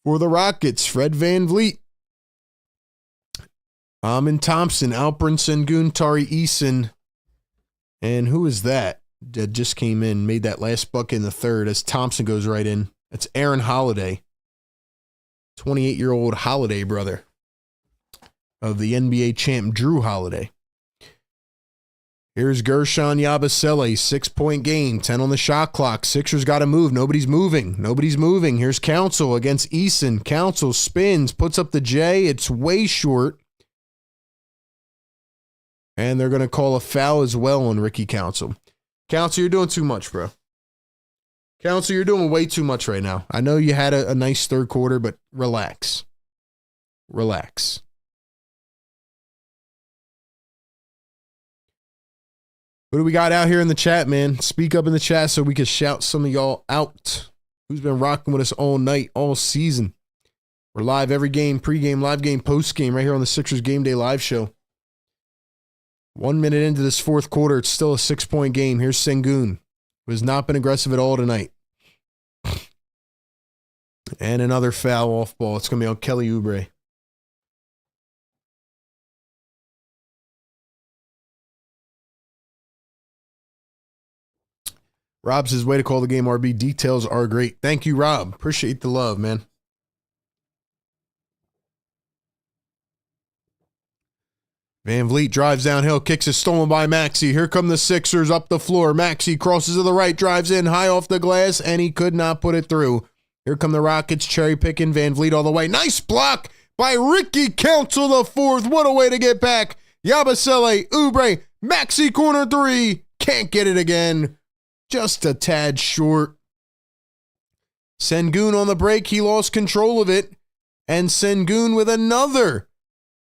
For the Rockets, Fred VanVleet, Amin Thompson, Alperen Sengun, Tari Eason. And who is that just came in, made that last bucket in the third as Thompson goes right in? That's Aaron Holiday, 28-year-old Holiday brother of the NBA champ Drew Holiday. Here's Gershon Yabusele, 6-point game, 10 on the shot clock. Sixers got to move. Nobody's moving. Here's Council against Eason. Council spins, puts up the J. It's way short. And they're going to call a foul as well on Ricky Council. Council, you're doing too much, bro. Council, you're doing way too much right now. I know you had a nice third quarter, but relax. Relax. What do we got out here in the chat, man? Speak up in the chat so we can shout some of y'all out. Who's been rocking with us all night, all season? We're live every game, pregame, live game, postgame, right here on the Sixers Game Day live show. 1 minute into this fourth quarter, it's still a 6-point game. Here's Sengun, who has not been aggressive at all tonight. And another foul off ball. It's going to be on Kelly Oubre. Rob says, way to call the game, RB. Details are great. Thank you, Rob. Appreciate the love, man. VanVleet drives downhill, kicks it, stolen by Maxey. Here come the Sixers up the floor. Maxey crosses to the right, drives in, high off the glass, and he could not put it through. Here come the Rockets, cherry picking VanVleet all the way. Nice block by Ricky Council the fourth. What a way to get back. Yabusele, Oubre, Maxey corner three. Can't get it again. Just a tad short. Sengun on the break. He lost control of it. And Sengun with another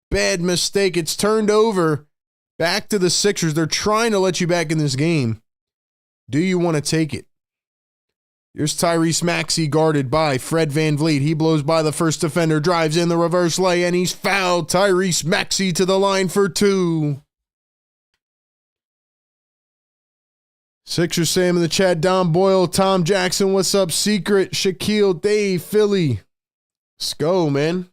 bad mistake. It's turned over. Back to the Sixers. They're trying to let you back in this game. Do you want to take it? Here's Tyrese Maxey guarded by Fred VanVleet. He blows by the first defender, drives in the reverse lay, and he's fouled. Tyrese Maxey to the line for two. Sixers Sam in the chat. Don Boyle, Tom Jackson, what's up? Secret, Shaquille, Dave, Philly. Let's go, man.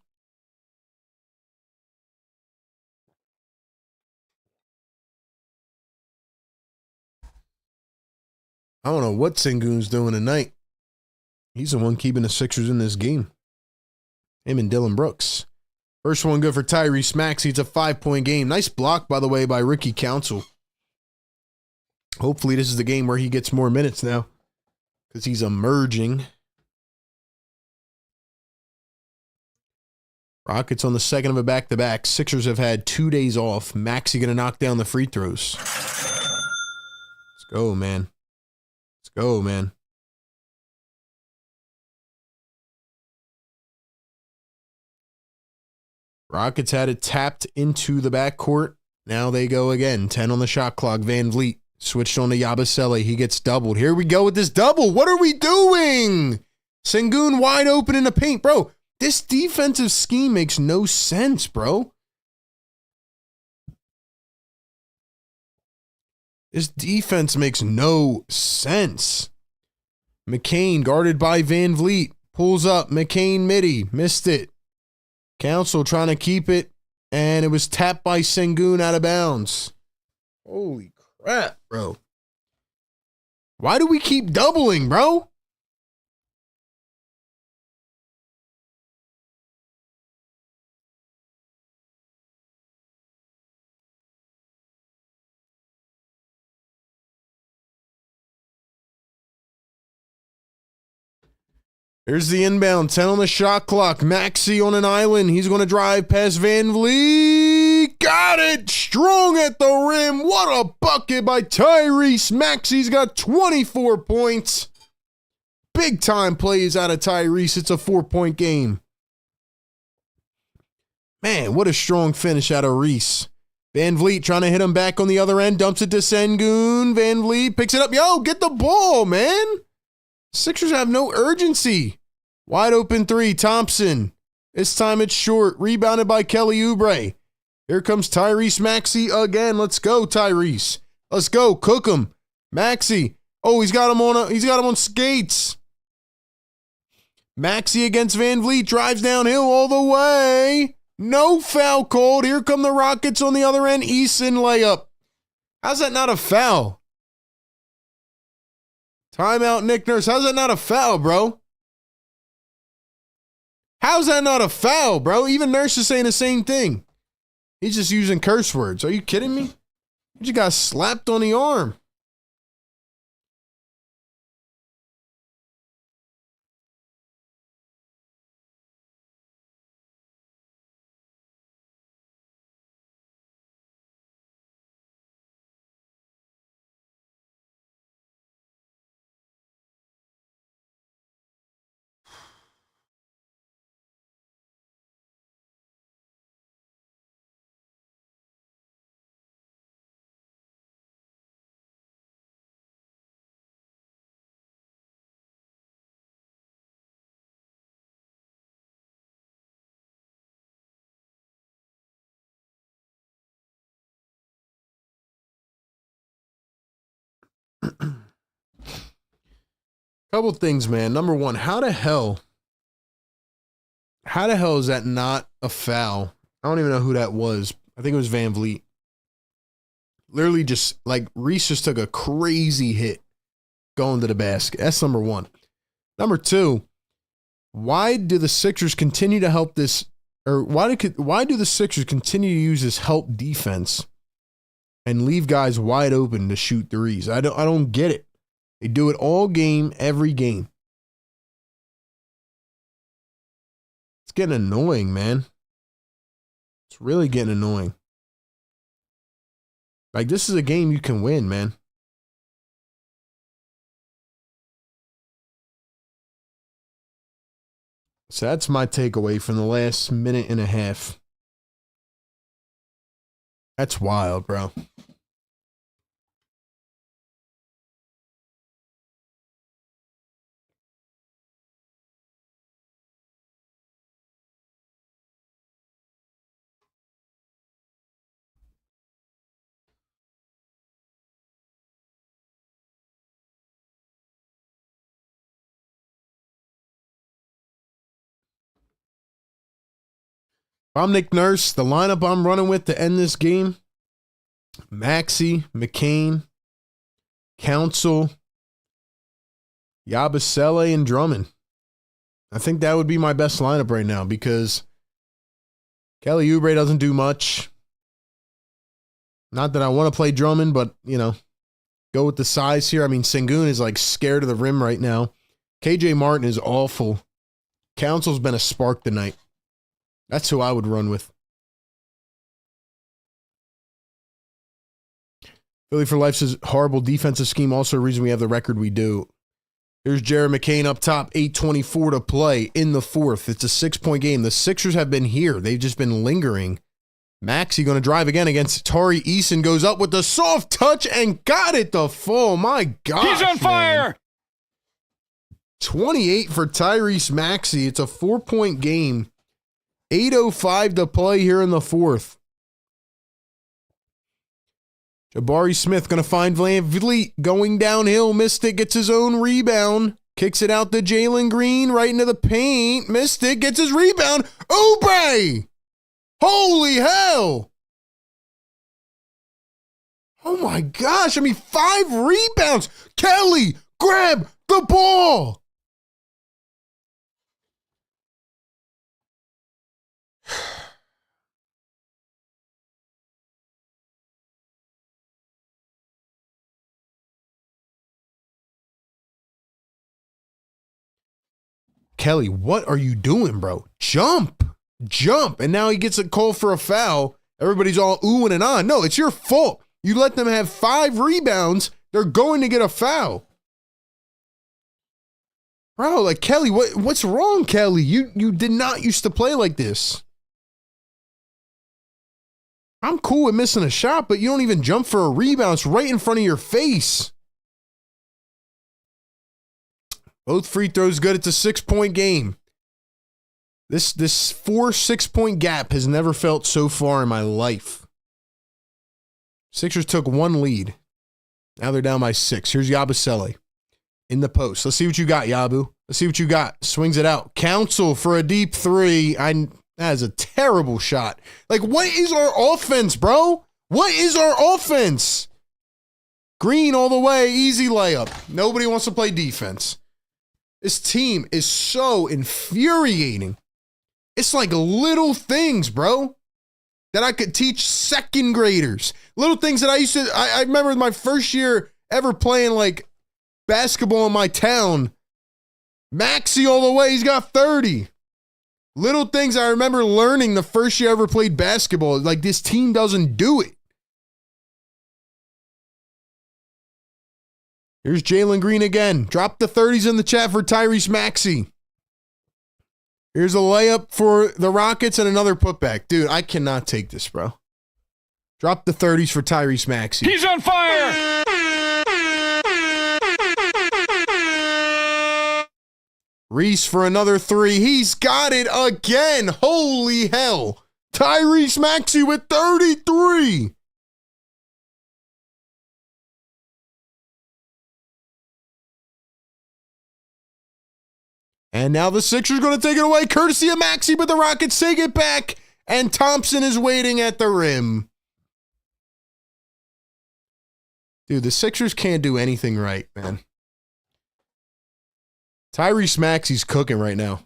I don't know what Sengun's doing tonight. He's the one keeping the Sixers in this game. Him and Dylan Brooks. First one good for Tyrese Maxey. It's a 5-point game. Nice block, by the way, by Ricky Council. Hopefully this is the game where he gets more minutes now because he's emerging. Rockets on the second of a back-to-back. Sixers have had 2 days off. Maxey going to knock down the free throws. Let's go, man. Let's go, man. Rockets had it tapped into the backcourt. Now they go again. 10 on the shot clock. VanVleet switched on to Yabusele. He gets doubled. Here we go with this double. What are we doing? Sengun wide open in the paint. Bro, this defensive scheme makes no sense, bro. This defense makes no sense. McCain guarded by VanVleet. Pulls up. McCain midi. Missed it. Council trying to keep it. And it was tapped by Sengun out of bounds. Holy crap, bro. Why do we keep doubling, bro? Here's the inbound. 10 on the shot clock. Maxey on an island. He's going to drive past VanVleet. Got it. Strong at the rim. What a bucket by Tyrese Maxey's got 24 points. Big time plays out of Tyrese. It's a 4-point game. Man, what a strong finish out of Reese. VanVleet trying to hit him back on the other end. Dumps it to Sengun. VanVleet picks it up. Yo, get the ball, man. Sixers have no urgency. Wide open three, Thompson. This time it's short. Rebounded by Kelly Oubre. Here comes Tyrese Maxey again. Let's go, Tyrese. Let's go. Cook him. Maxey. Oh, he's got him on skates. Maxey against Van Vliet, drives downhill all the way. No foul called. Here come the Rockets on the other end. Eason layup. How's that not a foul? Timeout, Nick Nurse. How's that not a foul, bro? How's that not a foul, bro? Even Nurse is saying the same thing. He's just using curse words. Are you kidding me? You just got slapped on the arm. Couple things, man. Number one, how the hell is that not a foul? I don't even know who that was. I think it was Van Vliet. Literally just like Reese just took a crazy hit going to the basket. That's number one. Number two, why do the Sixers continue to help this, or why do the Sixers continue to use this help defense and leave guys wide open to shoot threes? I don't get it. They do it all game, every game. It's getting annoying, man. It's really getting annoying. Like, this is a game you can win, man. So that's my takeaway from the last minute and a half. That's wild, bro. I'm Nick Nurse. The lineup I'm running with to end this game: Maxey, McCain, Council, Yabusele, and Drummond. I think that would be my best lineup right now because Kelly Oubre doesn't do much. Not that I want to play Drummond, but, you know, go with the size here. I mean, Sengun is like scared of the rim right now. KJ Martin is awful. Council's been a spark tonight. That's who I would run with. Philly for Life's horrible defensive scheme, also a reason we have the record we do. Here's Jared McCain up top, 8:24 to play in the fourth. It's a 6-point game. The Sixers have been here. They've just been lingering. Maxey going to drive again against Tari Eason. Goes up with the soft touch and got it to fall. My God. He's on fire. Man. 28 for Tyrese Maxey. It's a 4-point game. 8:05 to play here in the fourth. Jabari Smith going to find Van Vliet going downhill. Missed it, gets his own rebound. Kicks it out to Jalen Green right into the paint. Missed it, gets his rebound. Oubre! Holy hell! Oh my gosh, I mean 5 rebounds. Kelly, grab the ball! Kelly, what are you doing, bro? Jump. And now he gets a call for a foul. Everybody's all oohing and on. No, it's your fault. You let them have 5 rebounds. They're going to get a foul. Bro, like, Kelly, what's wrong, Kelly? You did not used to play like this. I'm cool with missing a shot, but you don't even jump for a rebound. It's right in front of your face. Both free throws good. It's a 6-point game. This 4-6-point gap has never felt so far in my life. Sixers took 1 lead. Now they're down by 6. Here's Yabusele. in the post. Let's see what you got, Yabu. Let's see what you got. Swings it out. Council for a deep three. That is a terrible shot. Like, what is our offense, bro? What is our offense? Green all the way. Easy layup. Nobody wants to play defense. This team is so infuriating. It's like little things, bro, that I could teach second graders. Little things that I remember my first year ever playing like basketball in my town. Maxey all the way, he's got 30. Little things I remember learning the first year I ever played basketball. Like, this team doesn't do it. Here's Jalen Green again. Drop the 30s in the chat for Tyrese Maxey. Here's a layup for the Rockets and another putback. Dude, I cannot take this, bro. Drop the 30s for Tyrese Maxey. He's on fire! Reese for another three. He's got it again. Holy hell. Tyrese Maxey with 33. And now the Sixers going to take it away, courtesy of Maxey, but the Rockets take it back, and Thompson is waiting at the rim. Dude, the Sixers can't do anything right, man. Tyrese Maxey's cooking right now.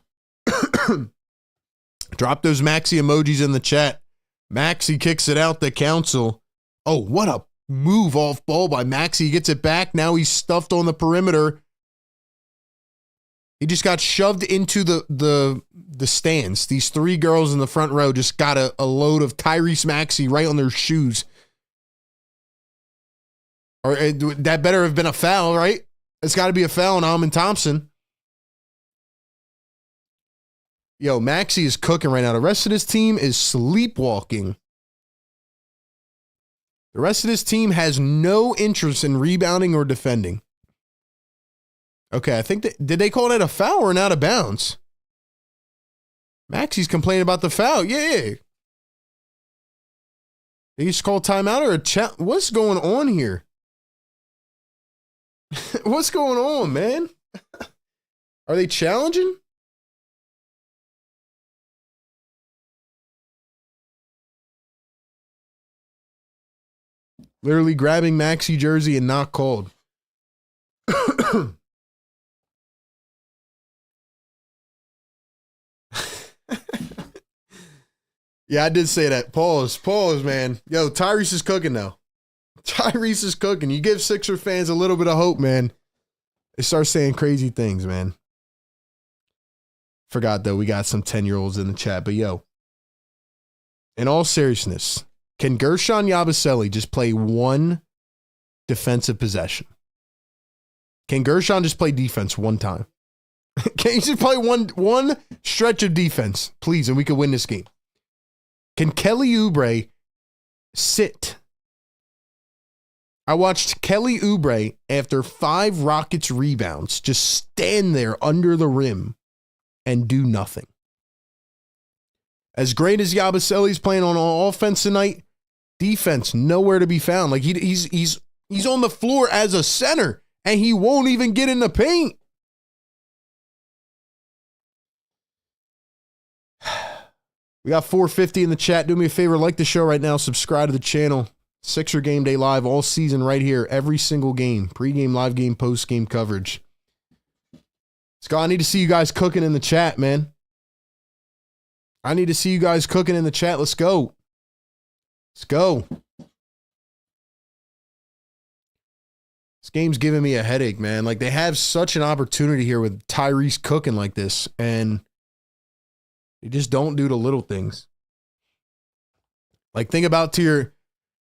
Drop those Maxey emojis in the chat. Maxey kicks it out to Council. Oh, what a move off ball by Maxey. He gets it back. Now he's stuffed on the perimeter. He just got shoved into the stands. These three girls in the front row just got a load of Tyrese Maxey right on their shoes. Or that better have been a foul, right? It's got to be a foul on Almond Thompson. Yo, Maxey is cooking right now. The rest of this team is sleepwalking. The rest of this team has no interest in rebounding or defending. Okay, I think did they call that a foul or an out of bounds? Maxey's complaining about the foul. Yeah. They just call timeout or a chat. What's going on here? What's going on, man? Are they challenging? Literally grabbing Maxey jersey and not called. Yeah, I did say that. Pause, man. Yo, Tyrese is cooking now. Tyrese is cooking. You give Sixer fans a little bit of hope, man. They start saying crazy things, man. Forgot, though, we got some 10-year-olds in the chat. But, yo, in all seriousness, can Gershon Yabusele just play one defensive possession? Can Gershon just play defense one time? Can he just play one stretch of defense, please, and we could win this game? Can Kelly Oubre sit? I watched Kelly Oubre, after 5 Rockets rebounds, just stand there under the rim and do nothing. As great as Yabusele's playing on offense tonight, defense nowhere to be found. Like he's on the floor as a center, and he won't even get in the paint. We got 450 in the chat. Do me a favor, like the show right now. Subscribe to the channel. Sixer Game Day Live all season right here. Every single game. Pre-game, live game, post-game coverage. Scott, I need to see you guys cooking in the chat, man. I need to see you guys cooking in the chat. Let's go. Let's go. This game's giving me a headache, man. Like, they have such an opportunity here with Tyrese cooking like this, and they just don't do the little things. Like, think about to your,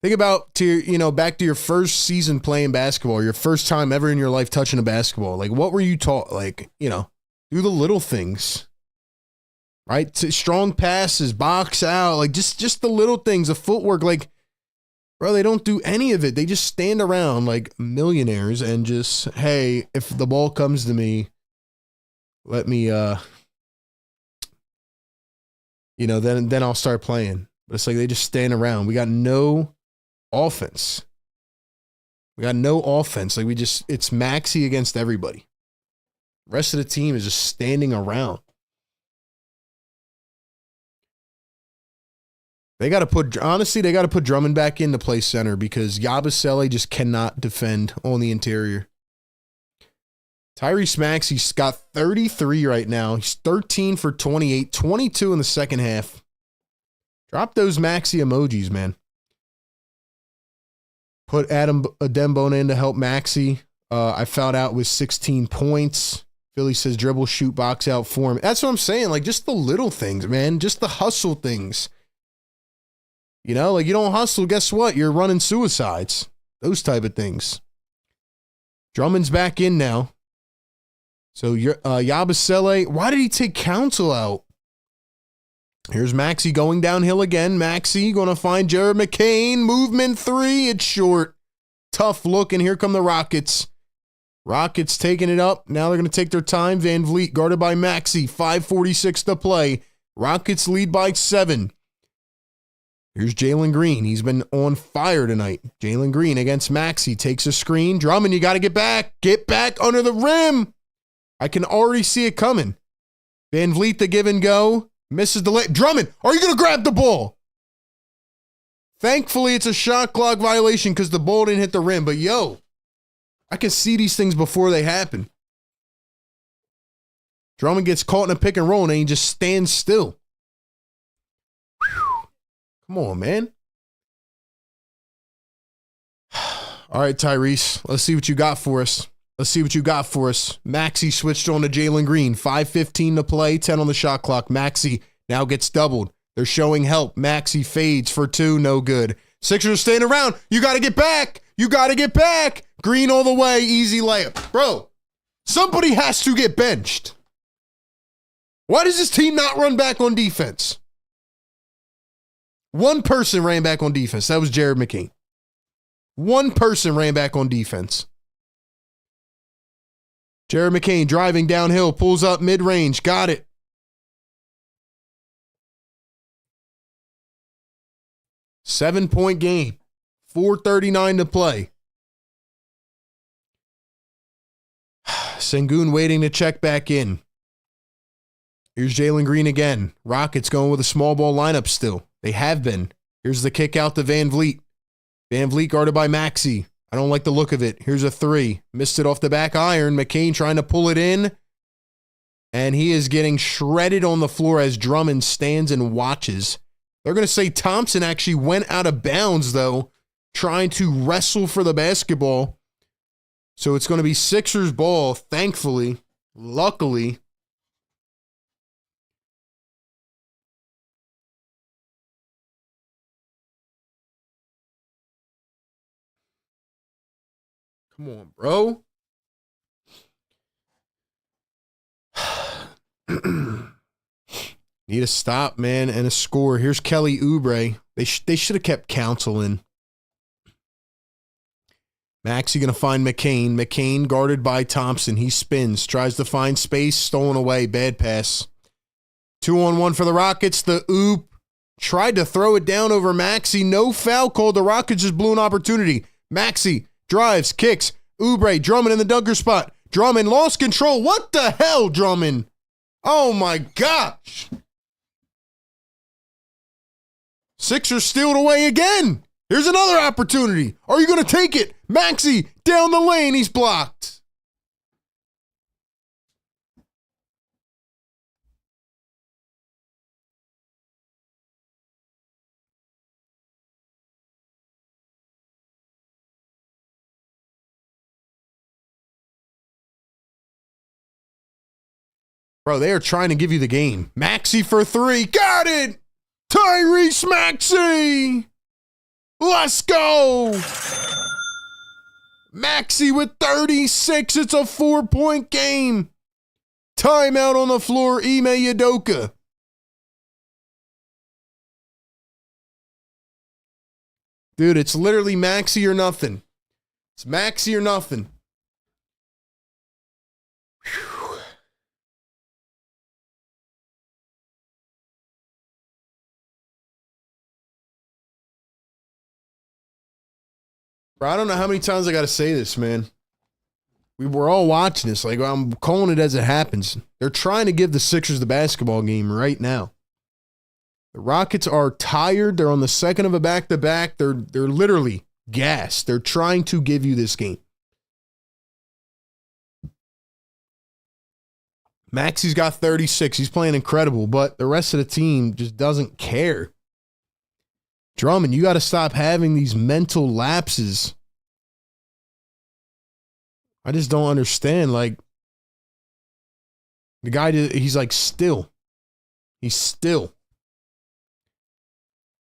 you know, back to your first season playing basketball, your first time ever in your life touching a basketball. Like, what were you taught? Like, you know, do the little things, right? Strong passes, box out, like just the little things, the footwork. Like, bro, they don't do any of it. They just stand around like millionaires and just, hey, if the ball comes to me, let me, you know, then I'll start playing. But it's like they just stand around. We got no offense. Like, it's Maxey against everybody. Rest of the team is just standing around. They got to put, honestly, they got to put Drummond back in to play center because Yabusele just cannot defend on the interior. Tyrese Maxey's got 33 right now. He's 13 for 28, 22 in the second half. Drop those Maxey emojis, man. Put Adam Adembona in to help Maxey. I fouled out with 16 points. Philly says dribble, shoot, box out for him. That's what I'm saying. Like, just the little things, man. Just the hustle things. You know, like you don't hustle, guess what? You're running suicides. Those type of things. Drummond's back in now. So Yabusele, why did he take Council out? Here's Maxey going downhill again. Maxey going to find Jared McCain. Movement 3. It's short. Tough look, and here come the Rockets. Rockets taking it up. Now they're going to take their time. Van Vliet guarded by Maxey. 5:46 to play. Rockets lead by 7. Here's Jalen Green. He's been on fire tonight. Jalen Green against Maxey. Takes a screen. Drummond, you got to get back. Get back under the rim. I can already see it coming. Van Vliet, the give and go. Misses the lay. Drummond, are you going to grab the ball? Thankfully, it's a shot clock violation because the ball didn't hit the rim. But, yo, I can see these things before they happen. Drummond gets caught in a pick and roll, and he just stands still. Come on, man. All right, Tyrese. Let's see what you got for us. Let's see what you got for us. Maxey switched on to Jalen Green. 5:15 to play, 10 on the shot clock. Maxey now gets doubled. They're showing help. Maxey fades for 2, no good. Sixers are staying around. You got to get back. You got to get back. Green all the way, easy layup. Bro, somebody has to get benched. Why does this team not run back on defense? One person ran back on defense. That was Jared McCain. One person ran back on defense. Jared McCain driving downhill, pulls up mid-range. Got it. Seven-point game. 4:39 to play. Sengun waiting to check back in. Here's Jalen Green again. Rockets going with a small ball lineup still. They have been. Here's the kick out to Van Vliet. Van Vliet guarded by Maxey. I don't like the look of it. Here's a 3. Missed it off the back iron. McCain trying to pull it in. And he is getting shredded on the floor as Drummond stands and watches. They're going to say Thompson actually went out of bounds, though, trying to wrestle for the basketball. So it's going to be Sixers ball, thankfully, luckily. Come on, bro. Need a stop, man, and a score. Here's Kelly Oubre. They should have kept Council in. Maxey going to find McCain. McCain guarded by Thompson. He spins, tries to find space, stolen away. Bad pass. 2-on-1 for the Rockets. The oop. Tried to throw it down over Maxey. No foul called. The Rockets just blew an opportunity. Maxey drives, kicks. Oubre, Drummond in the dunker spot. Drummond lost control. What the hell, Drummond? Oh, my gosh. Sixers steal it away again. Here's another opportunity. Are you going to take it? Maxey down the lane. He's blocked. Bro, they are trying to give you the game. Maxey for 3. Got it. Tyrese Maxey. Let's go. Maxey with 36. It's a 4-point game. Timeout on the floor. Ime Udoka. Dude, it's literally Maxey or nothing. It's Maxey or nothing. Whew. Bro, I don't know how many times I got to say this, man. We were all watching this. Like, I'm calling it as it happens. They're trying to give the Sixers the basketball game right now. The Rockets are tired. They're on the second of a back-to-back. They're literally gassed. They're trying to give you this game. Maxey's got 36. He's playing incredible, but the rest of the team just doesn't care. Drummond, you got to stop having these mental lapses. I just don't understand. Like, the guy, he's like still. He's still.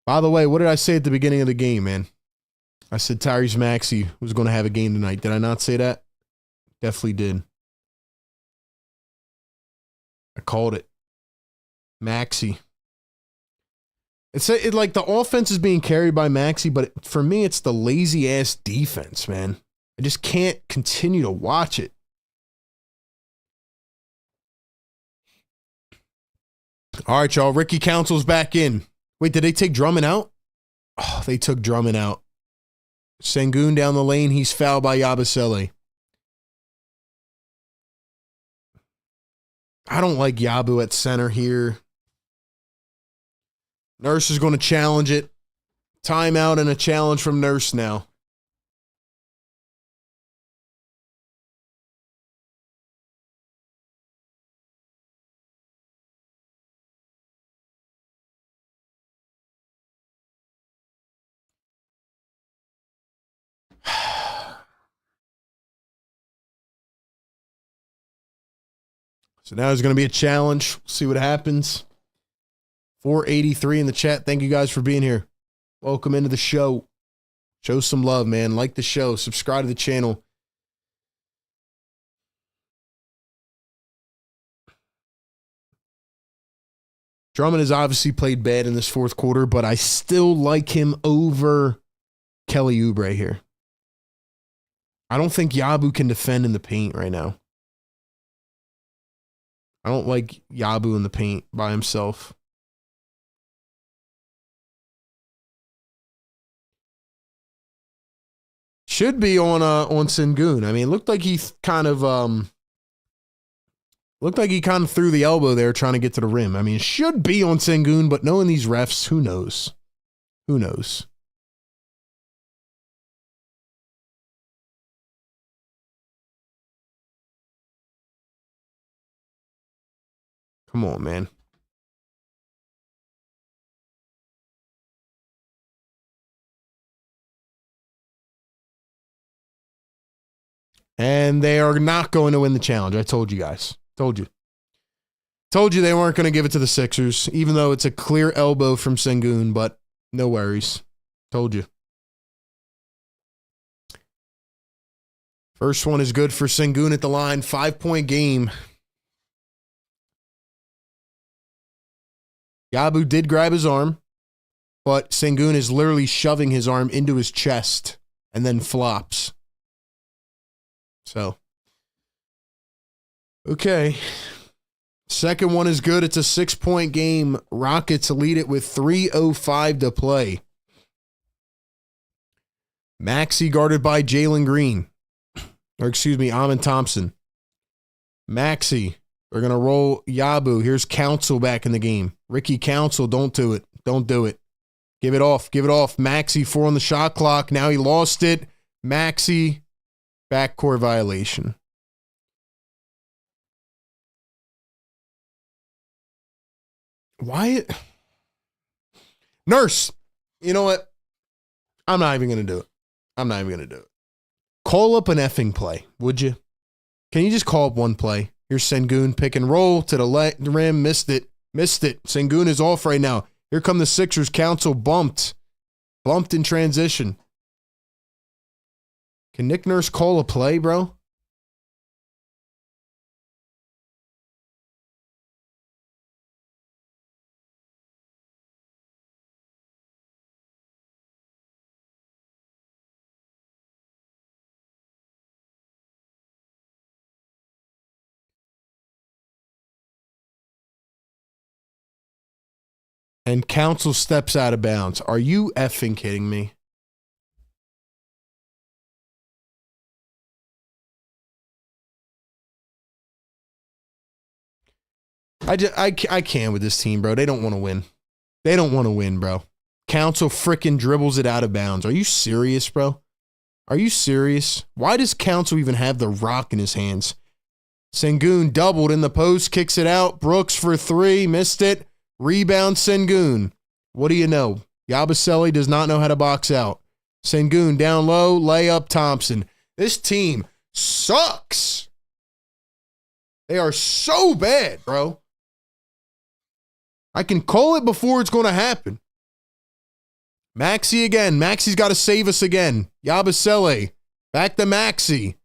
By the way, what did I say at the beginning of the game, man? I said Tyrese Maxey was going to have a game tonight. Did I not say that? Definitely did. I called it. Maxey. It's like the offense is being carried by Maxey, but for me, it's the lazy-ass defense, man. I just can't continue to watch it. All right, y'all. Ricky Council's back in. Wait, did they take Drummond out? Oh, they took Drummond out. Sengun down the lane. He's fouled by Yabusele. I don't like Yabu at center here. Nurse is going to challenge it. Timeout and a challenge from Nurse now. So now there's going to be a challenge. See what happens. 483 in the chat. Thank you guys for being here. Welcome into the show. Show some love, man. Like the show. Subscribe to the channel. Drummond has obviously played bad in this fourth quarter, but I still like him over Kelly Oubre here. I don't think Yabu can defend in the paint right now. I don't like Yabu in the paint by himself. Should be on Sengun. I mean, it looked like he kind of threw the elbow there trying to get to the rim. I mean, it should be on Sengun, but knowing these refs, who knows? Who knows? Come on, man. And they are not going to win the challenge. I told you guys. Told you. Told you they weren't going to give it to the Sixers, even though it's a clear elbow from Sengun, but no worries. Told you. First one is good for Sengun at the line. 5-point game. Yabu did grab his arm, but Sengun is literally shoving his arm into his chest and then flops. So, okay. Second one is good. It's a 6-point game. Rockets lead it with 3:05 to play. Maxey guarded by Jalen Green. Or excuse me, Amin Thompson. Maxey. They're going to roll Yabu. Here's Council back in the game. Ricky Council, don't do it. Don't do it. Give it off. Give it off. Maxey, 4 on the shot clock. Now he lost it. Maxey, backcourt violation. Why? Nurse, you know what? I'm not even going to do it. I'm not even going to do it. Call up an effing play, would you? Can you just call up one play? Here's Sengun, pick and roll to the rim. Missed it. Missed it. Sengun is off right now. Here come the Sixers. Council bumped. Bumped in transition. Can Nick Nurse call a play, bro? And Council steps out of bounds. Are you effing kidding me? I can't with this team, bro. They don't want to win. They don't want to win, bro. Council frickin' dribbles it out of bounds. Are you serious, bro? Are you serious? Why does Council even have the rock in his hands? Sengun doubled in the post, kicks it out. Brooks for three, missed it. Rebound Sengun. What do you know? Yabusele does not know how to box out. Sengun down low, layup Thompson. This team sucks. They are so bad, bro. I can call it before it's going to happen. Maxi again. Maxi's got to save us again. Yabusele. Back to Maxi.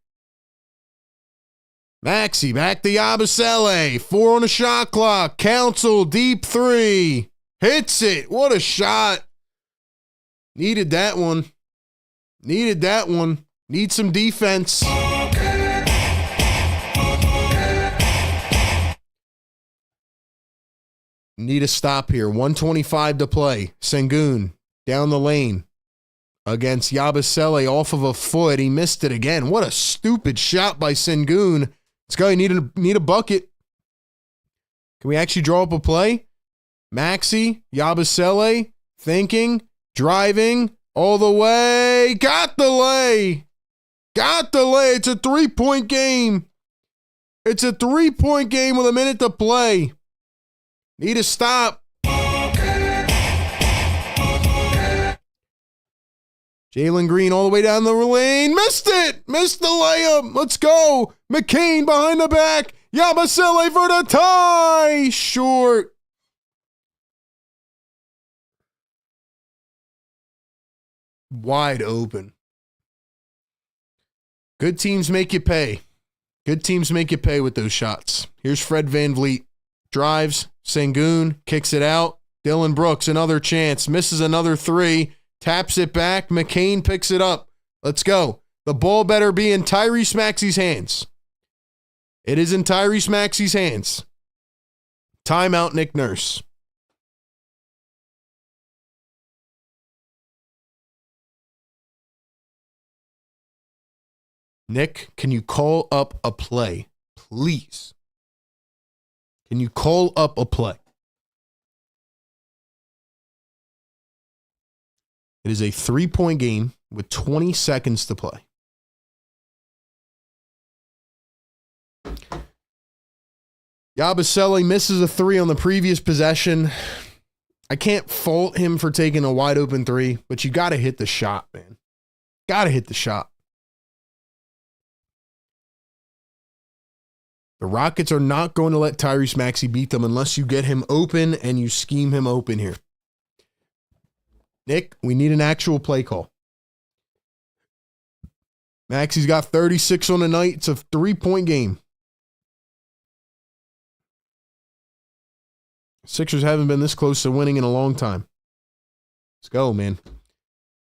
Maxi back to Yabusele. 4 on the shot clock. Council deep three. Hits it. What a shot. Needed that one. Needed that one. Need some defense. Need a stop here. 1:25 to play. Sengun down the lane against Yabusele off of a foot. He missed it again. What a stupid shot by Sengun. This guy need a bucket. Can we actually draw up a play? Maxi, Yabusele, thinking, driving, all the way. Got the lay. Got the lay. It's a 3-point game. It's a 3-point game with a minute to play. Need a stop. Jalen Green all the way down the lane. Missed it. Missed the layup. Let's go. McCain behind the back. Yabusele for the tie. Short. Wide open. Good teams make you pay. Good teams make you pay with those shots. Here's Fred VanVleet. Drives. Sengun kicks it out. Dylan Brooks, another chance. Misses another three. Taps it back. McCain picks it up. Let's go. The ball better be in Tyrese Maxey's hands. It is in Tyrese Maxey's hands. Timeout, Nick Nurse. Nick, can you call up a play, please? Can you call up a play? It is a 3-point game with 20 seconds to play. Yabusele misses a three on the previous possession. I can't fault him for taking a wide open three, but you got to hit the shot, man. Got to hit the shot. The Rockets are not going to let Tyrese Maxey beat them unless you get him open and you scheme him open here. Nick, we need an actual play call. Maxey's got 36 on the night. It's a 3-point game. Sixers haven't been this close to winning in a long time. Let's go, man.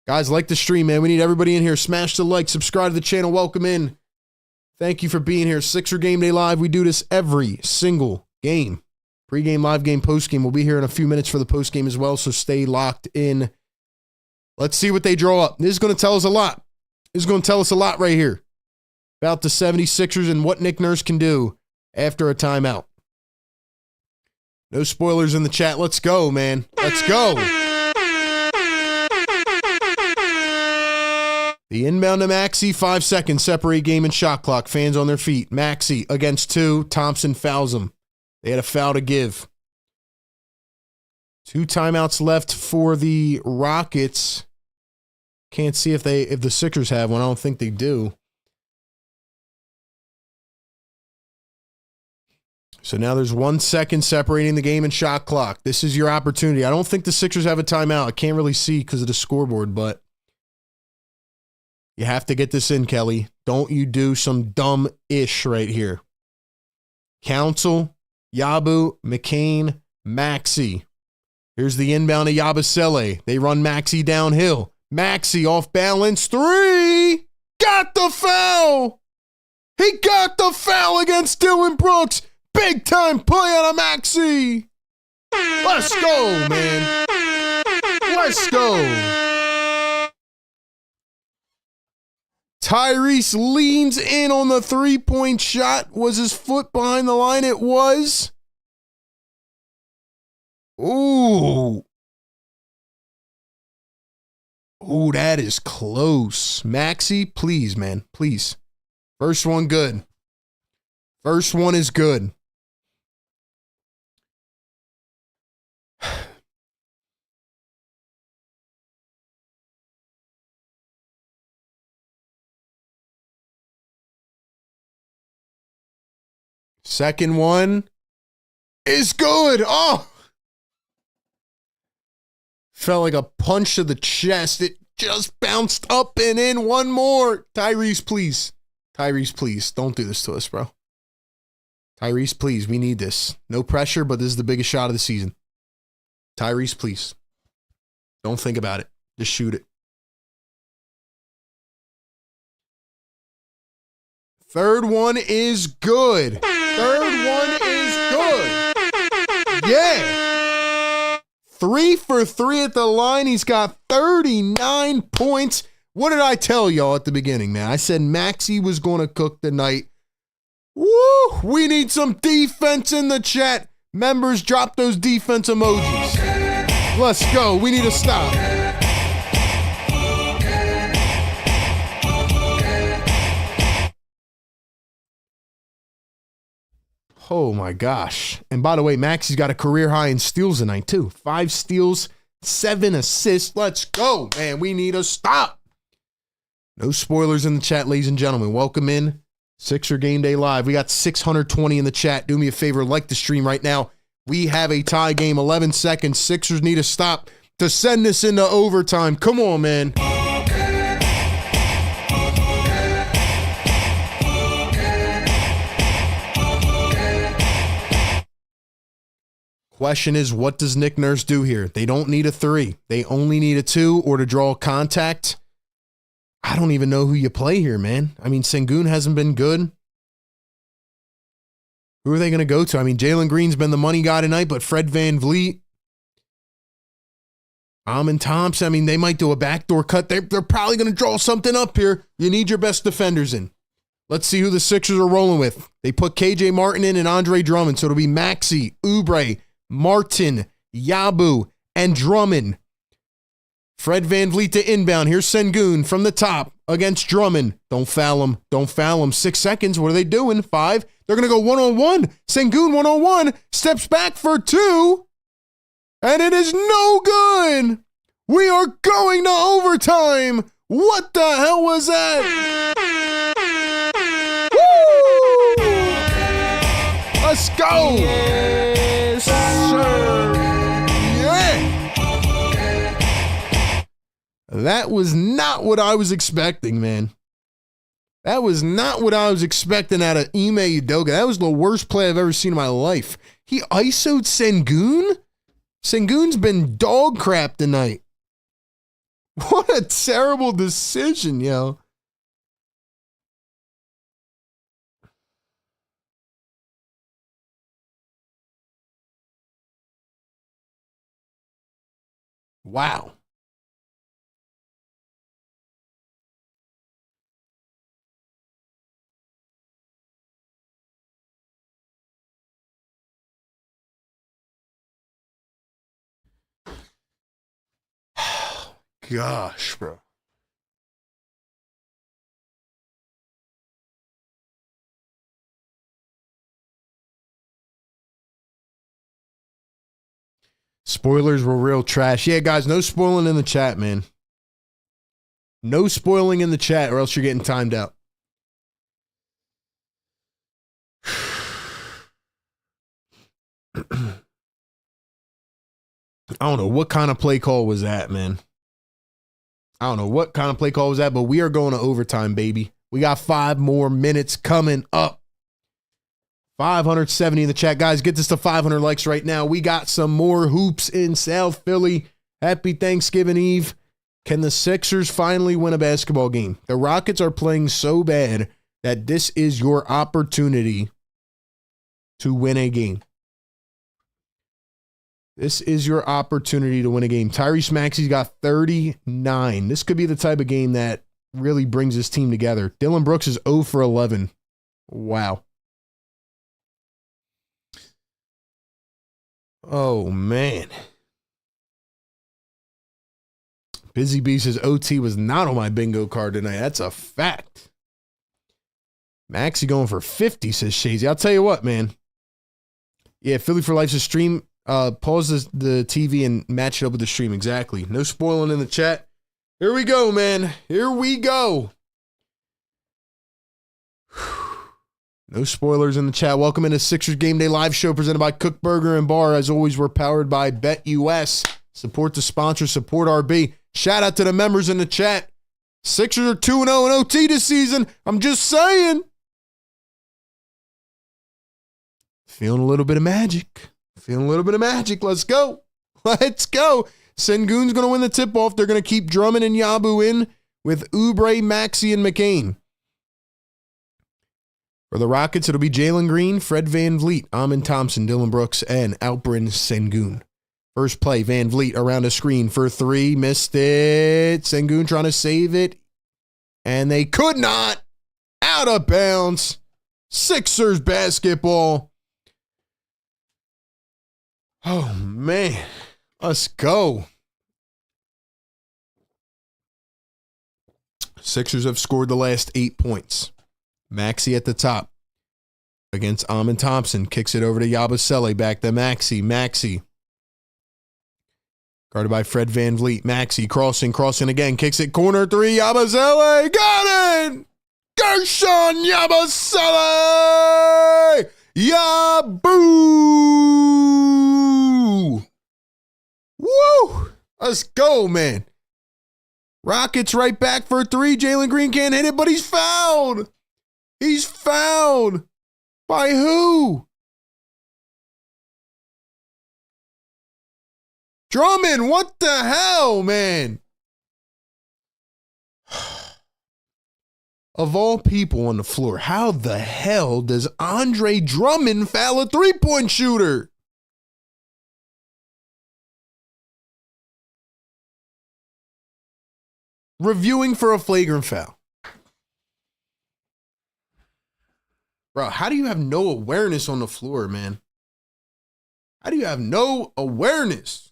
Guys, like the stream, man. We need everybody in here. Smash the like, subscribe to the channel. Welcome in. Thank you for being here. Sixer Game Day Live. We do this every single game. Pre-game, live game, post-game. We'll be here in a few minutes for the post-game as well, so stay locked in. Let's see what they draw up. This is going to tell us a lot. This is going to tell us a lot right here about the 76ers and what Nick Nurse can do after a timeout. No spoilers in the chat. Let's go, man. Let's go. The inbound to Maxey, 5 seconds, separate game and shot clock. Fans on their feet. Maxey against two. Thompson fouls him. They had a foul to give. 2 timeouts left for the Rockets. Can't see if the Sixers have one. I don't think they do. So now there's 1 second separating the game and shot clock. This is your opportunity. I don't think the Sixers have a timeout. I can't really see because of the scoreboard, but you have to get this in, Kelly. Don't you do some dumb-ish right here. Council, Yabu, McCain, Maxey. Here's the inbound to Yabusele. They run Maxey downhill. Maxey off balance. 3. Got the foul. He got the foul against Dylan Brooks. Big time play out of Maxey. Let's go, man. Let's go. Tyrese leans in on the 3-point shot. Was his foot behind the line? It was. Ooh. Ooh, that is close. Maxie, please, man. Please. First one good. First one is good. Second one is good. Oh. Felt like a punch to the chest. It just bounced up and in. One more. Tyrese, please. Tyrese, please. Don't do this to us, bro. Tyrese, please. We need this. No pressure, but this is the biggest shot of the season. Tyrese, please. Don't think about it. Just shoot it. Third one is good. Third one is good. Yeah. 3 for 3 at the line. He's got 39 points. What did I tell y'all at the beginning, man? I said Maxie was going to cook tonight. Woo! We need some defense in the chat. Members, drop those defense emojis. Let's go. We need to stop. Oh my gosh. And by the way, Maxie's got a career high in steals tonight too. 5 steals, 7 assists. Let's go, man. We need to stop. No spoilers in the chat, ladies and gentlemen. Welcome in. Sixer Game Day Live. We got 620 in the chat. Do me a favor, like the stream right now. We have a tie game, 11 seconds. Sixers need to stop to send this into overtime. Come on, man. Question is, what does Nick Nurse do here? They don't need a 3. They only need a 2 or to draw contact. I don't even know who you play here, man. I mean, Sengun hasn't been good. Who are they going to go to? I mean, Jalen Green's been the money guy tonight, but Fred VanVleet, Amon Thompson, I mean, they might do a backdoor cut. They're probably going to draw something up here. You need your best defenders in. Let's see who the Sixers are rolling with. They put KJ Martin in and Andre Drummond, so it'll be Maxey, Oubre, Martin, Yabu, and Drummond. Fred VanVleet to inbound. Here's Sengun from the top against Drummond. Don't foul him. Don't foul him. 6 seconds. What are they doing? 5. They're going to go one-on-one. Sengun one-on-one. Steps back for 2. And it is no good. We are going to overtime. What the hell was that? Woo! Let's go. Yes, sir. Yeah. That was not what I was expecting, man. That was not what I was expecting out of Ime Udoka. That was the worst play I've ever seen in my life. He ISO'd Sengun? Sengun's been dog crap tonight. What a terrible decision, yo. Wow. Gosh, bro. Spoilers were real trash. Yeah, guys, no spoiling in the chat, man. No spoiling in the chat or else you're getting timed out. I don't know what kind of play call was that, man. I don't know what kind of play call was that, but we are going to overtime, baby. We got 5 more minutes coming up. 570 in the chat. Guys, get this to 500 likes right now. We got some more hoops in South Philly. Happy Thanksgiving Eve. Can the Sixers finally win a basketball game? The Rockets are playing so bad that this is your opportunity to win a game. This is your opportunity to win a game. Tyrese Maxey's got 39. This could be the type of game that really brings his team together. Dylan Brooks is 0 for 11. Wow. Oh, man. Busy Bee says OT was not on my bingo card tonight. That's a fact. Maxie going for 50, says Shazy. I'll tell you what, man. Yeah, Philly for Life's a stream. Pause the TV and match it up with the stream. Exactly. No spoiling in the chat. Here we go, man. Here we go. No spoilers in the chat. Welcome into Sixers Game Day live show presented by Kook Burger and Bar. As always, we're powered by BetUS. Support the sponsor, support RB. Shout out to the members in the chat. Sixers are 2-0 in OT this season. I'm just saying. Feeling a little bit of magic. Feeling a little bit of magic. Let's go. Let's go. Sengun's going to win the tip-off. They're going to keep Drummond and Yabu in with Oubre, Maxey, and McCain. For the Rockets, it'll be Jalen Green, Fred VanVleet, Amin Thompson, Dylan Brooks, and Alperen Sengun. First play, VanVleet around a screen for three. Missed it. Sengun trying to save it. And they could not. Out of bounds. Sixers basketball. Oh, man. Let's go. Sixers have scored the last 8 points. Maxey at the top against Amin Thompson. Kicks it over to Yabusele. Back to Maxey. Maxey. Guarded by Fred VanVleet. Maxey crossing again. Kicks it corner three. Yabusele. Got it! Gershon Yabusele! Yaboo! Woo! Let's go, man. Rockets right back for three. Jalen Green can't hit it, but he's fouled. He's fouled. By who? Drummond, what the hell, man? Of all people on the floor, how the hell does Andre Drummond foul a three-point shooter? Reviewing for a flagrant foul. Bro, how do you have no awareness on the floor, man? How do you have no awareness?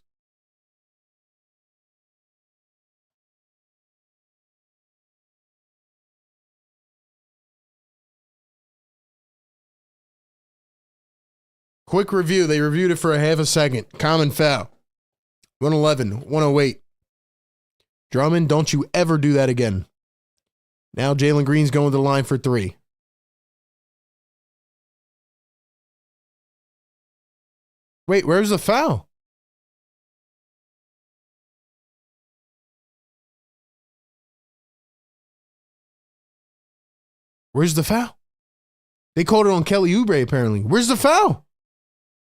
Quick review. They reviewed it for a half a second. Common foul. 111, 108. Drummond, don't you ever do that again. Now Jalen Green's going to the line for three. Wait, where's the foul? Where's the foul? They called it on Kelly Oubre, apparently. Where's the foul?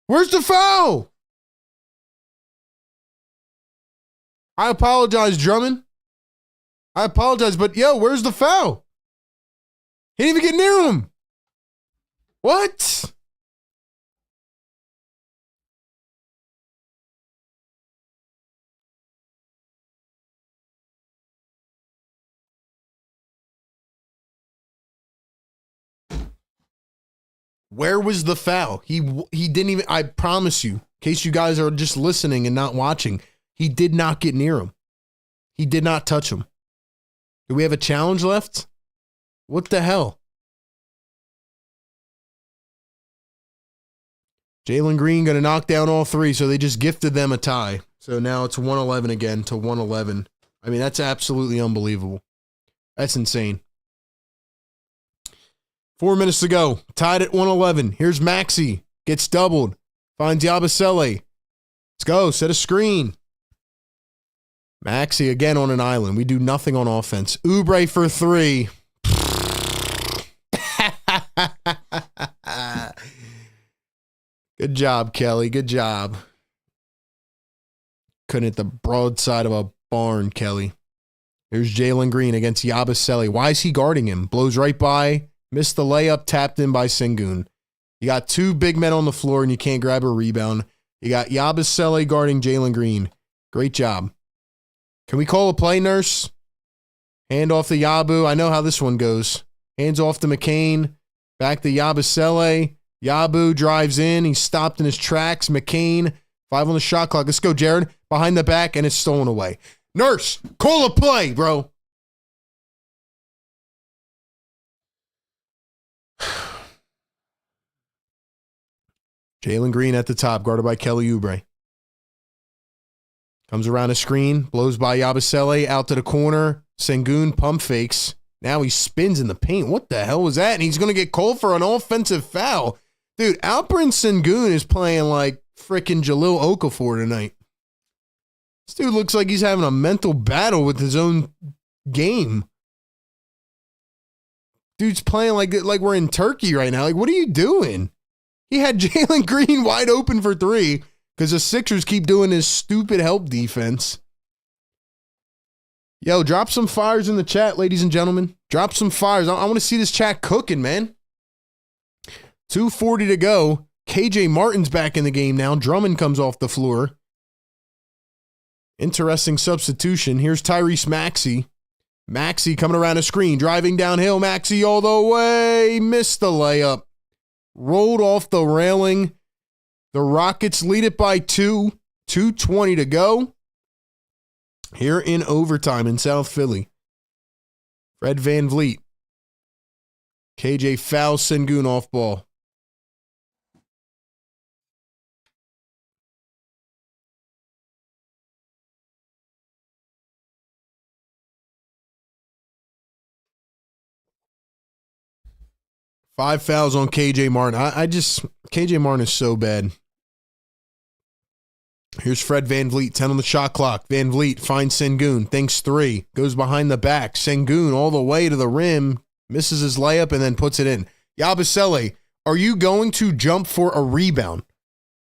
Where's the foul? I apologize, Drummond. I apologize, but yo, where's the foul? He didn't even get near him. What? Where was the foul? He didn't even, I promise you, in case you guys are just listening and not watching, he did not get near him. He did not touch him. Do we have a challenge left? What the hell? Jalen Green going to knock down all three, so they just gifted them a tie. So now it's 111 again to 111. I mean, that's absolutely unbelievable. That's insane. 4 minutes to go. Tied at 111. Here's Maxey. Gets doubled. Finds Yabusele. Let's go. Set a screen. Maxey again on an island. We do nothing on offense. Oubre for three. Good job, Kelly. Good job. Couldn't hit the broadside of a barn, Kelly. Here's Jalen Green against Yabusele. Why is he guarding him? Blows right by. Missed the layup, tapped in by Sengun. You got two big men on the floor and you can't grab a rebound. You got Yabusele guarding Jalen Green. Great job. Can we call a play, nurse? Hand off to Yabu. I know how this one goes. Hands off to McCain. Back to Yabusele. Yabu drives in. He's stopped in his tracks. McCain 5 on the shot clock. Let's go, Jared. Behind the back, and it's stolen away. Nurse, call a play, bro. Jalen Green at the top, guarded by Kelly Oubre. Comes around a screen, blows by Yabusele, out to the corner. Sengun pump fakes. Now he spins in the paint. What the hell was that? And he's going to get called for an offensive foul. Dude, Alperen Sengun is playing like freaking Jahlil Okafor tonight. This dude looks like he's having a mental battle with his own game. Dude's playing like we're in Turkey right now. Like, what are you doing? He had Jalen Green wide open for 3 because the Sixers keep doing this stupid help defense. Yo, drop some fires in the chat, ladies and gentlemen. Drop some fires. I want to see this chat cooking, man. 2:40 to go. KJ Martin's back in the game now. Drummond comes off the floor. Interesting substitution. Here's Tyrese Maxey. Maxey coming around a screen, driving downhill. Maxey all the way. Missed the layup. Rolled off the railing. The Rockets lead it by 2. 2:20 to go. Here in overtime in South Philly. Fred VanVleet. KJ fouls Sengun off ball. Five fouls on KJ Martin. KJ Martin is so bad. Here's Fred VanVleet, 10 on the shot clock. VanVleet finds Sengun, thinks 3, goes behind the back. Sengun all the way to the rim, misses his layup, and then puts it in. Yabusele, are you going to jump for a rebound?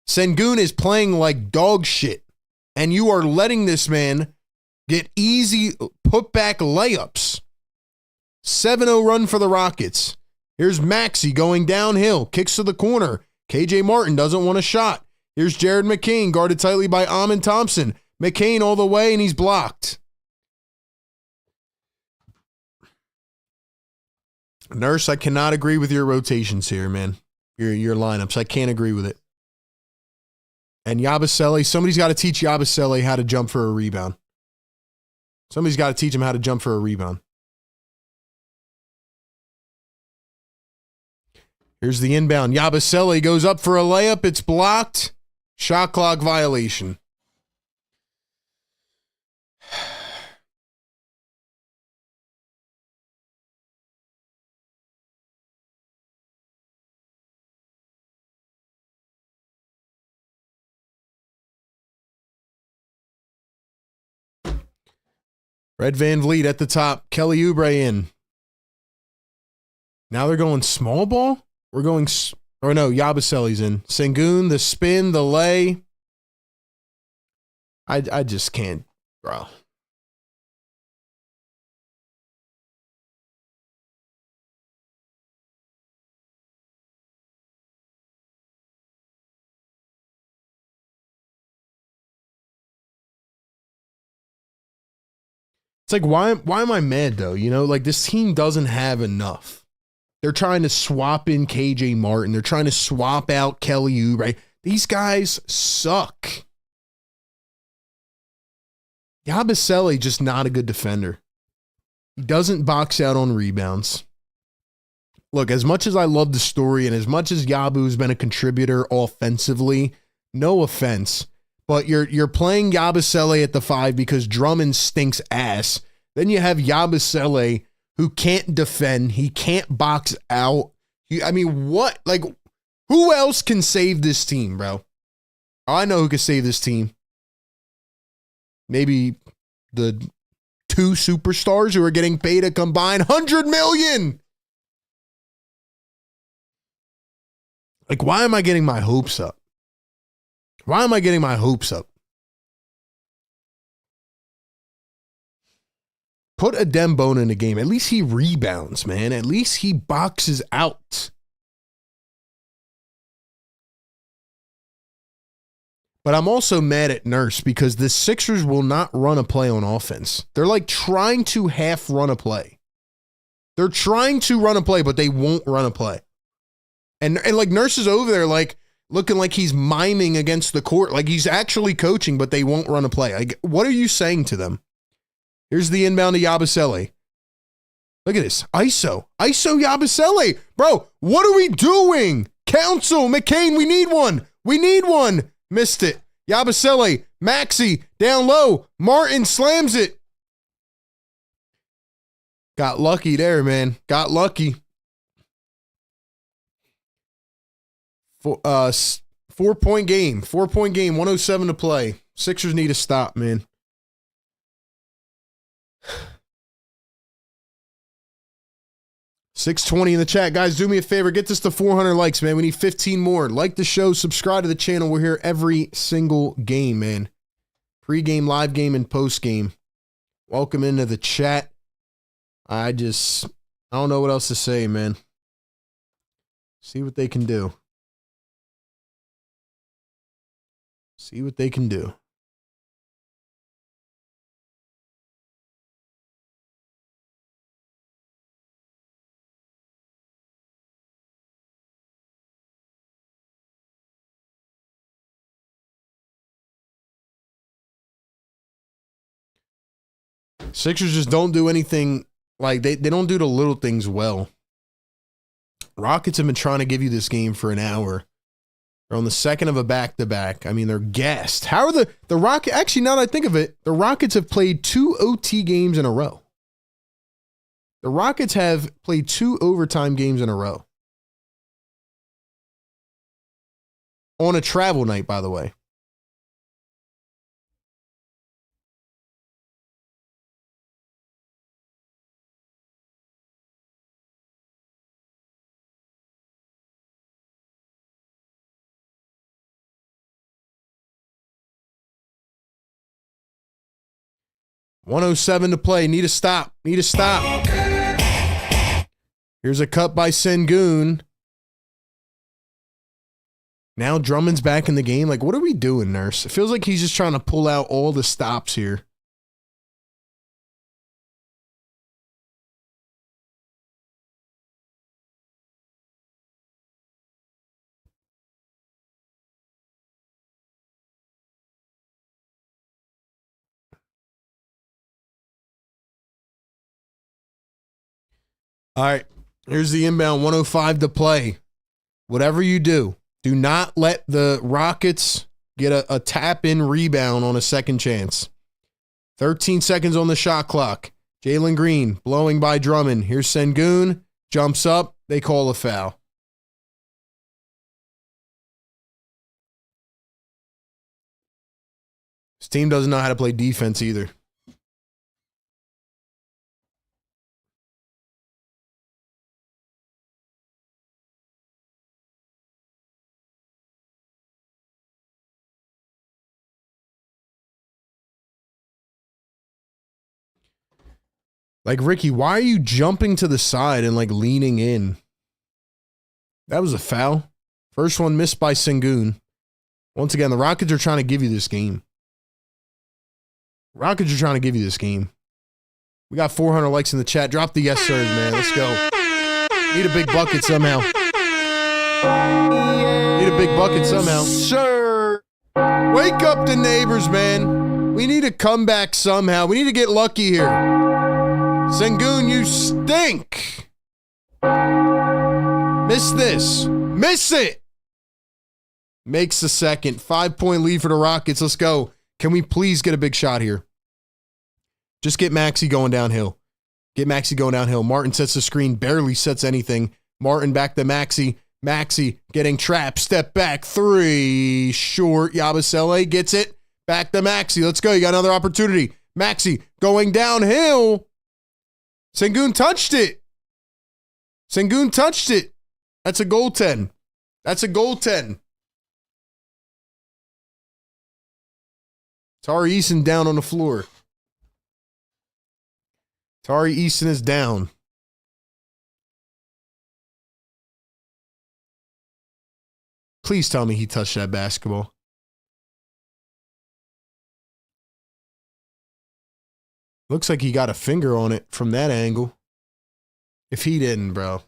Sengun is playing like dog shit, and you are letting this man get easy putback layups. 7-0 run for the Rockets. Here's Maxey going downhill, kicks to the corner. KJ Martin doesn't want a shot. Here's Jared McCain, guarded tightly by Amin Thompson. McCain all the way, and he's blocked. Nurse, I cannot agree with your rotations here, man. Your lineups. I can't agree with it. And Yabusele, somebody's got to teach Yabusele how to jump for a rebound. Somebody's got to teach him how to jump for a rebound. Here's the inbound. Yabusele goes up for a layup. It's blocked. Shot clock violation. Fred VanVleet at the top. Kelly Oubre in. Now they're going small ball? We're going... Or no, Yabusele's in. Sengun, the spin, the lay. I just can't, bro. It's like, why am I mad, though? You know, like, this team doesn't have enough. They're trying to swap in KJ Martin. They're trying to swap out Kelly Oubre. These guys suck. Yabusele just not a good defender. He doesn't box out on rebounds. Look, as much as I love the story and as much as Yabu's been a contributor offensively, no offense, but you're playing Yabusele at the 5 because Drummond stinks ass. Then you have Yabusele who can't defend. He can't box out. I mean, what? Like, who else can save this team, bro? I know who can save this team. Maybe the 2 superstars who are getting paid a combined $100 million. Like, why am I getting my hopes up? Why am I getting my hopes up? Put a Dembona in the game. At least he rebounds, man. At least he boxes out. But I'm also mad at Nurse because the Sixers will not run a play on offense. They're like trying to half run a play. They're trying to run a play, but they won't run a play. And like Nurse is over there like looking like he's miming against the court. Like he's actually coaching, but they won't run a play. Like, what are you saying to them? Here's the inbound to Yabusele. Look at this. ISO Yabusele. Bro, what are we doing? Council, McCain, we need one. We need one. Missed it. Yabusele, Maxi, down low. Martin slams it. Got lucky there, man. Got lucky. 4-point game. 4-point game. 107 to play. Sixers need to stop, man. $620 in the chat. Guys, do me a favor. Get this to 400 likes, man. We need 15 more. Like the show. Subscribe to the channel. We're here every single game, man. Pre-game, live game, and post-game. Welcome into the chat. I don't know what else to say, man. See what they can do. See what they can do. Sixers just don't do anything, like they don't do the little things well. Rockets have been trying to give you this game for an hour. They're on the second of a back-to-back. I mean, they're gassed. How are the Rockets, actually, now that I think of it, the Rockets have played 2 OT games in a row. The Rockets have played 2 overtime games in a row. On a travel night, by the way. $107 to play. Need a stop. Need a stop. Here's a cut by Sengun. Now Drummond's back in the game. Like, what are we doing, Nurse? It feels like he's just trying to pull out all the stops here. All right, here's the inbound, 105 to play. Whatever you do, do not let the Rockets get a tap-in rebound on a second chance. 13 seconds on the shot clock. Jalen Green blowing by Drummond. Here's Sengun, jumps up. They call a foul. This team doesn't know how to play defense either. Like, Ricky, why are you jumping to the side and, like, leaning in? That was a foul. First one missed by Sengun. Once again, the Rockets are trying to give you this game. Rockets are trying to give you this game. We got 400 likes in the chat. Drop the yes, sirs, man. Let's go. Need a big bucket somehow. Need a big bucket somehow. Sure. Wake up the neighbors, man. We need a comeback somehow. We need to get lucky here. Sengun, you stink. Miss this. Miss it. Makes the second. 5-point lead for the Rockets. Let's go. Can we please get a big shot here? Just get Maxi going downhill. Get Maxi going downhill. Martin sets the screen. Barely sets anything. Martin back to Maxi. Maxi getting trapped. Step back. 3. Short. Yabusele gets it. Back to Maxi. Let's go. You got another opportunity. Maxi going downhill. Sengun touched it. Sengun touched it. That's a goaltend. That's a goaltend. Tari Eason down on the floor. Tari Eason is down. Please tell me he touched that basketball. Looks like he got a finger on it from that angle. If he didn't, bro.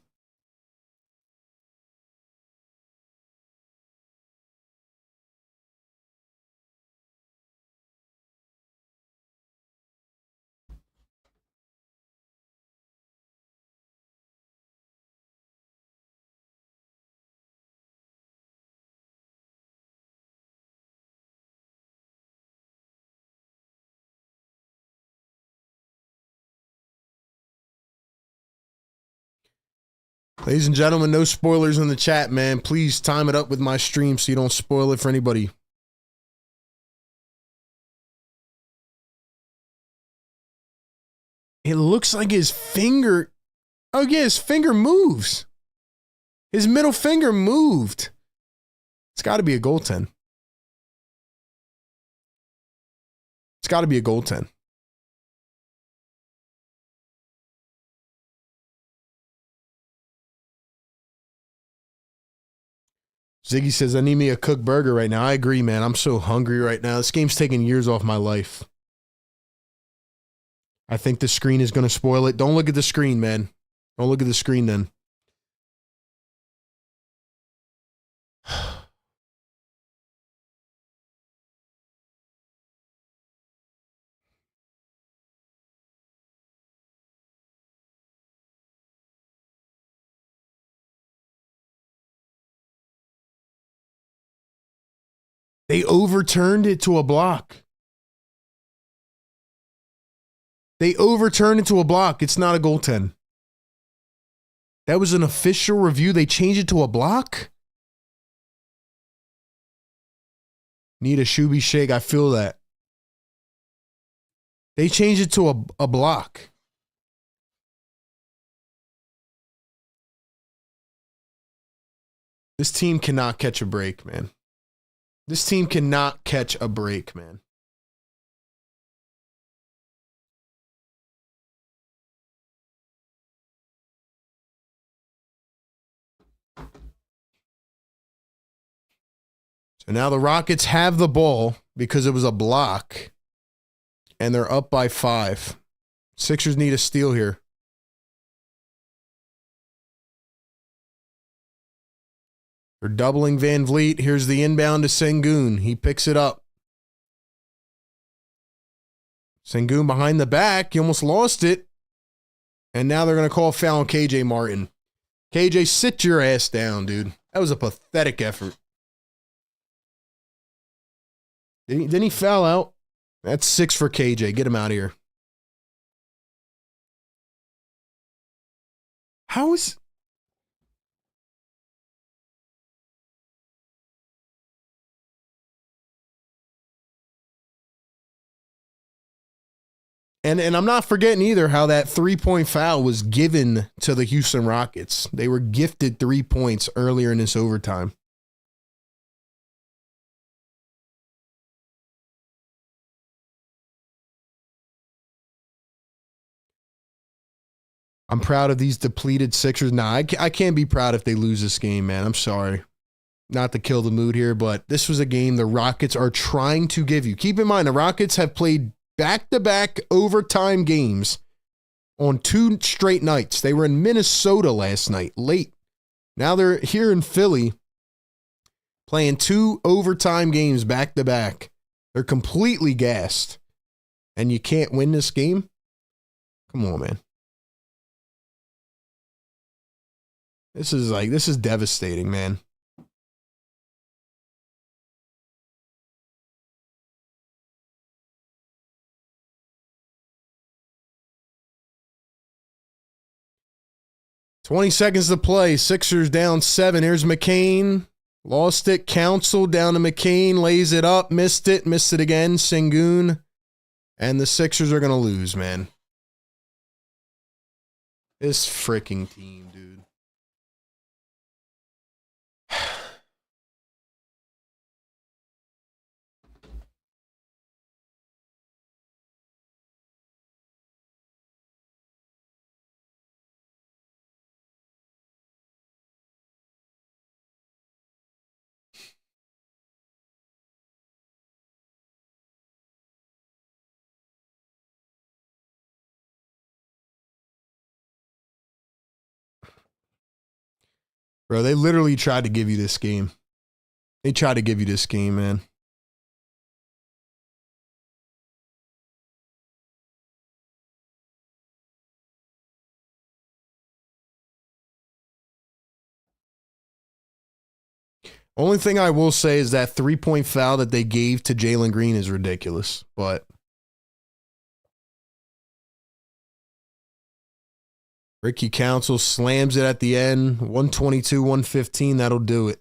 Ladies and gentlemen, no spoilers in the chat, man. Please time it up with my stream so you don't spoil it for anybody. It looks like his finger... Oh, yeah, his finger moves. His middle finger moved. It's got to be a goaltend. It's got to be a goaltend. Ziggy says, I need me a Kook burger right now. I agree, man. I'm so hungry right now. This game's taking years off my life. I think the screen is going to spoil it. Don't look at the screen, man. Don't look at the screen then. They overturned it to a block. They overturned it to a block. It's not a goaltend. That was an official review. They changed it to a block? Need a Shoobie Shake. I feel that. They changed it to a block. This team cannot catch a break, man. This team cannot catch a break, man. So now the Rockets have the ball because it was a block, and they're up by 5. Sixers need a steal here. They're doubling Van Vliet. Here's the inbound to Sengun. He picks it up. Sengun behind the back. He almost lost it. And now they're going to call foul on KJ Martin. KJ, sit your ass down, dude. That was a pathetic effort. Didn't he foul out? That's 6 for KJ. Get him out of here. How is... And I'm not forgetting either how that 3-point foul was given to the Houston Rockets. They were gifted 3 points earlier in this overtime. I'm proud of these depleted Sixers. Nah, I can't be proud if they lose this game, man. I'm sorry. Not to kill the mood here, but this was a game the Rockets are trying to give you. Keep in mind, the Rockets have played back-to-back overtime games on 2 straight nights. They were in Minnesota last night, late. Now they're here in Philly playing 2 overtime games back-to-back. They're completely gassed. And you can't win this game? Come on, man. This is devastating, man. $20 seconds to play. Sixers down 7. Here's McCain. Lost it. Council down to McCain. Lays it up. Missed it. Missed it again. Sengun. And the Sixers are going to lose, man. This freaking team, dude. Bro, they literally tried to give you this game. They tried to give you this game, man. Only thing I will say is that 3-point foul that they gave to Jalen Green is ridiculous, but Ricky Council slams it at the end. 122-115. That'll do it.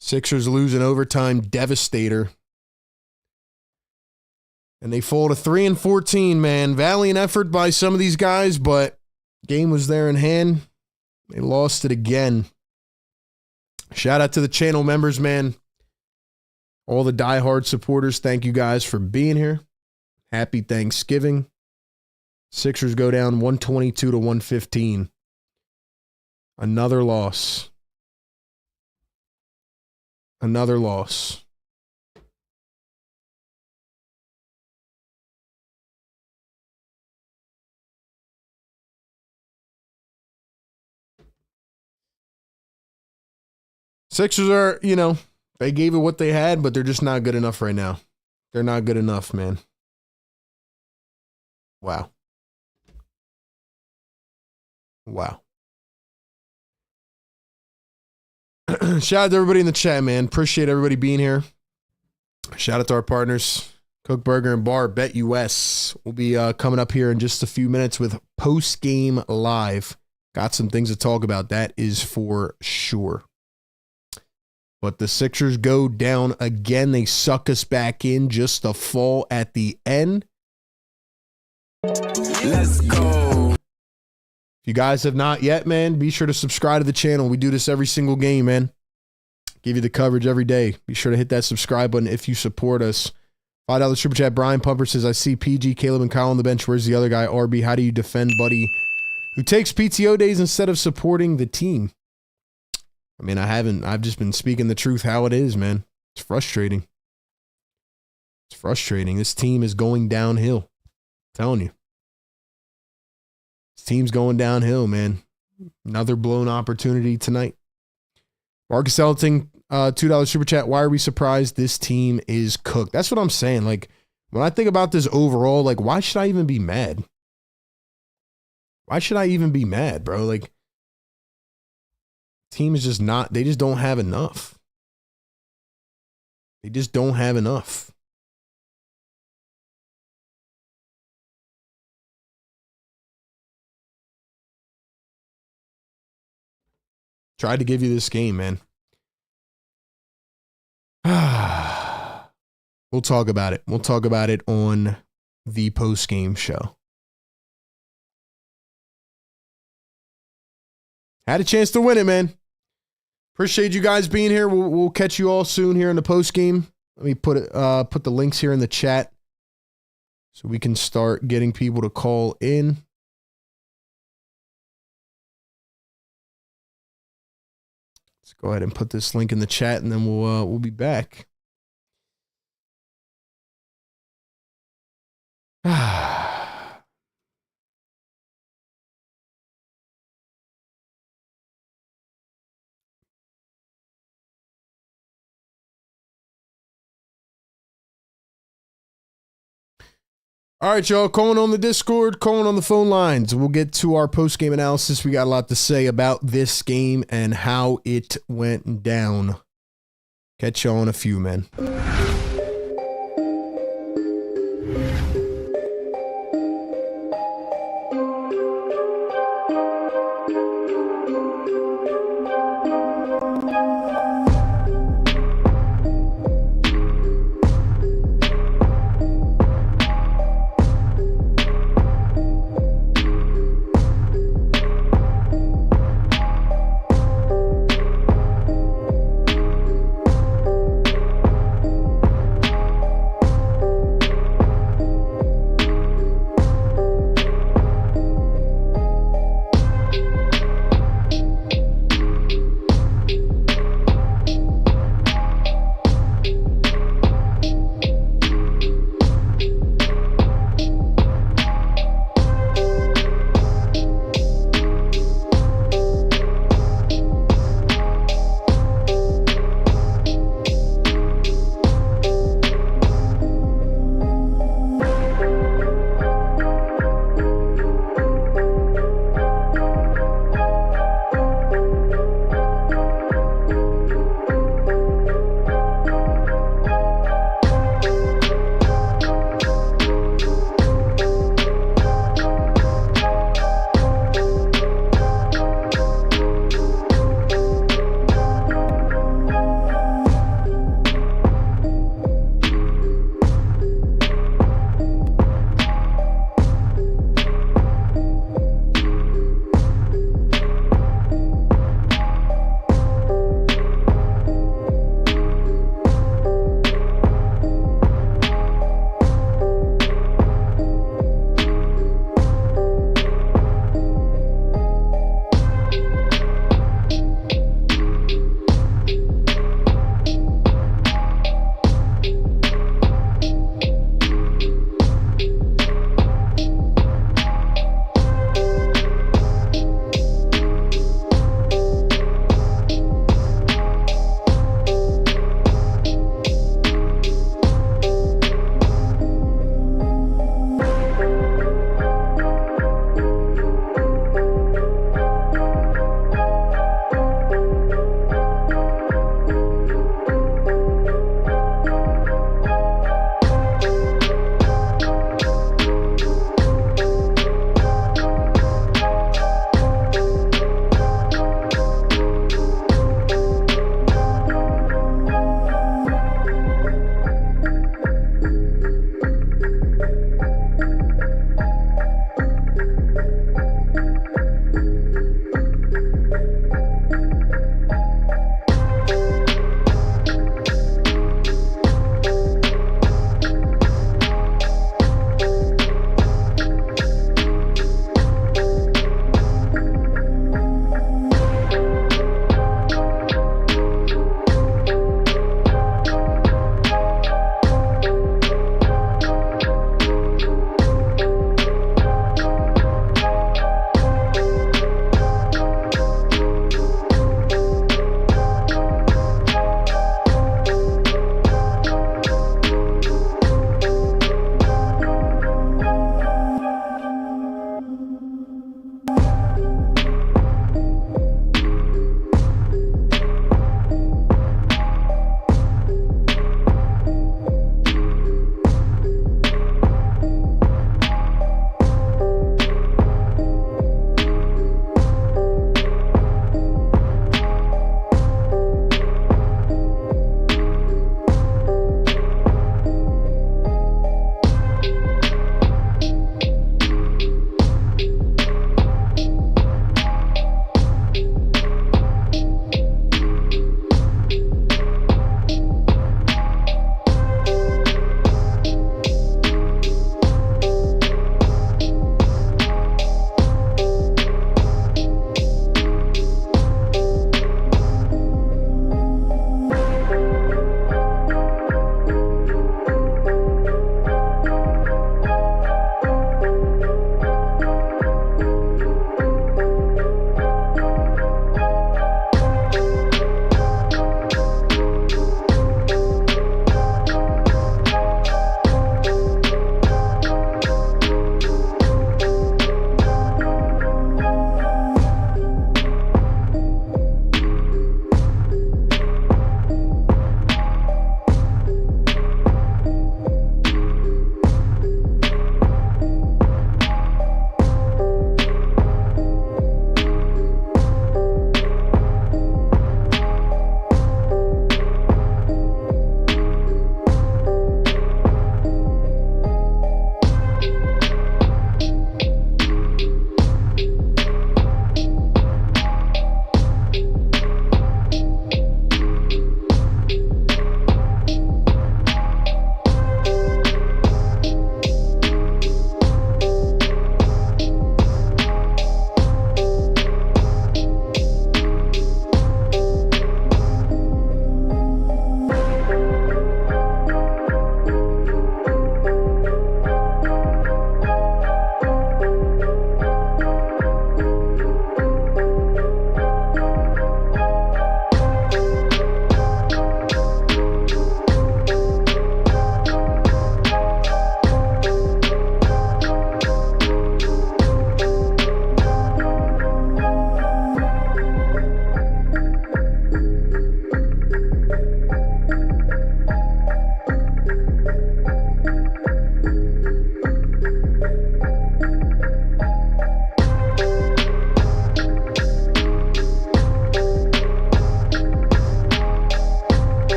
Sixers lose in overtime. Devastator. And they fall to 3-14, man. Valiant effort by some of these guys, but game was there in hand. They lost it again. Shout out to the channel members, man. All the diehard supporters, thank you guys for being here. Happy Thanksgiving. Sixers go down 122-115. Another loss. Another loss. Sixers are, they gave it what they had, but they're just not good enough right now. They're not good enough, man. Wow. Wow. Shout out to everybody in the chat, man. Appreciate everybody being here. Shout out to our partners, Kook Burger and Bar, BetUS. We'll be coming up here in just a few minutes with Postgame Live. Got some things to talk about. That is for sure. But the Sixers go down again. They suck us back in just to fall at the end. Let's go. If you guys have not yet, man, be sure to subscribe to the channel. We do this every single game, man. Give you the coverage every day. Be sure to hit that subscribe button if you support us. $5 super chat. Brian Pumper says, I see PG, Caleb, and Kyle on the bench. Where's the other guy? RB, how do you defend buddy who takes PTO days instead of supporting the team? I mean, I've just been speaking the truth how it is, man. It's frustrating. It's frustrating. This team is going downhill. I'm telling you. This team's going downhill, man. Another blown opportunity tonight. Marcus Elting, $2 super chat. Why are we surprised this team is cooked? That's what I'm saying. Like, when I think about this overall, like, why should I even be mad? Why should I even be mad, bro? Like, team is just not, they just don't have enough. They just don't have enough. Tried to give you this game, man. We'll talk about it. We'll talk about it on the post-game show. Had a chance to win it, man. Appreciate you guys being here. We'll catch you all soon here in the post-game. Let me put the links here in the chat so we can start getting people to call in. Let's go ahead and put this link in the chat, and then we'll be back. All right, y'all, calling on the Discord, calling on the phone lines. We'll get to our post-game analysis. We got a lot to say about this game and how it went down. Catch y'all in a few, man.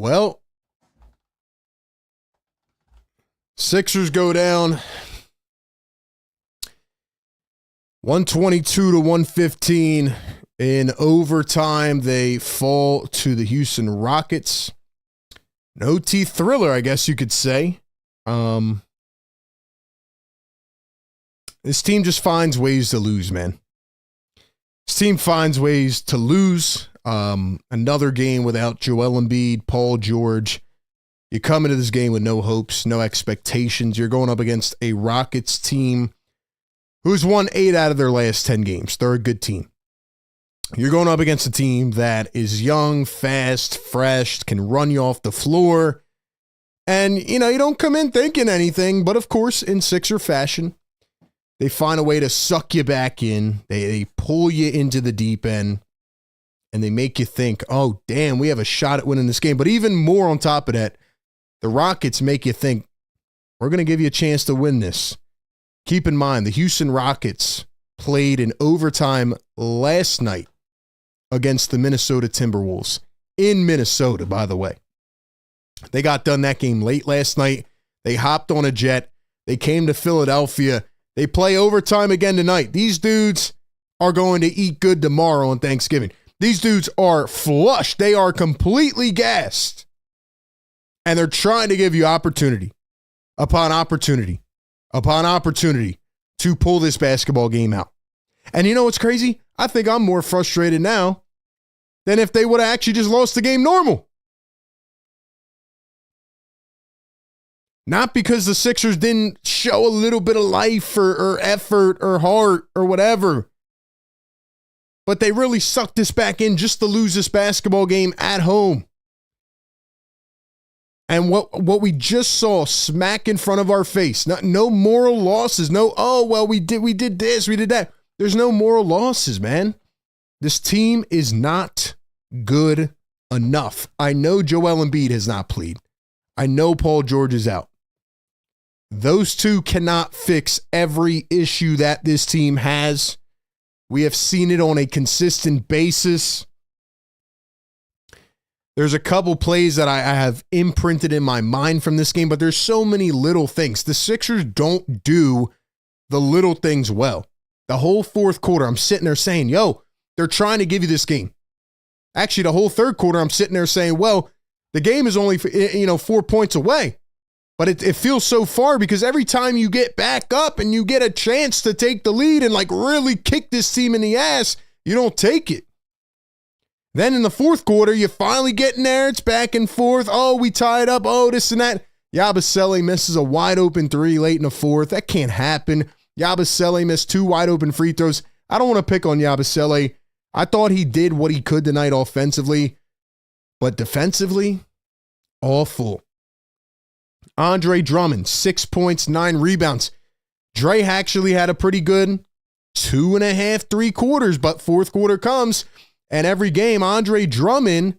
Well, Sixers go down 122 to 115. In overtime, they fall to the Houston Rockets. An OT thriller, I guess you could say. This team just finds ways to lose, man. This team finds ways to lose. Another game without Joel Embiid, Paul George. You come into this game with no hopes, no expectations. You're going up against a Rockets team who's won 8 out of their last 10 games. They're a good team. You're going up against a team that is young, fast, fresh, can run you off the floor. And, you don't come in thinking anything, but of course, in Sixer fashion, they find a way to suck you back in. They pull you into the deep end, and they make you think, oh, damn, we have a shot at winning this game. But even more on top of that, the Rockets make you think, we're going to give you a chance to win this. Keep in mind, the Houston Rockets played in overtime last night against the Minnesota Timberwolves. In Minnesota, by the way. They got done that game late last night. They hopped on a jet. They came to Philadelphia. They play overtime again tonight. These dudes are going to eat good tomorrow on Thanksgiving. These dudes are flushed. They are completely gassed. And they're trying to give you opportunity upon opportunity upon opportunity to pull this basketball game out. And you know what's crazy? I think I'm more frustrated now than if they would have actually just lost the game normal. Not because the Sixers didn't show a little bit of life or effort or heart or whatever, but they really sucked this back in just to lose this basketball game at home. And what we just saw smack in front of our face, no moral losses, we did this, we did that. There's no moral losses, man. This team is not good enough. I know Joel Embiid has not played. I know Paul George is out. Those two cannot fix every issue that this team has. We have seen it on a consistent basis. There's a couple plays that I have imprinted in my mind from this game, but there's so many little things. The Sixers don't do the little things well. The whole fourth quarter, I'm sitting there saying, they're trying to give you this game. Actually, the whole third quarter, I'm sitting there saying, the game is only 4 points away. But it feels so far because every time you get back up and you get a chance to take the lead and really kick this team in the ass, you don't take it. Then in the fourth quarter, you finally get in there. It's back and forth. Oh, we tied up. Oh, this and that. Yabusele misses a wide open 3 late in the fourth. That can't happen. Yabusele missed 2 wide open free throws. I don't want to pick on Yabusele. I thought he did what he could tonight offensively, but defensively, awful. Andre Drummond, 6 points, 9 rebounds. Dre actually had a pretty good 2.5, 3 quarters, but fourth quarter comes, and every game, Andre Drummond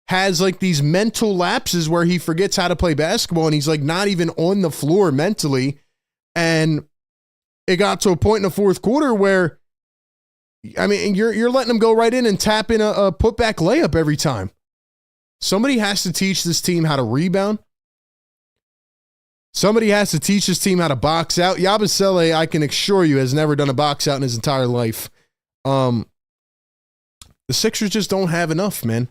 has these mental lapses where he forgets how to play basketball, and he's not even on the floor mentally. And it got to a point in the fourth quarter where, you're letting him go right in and tap in a putback layup every time. Somebody has to teach this team how to rebound. Somebody has to teach this team how to box out. Yabusele, I can assure you, has never done a box out in his entire life. The Sixers just don't have enough, man.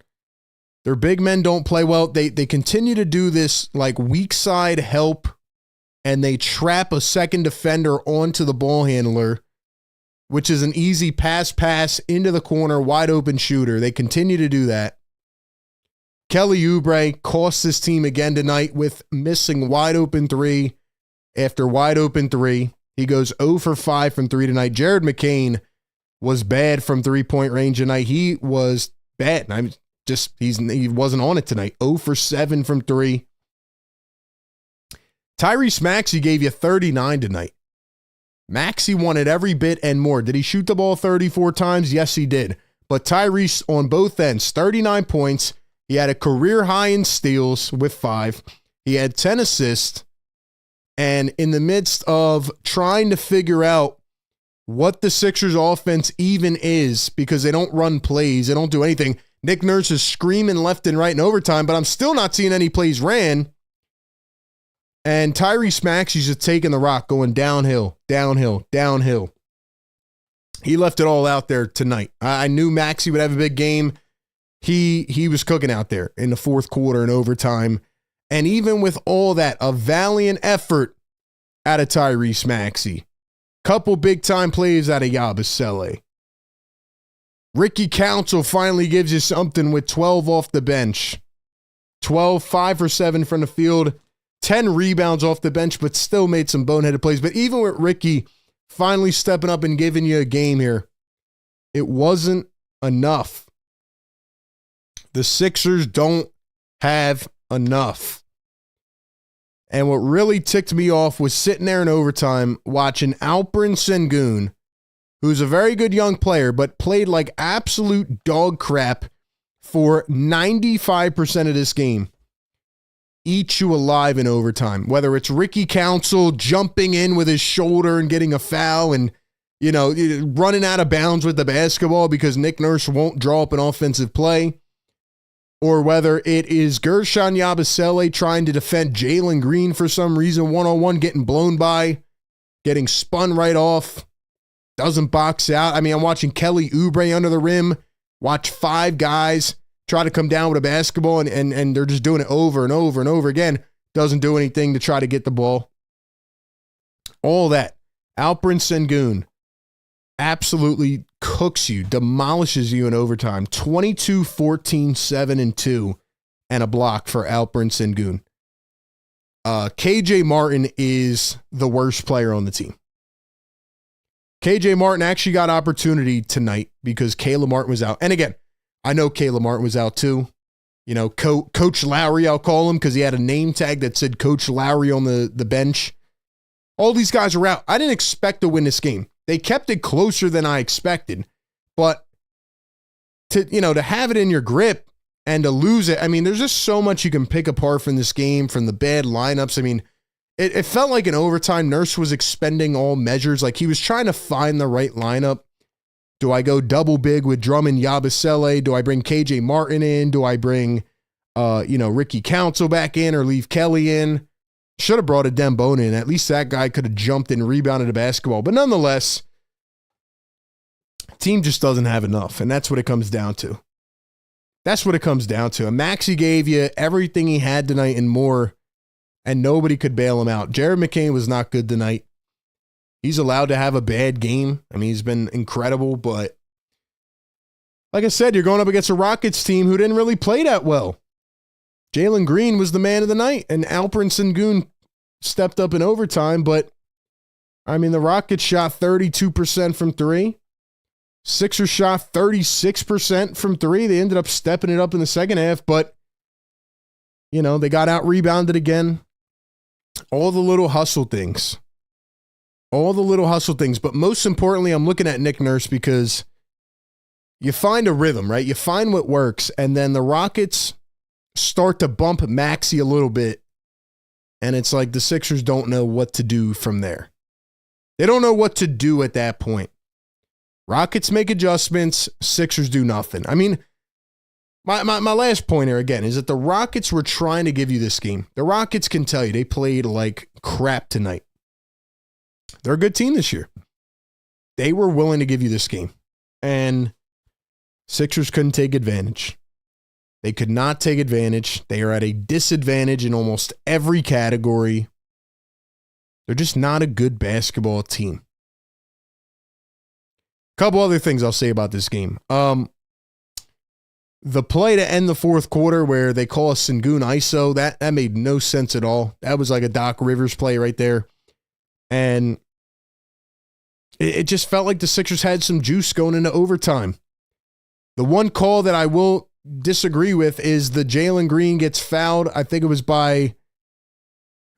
Their big men don't play well. They continue to do this weak side help, and they trap a second defender onto the ball handler, which is an easy pass into the corner, wide open shooter. They continue to do that. Kelly Oubre cost this team again tonight with missing wide open 3 after wide open 3. He goes 0 for 5 from 3 tonight. Jared McCain was bad from 3-point range tonight. He was bad. He wasn't on it tonight. 0 for 7 from 3. Tyrese Maxey gave you 39 tonight. Maxey wanted every bit and more. Did he shoot the ball 34 times? Yes, he did. But Tyrese on both ends, 39 points. He had a career high in steals with 5. He had 10 assists. And in the midst of trying to figure out what the Sixers offense even is, because they don't run plays, they don't do anything, Nick Nurse is screaming left and right in overtime, but I'm still not seeing any plays ran. And Tyrese Maxey's just taking the rock, going downhill, downhill, downhill. He left it all out there tonight. I knew Maxey would have a big game. He was cooking out there in the fourth quarter and overtime. And even with all that, a valiant effort out of Tyrese Maxey. Couple big-time plays out of Yabusele. Ricky Council finally gives you something with 12 off the bench. 12, 5 for 7 from the field. 10 rebounds off the bench, but still made some boneheaded plays. But even with Ricky finally stepping up and giving you a game here, it wasn't enough. The Sixers don't have enough. And what really ticked me off was sitting there in overtime watching Alperen Sengun, who's a very good young player, but played like absolute dog crap for 95% of this game. Eat you alive in overtime. Whether it's Ricky Council jumping in with his shoulder and getting a foul and, running out of bounds with the basketball because Nick Nurse won't draw up an offensive play. Or whether it is Gershon Yabusele trying to defend Jalen Green for some reason, one-on-one, getting blown by, getting spun right off, doesn't box out. I mean, I'm watching Kelly Oubre under the rim, watch 5 guys try to come down with a basketball, and they're just doing it over and over and over again. Doesn't do anything to try to get the ball. All that. Alperen Sengun absolutely cooks you, demolishes you in overtime. 22, 14, 7, and 2, and a block for Alperen Sengun. KJ Martin is the worst player on the team. KJ Martin actually got opportunity tonight because Caleb Martin was out. And again, I know Caleb Martin was out too. Coach Lowry, I'll call him because he had a name tag that said Coach Lowry on the bench. All these guys are out. I didn't expect to win this game. They kept it closer than I expected. But to have it in your grip and to lose it, I mean, there's just so much you can pick apart from this game, from the bad lineups. I mean, it felt like in overtime, Nurse was expending all measures. Like he was trying to find the right lineup. Do I go double big with Drummond, Yabusele? Do I bring KJ Martin in? Do I bring, Ricky Council back in or leave Kelly in? Should have brought a Dembone in. At least that guy could have jumped and rebounded a basketball. But nonetheless, team just doesn't have enough, and that's what it comes down to. That's what it comes down to. And Maxey gave you everything he had tonight and more, and nobody could bail him out. Jared McCain was not good tonight. He's allowed to have a bad game. I mean, he's been incredible, but like I said, you're going up against a Rockets team who didn't really play that well. Jalen Green was the man of the night, and Alperen Sengun stepped up in overtime, but I mean, the Rockets shot 32% from 3. Sixers shot 36% from 3. They ended up stepping it up in the second half, but they got out rebounded again. All the little hustle things. But most importantly, I'm looking at Nick Nurse because you find a rhythm, right? You find what works, and then the Rockets start to bump Maxey a little bit, and it's like the Sixers don't know what to do from there. They don't know what to do at that point. Rockets make adjustments, Sixers do nothing. I mean, my last point here, again, is that the Rockets were trying to give you this game. The Rockets can tell you they played like crap tonight. They're a good team this year. They were willing to give you this game. And Sixers couldn't take advantage. They could not take advantage. They are at a disadvantage in almost every category. They're just not a good basketball team. A couple other things I'll say about this game. The play to end the fourth quarter where they call a Sengun ISO, that made no sense at all. That was like a Doc Rivers play right there. And it just felt like the Sixers had some juice going into overtime. The one call that I will disagree with is the Jalen Green gets fouled. I think it was by,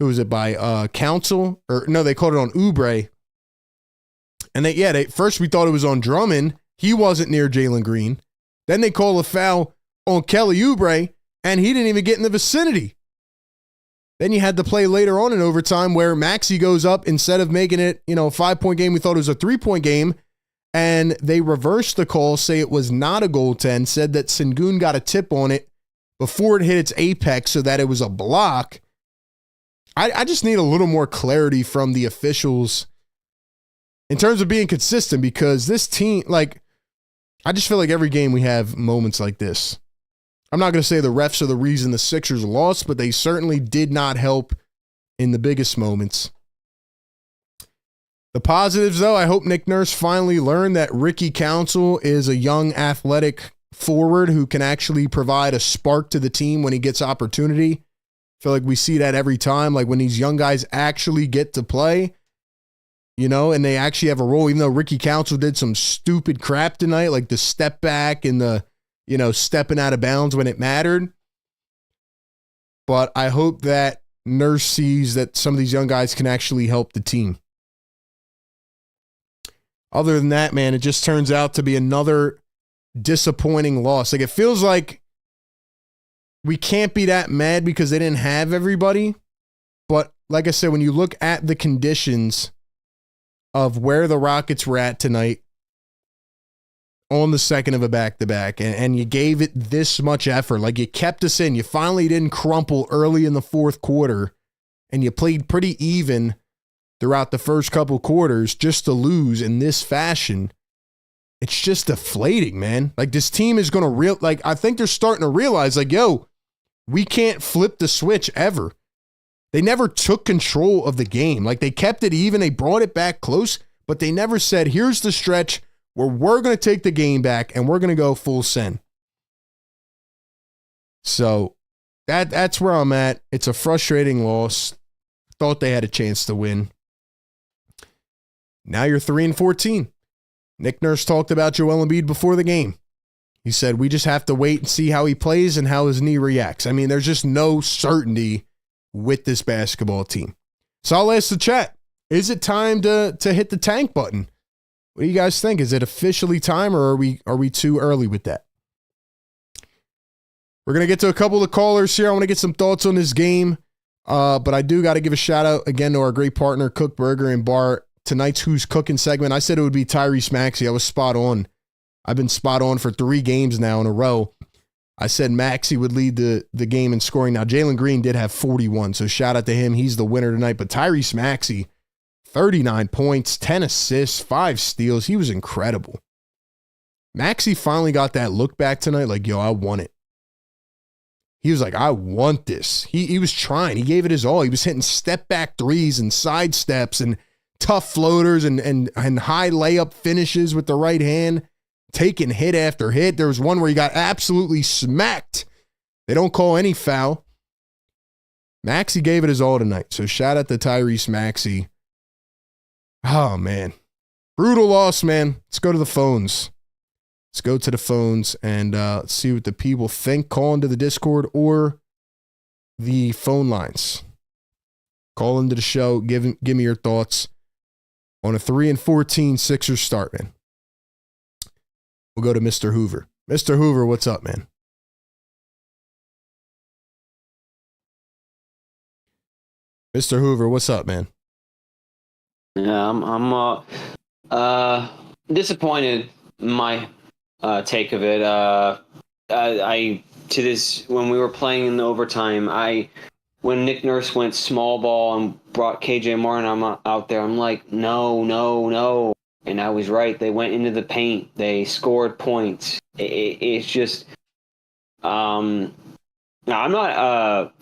who was it by? Council? Or no, they called it on Oubre. And first we thought it was on Drummond. He wasn't near Jalen Green. Then they call a foul on Kelly Oubre, and he didn't even get in the vicinity. Then you had the play later on in overtime where Maxey goes up instead of making it, a 5-point game. We thought it was a 3-point game. and they reversed the call, say it was not a goaltend, said that Sengun got a tip on it before it hit its apex so that it was a block. I just need a little more clarity from the officials in terms of being consistent, because this team, like, I just feel like every game we have moments like this. I'm not going to say the refs are the reason the Sixers lost, but they certainly did not help in the biggest moments. The positives, though, I hope Nick Nurse finally learned that Ricky Council is a young, athletic forward who can actually provide a spark to the team when he gets opportunity. I feel like we see that every time, like when these young guys actually get to play, you know, and they actually have a role, even though Ricky Council did some stupid crap tonight, like the step back and the, you know, stepping out of bounds when it mattered. But I hope that Nurse sees that some of these young guys can actually help the team. Other than that, man, it just turns out to be another disappointing loss. Like, it feels like we can't be that mad because they didn't have everybody. But like I said, when you look at the conditions of where the Rockets were at tonight on the second of a back-to-back, and you gave it this much effort, like you kept us in, you finally didn't crumple early in the fourth quarter, and you played pretty even throughout the first couple quarters just to lose in this fashion. It's just deflating, man. Like, this team is going to I think they're starting to realize, like, yo, we can't flip the switch ever. They never took control of the game. Like, they kept it even. They brought it back close, but they never said, here's the stretch where we're going to take the game back and we're going to go full send. So that's where I'm at. It's a frustrating loss. Thought they had a chance to win. Now you're 3-14. Nick Nurse talked about Joel Embiid before the game. He said, we just have to wait and see how he plays and how his knee reacts. I mean, there's just no certainty with this basketball team. So I'll ask the chat, is it time to hit the tank button? What do you guys think? Is it officially time, or are we too early with that? We're going to get to a couple of callers here. I want to get some thoughts on this game. But I do got to give a shout out again to our great partner, Kook Burger and Bar. Tonight's Who's Cooking segment, I said it would be Tyrese Maxey. I was spot on. I've been spot on for 3 games now in a row. I said Maxey would lead the game in scoring. Now, Jalen Green did have 41, so shout out to him. He's the winner tonight. But Tyrese Maxey, 39 points, 10 assists, 5 steals. He was incredible. Maxey finally got that look back tonight like, yo, I want it. He was like, I want this. He was trying. He gave it his all. He was hitting step-back threes and side steps and tough floaters and high layup finishes with the right hand, taking hit after hit. There was one where he got absolutely smacked. They don't call any foul. Maxey gave it his all tonight. So shout out to Tyrese Maxey. Oh, man. Brutal loss, man. Let's go to the phones. Let's go to the phones and see what the people think. Call into the Discord or the phone lines. Call into the show. Give me your thoughts on a 3-14 Sixers start, man. We'll go to Mr. Hoover. Mr. Hoover, what's up, man? Mr. Hoover, what's up, man? Yeah, I'm disappointed in my take of it. When we were playing in the overtime, when Nick Nurse went small ball and brought KJ Martin out there, I'm like, no. And I was right. They went into the paint. They scored points. It's just, I'm not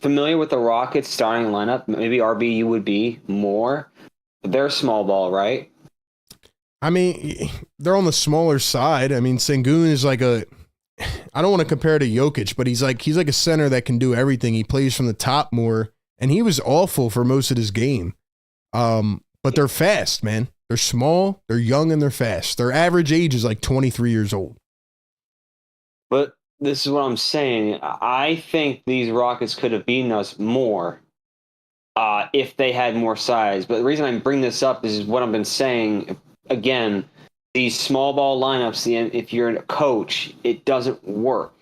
familiar with the Rockets starting lineup. Maybe RB you would be more. But they're small ball, right? I mean, they're on the smaller side. I mean, Sengun is like I don't want to compare to Jokic, but he's like a center that can do everything. He plays from the top more, and he was awful for most of his game. But they're fast, man. They're small, they're young, and they're fast. Their average age is like 23 years old. But this is what I'm saying. I think these Rockets could have beaten us more if they had more size. But the reason I bring this up is what I've been saying. Again, these small ball lineups, if you're a coach, it doesn't work.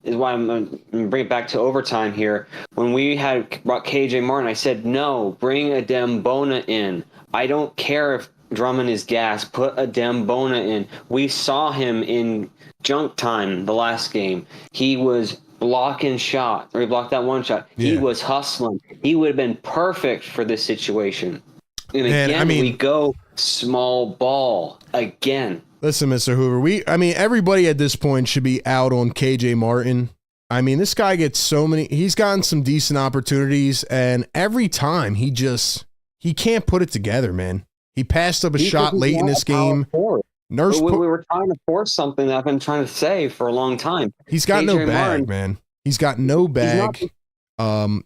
Is why I'm going to bring it back to overtime here. When we brought KJ Martin, I said, no, bring Adem Bona in. I don't care if drumming his gas. Put a Dembona in. We saw him in junk time the last game. He was blocking shots, or he blocked that one shot. Yeah. He was hustling. He would have been perfect for this situation. And Man, again, I mean, we go small ball again. Listen, Mr. Hoover, everybody at this point should be out on KJ Martin. I mean, this guy gets he's gotten some decent opportunities, and every time he can't put it together, man. He passed up a shot late in this game. We were trying to force something that I've been trying to say for a long time. He's got no bag, man. He's got no bag.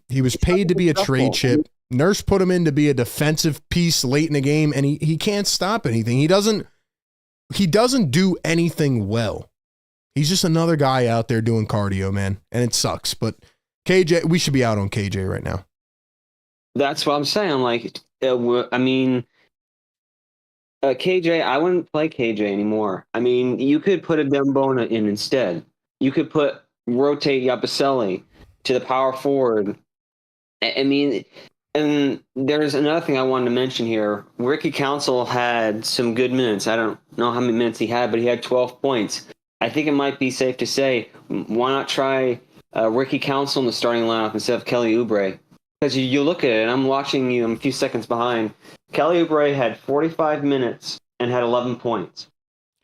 He was paid to be a trade chip. Nurse put him in to be a defensive piece late in the game, and he can't stop anything. He doesn't do anything well. He's just another guy out there doing cardio, man, and it sucks. But KJ, we should be out on KJ right now. That's what I'm saying. I'm like, KJ, I wouldn't play KJ anymore. I mean, you could put a Dembona in instead. You could rotate Yabusele to the power forward. I mean, and there's another thing I wanted to mention here. Ricky Council had some good minutes. I don't know how many minutes he had, but he had 12 points. I think it might be safe to say, why not try Ricky Council in the starting lineup instead of Kelly Oubre? Because you look at it, and I'm watching you, I'm a few seconds behind. Kelly Oubre had 45 minutes and had 11 points.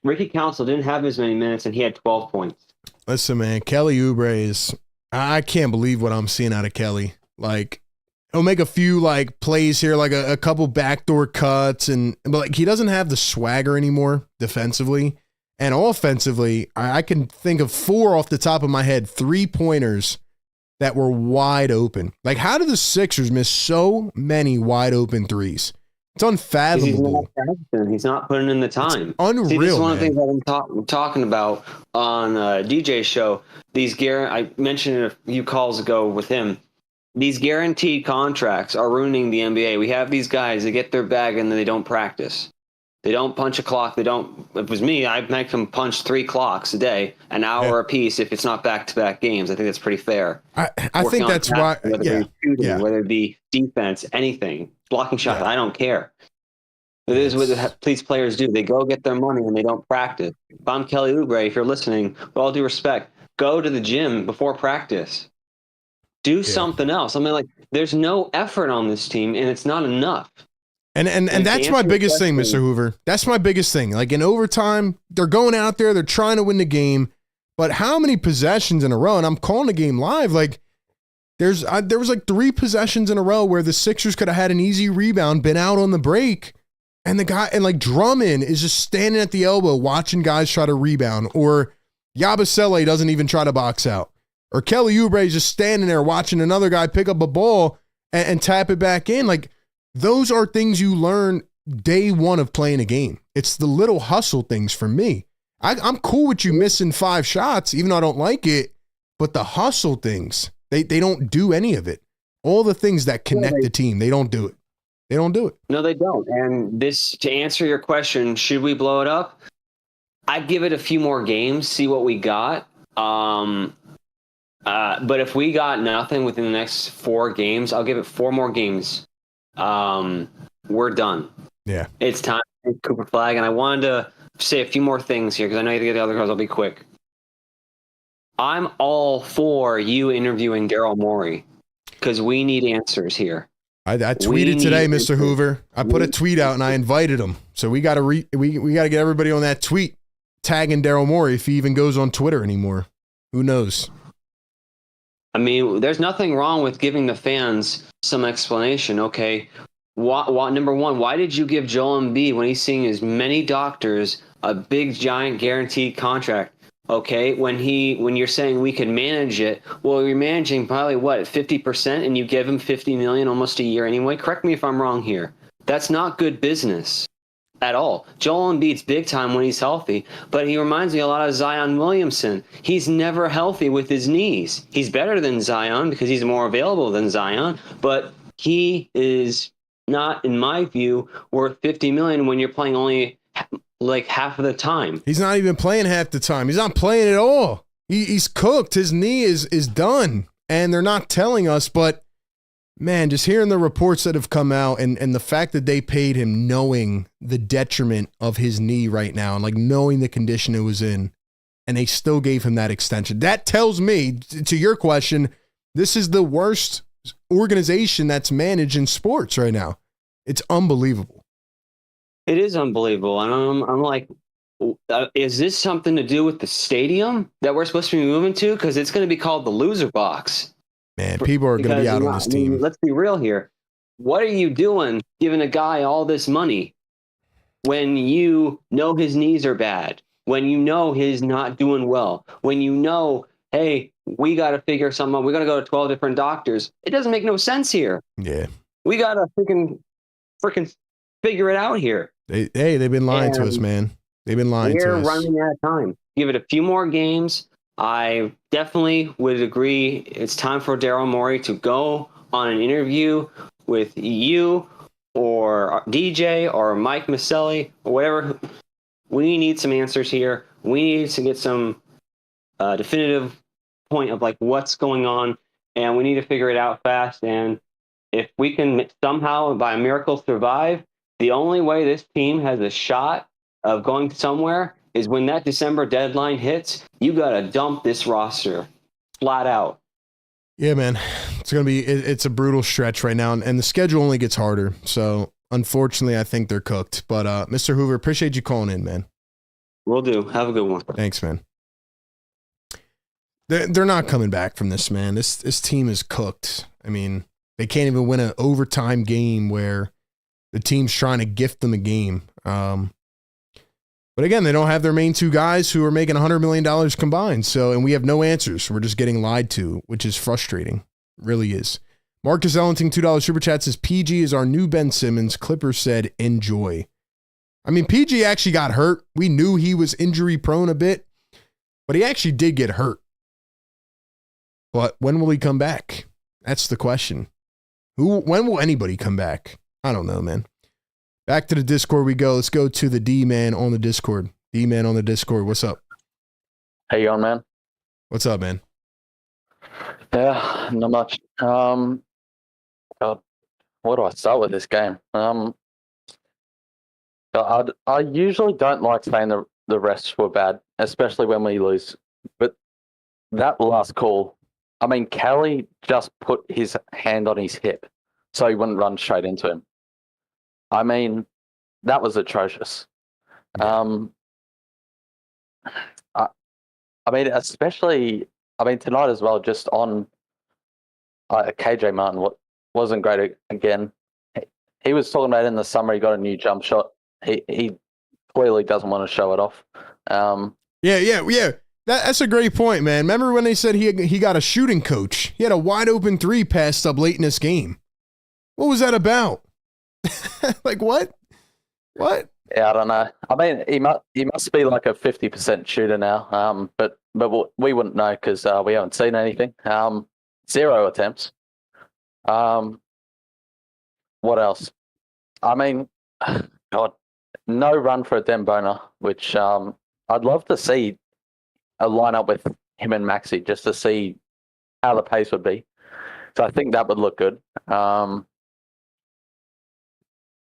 Ricky Council didn't have as many minutes, and he had 12 points. Listen, man, Kelly Oubre is... I can't believe what I'm seeing out of Kelly. Like, he'll make a few, plays here, a couple backdoor cuts, but he doesn't have the swagger anymore defensively. And offensively, I can think of 4 off the top of my head, 3-pointers that were wide open. Like, how did the Sixers miss so many wide open threes? It's unfathomable. He's not putting in the time. It's unreal. See, this is one of the man. things that I'm talking about on DJ's show. I mentioned it a few calls ago with him. These guaranteed contracts are ruining the NBA. We have these guys that get their bag and then they don't practice. They don't punch a clock. If it was me, I'd make them punch 3 clocks a day, an hour apiece if it's not back-to-back games. I think that's pretty fair. I think that's why. Whether it be defense, anything, blocking shots, I don't care. It is what these players do. They go get their money and they don't practice. If I'm Kelly Oubre, if you're listening, with all due respect, go to the gym before practice. Do something else. I mean, there's no effort on this team, and it's not enough. And that's my biggest thing, Mr. Hoover. That's my biggest thing. Like, in overtime, they're going out there, they're trying to win the game, but how many possessions in a row? And I'm calling the game live. There was 3 possessions in a row where the Sixers could have had an easy rebound, been out on the break, and the guy Drummond is just standing at the elbow watching guys try to rebound, or Yabusele doesn't even try to box out, or Kelly Oubre is just standing there watching another guy pick up a ball and tap it back in. Those are things you learn day one of playing a game. It's the little hustle things for me. I'm cool with you missing 5 shots, even though I don't like it, but the hustle things, they don't do any of it. All the things that connect the team, they don't do it. They don't do it. No, they don't. And to answer your question, should we blow it up? I'd give it a few more games, see what we got. But if we got nothing within the next 4 games, I'll give it 4 more games. We're done. Yeah. It's time to take Cooper Flag. And I wanted to say a few more things here because I know you have to get the other girls. I'll be quick. I'm all for you interviewing Daryl Morey because we need answers here. I tweeted today, Mr. Hoover. I put a tweet out and I invited him. So we got to we got to get everybody on that tweet tagging Daryl Morey if he even goes on Twitter anymore. Who knows? I mean, there's nothing wrong with giving the fans some explanation. Okay, number one, why did you give Joel Embiid, when he's seeing as many doctors, a big giant guaranteed contract? Okay, when you're saying we could manage it, well, you're managing probably 50%, and you give him $50 million almost a year anyway. Correct me if I'm wrong here. That's not good business at all. Joel Embiid's big time when he's healthy, but he reminds me a lot of Zion Williamson. He's never healthy with his knees. He's better than Zion because he's more available than Zion, but he is not, in my view, worth $50 million when you're playing only half of the time. He's not even playing half the time. He's not playing at all. He's cooked. His knee is done, and they're not telling us, but Man, just hearing the reports that have come out and the fact that they paid him knowing the detriment of his knee right now and like knowing the condition it was in, and they still gave him that extension. That tells me, to your question, this is the worst organization that's managed in sports right now. It's unbelievable. It is unbelievable. And I'm like, is this something to do with the stadium that we're supposed to be moving to? Because it's going to be called the loser box. Man, people are going to be out on this team. I mean, let's be real here. What are you doing giving a guy all this money when you know his knees are bad, when you know he's not doing well, when you know, hey, we got to figure something out. We got to go to 12 different doctors. It doesn't make no sense here. Yeah. We got to freaking figure it out here. They've been lying to us, man. They've been lying to us. We're running out of time. Give it a few more games. I definitely would agree. It's time for Daryl Morey to go on an interview with you or DJ or Mike Maselli or whatever. We need some answers here. We need to get some definitive point of like what's going on, and we need to figure it out fast. And if we can somehow, by a miracle, survive, the only way this team has a shot of going somewhere is when that December deadline hits. You got to dump this roster flat out. Yeah, man. It's a brutal stretch right now, and the schedule only gets harder. So, unfortunately, I think they're cooked. But, Mr. Hoover, appreciate you calling in, man. Will do. Have a good one. Thanks, man. They're not coming back from this, man. This team is cooked. I mean, they can't even win an overtime game where the team's trying to gift them a game. But again, they don't have their main two guys who are making $100 million combined. So, and we have no answers. We're just getting lied to, which is frustrating. It really is. Marcus Ellington, $2 super chat says, PG is our new Ben Simmons. Clippers said, enjoy. I mean, PG actually got hurt. We knew he was injury prone a bit, but he actually did get hurt. But when will he come back? That's the question. When will anybody come back? I don't know, man. Back to the Discord we go. Let's go to the D-Man on the Discord. D-Man on the Discord, what's up? How you going, man? What's up, man? Yeah, not much. God, where do I start with this game? I usually don't like saying the refs were bad, especially when we lose. But that last call, I mean, Kelly just put his hand on his hip so he wouldn't run straight into him. I mean, that was atrocious. I mean, especially, tonight as well, just on KJ Martin wasn't great again. He was talking about in the summer he got a new jump shot. He clearly doesn't want to show it off. Yeah. That's a great point, man. Remember when they said he got a shooting coach? He had a wide open three passed up late in this game. What was that about? Like what? What? Yeah, I don't know. I mean, he must be like a 50% shooter now. But we wouldn't know because we haven't seen anything. 0 attempts. What else? I mean, God, no run for a Dembona, which I'd love to see a lineup with him and Maxi just to see how the pace would be. So I think that would look good.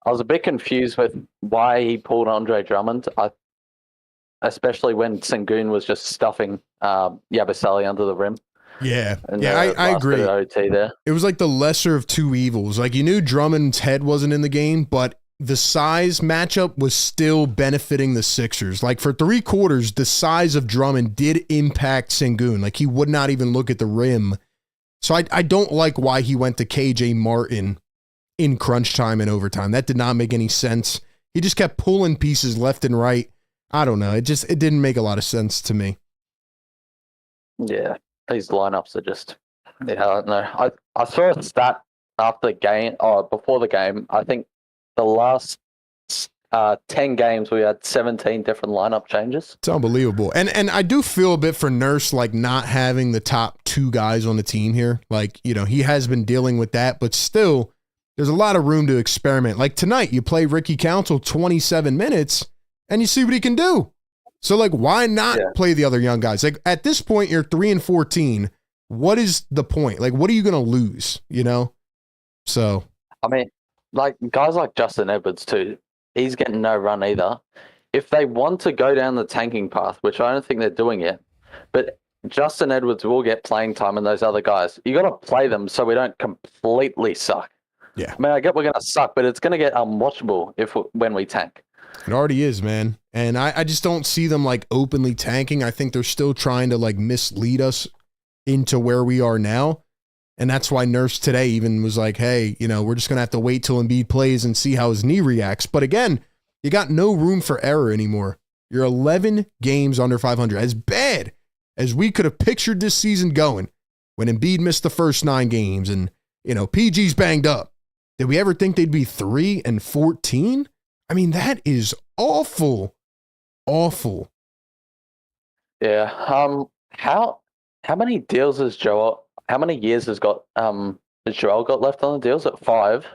I was a bit confused with why he pulled Andre Drummond, especially when Sengun was just stuffing Yabusele under the rim. Yeah, I agree. OT there. It was like the lesser of two evils. Like you knew Drummond's head wasn't in the game, but the size matchup was still benefiting the Sixers. Like for 3 quarters, the size of Drummond did impact Sengun. Like he would not even look at the rim. So I don't like why he went to KJ Martin in crunch time and overtime. That did not make any sense. He just kept pulling pieces left and right. I don't know. It didn't make a lot of sense to me. Yeah, these lineups are just, I don't know. I saw a stat after the game, before the game. I think the last 10 games we had 17 different lineup changes. It's unbelievable. And I do feel a bit for Nurse, like not having the top 2 guys on the team here. Like, you know, he has been dealing with that, but still, there's a lot of room to experiment. Like tonight, you play Ricky Council 27 minutes and you see what he can do. So like, why not play the other young guys? Like at this point, you're 3-14. What is the point? Like, what are you going to lose? You know, So, I mean, like guys like Justin Edwards too. He's getting no run either. If they want to go down the tanking path, which I don't think they're doing yet, but Justin Edwards will get playing time and those other guys. You got to play them so we don't completely suck. yeah. I mean, I get we're going to suck, but it's going to get unwatchable when we tank. It already is, man. And I just don't see them like openly tanking. I think they're still trying to like mislead us into where we are now. And that's why Nurse today even was like, hey, you know, we're just going to have to wait till Embiid plays and see how his knee reacts. But again, you got no room for error anymore. You're 11 games under 500. As bad as we could have pictured this season going when Embiid missed the first 9 games and, you know, PG's banged up. Did we ever think they'd be 3-14? I mean, that is awful. Awful. Yeah. How many deals has Joel? How many years has Joel got left on the deals? At 5.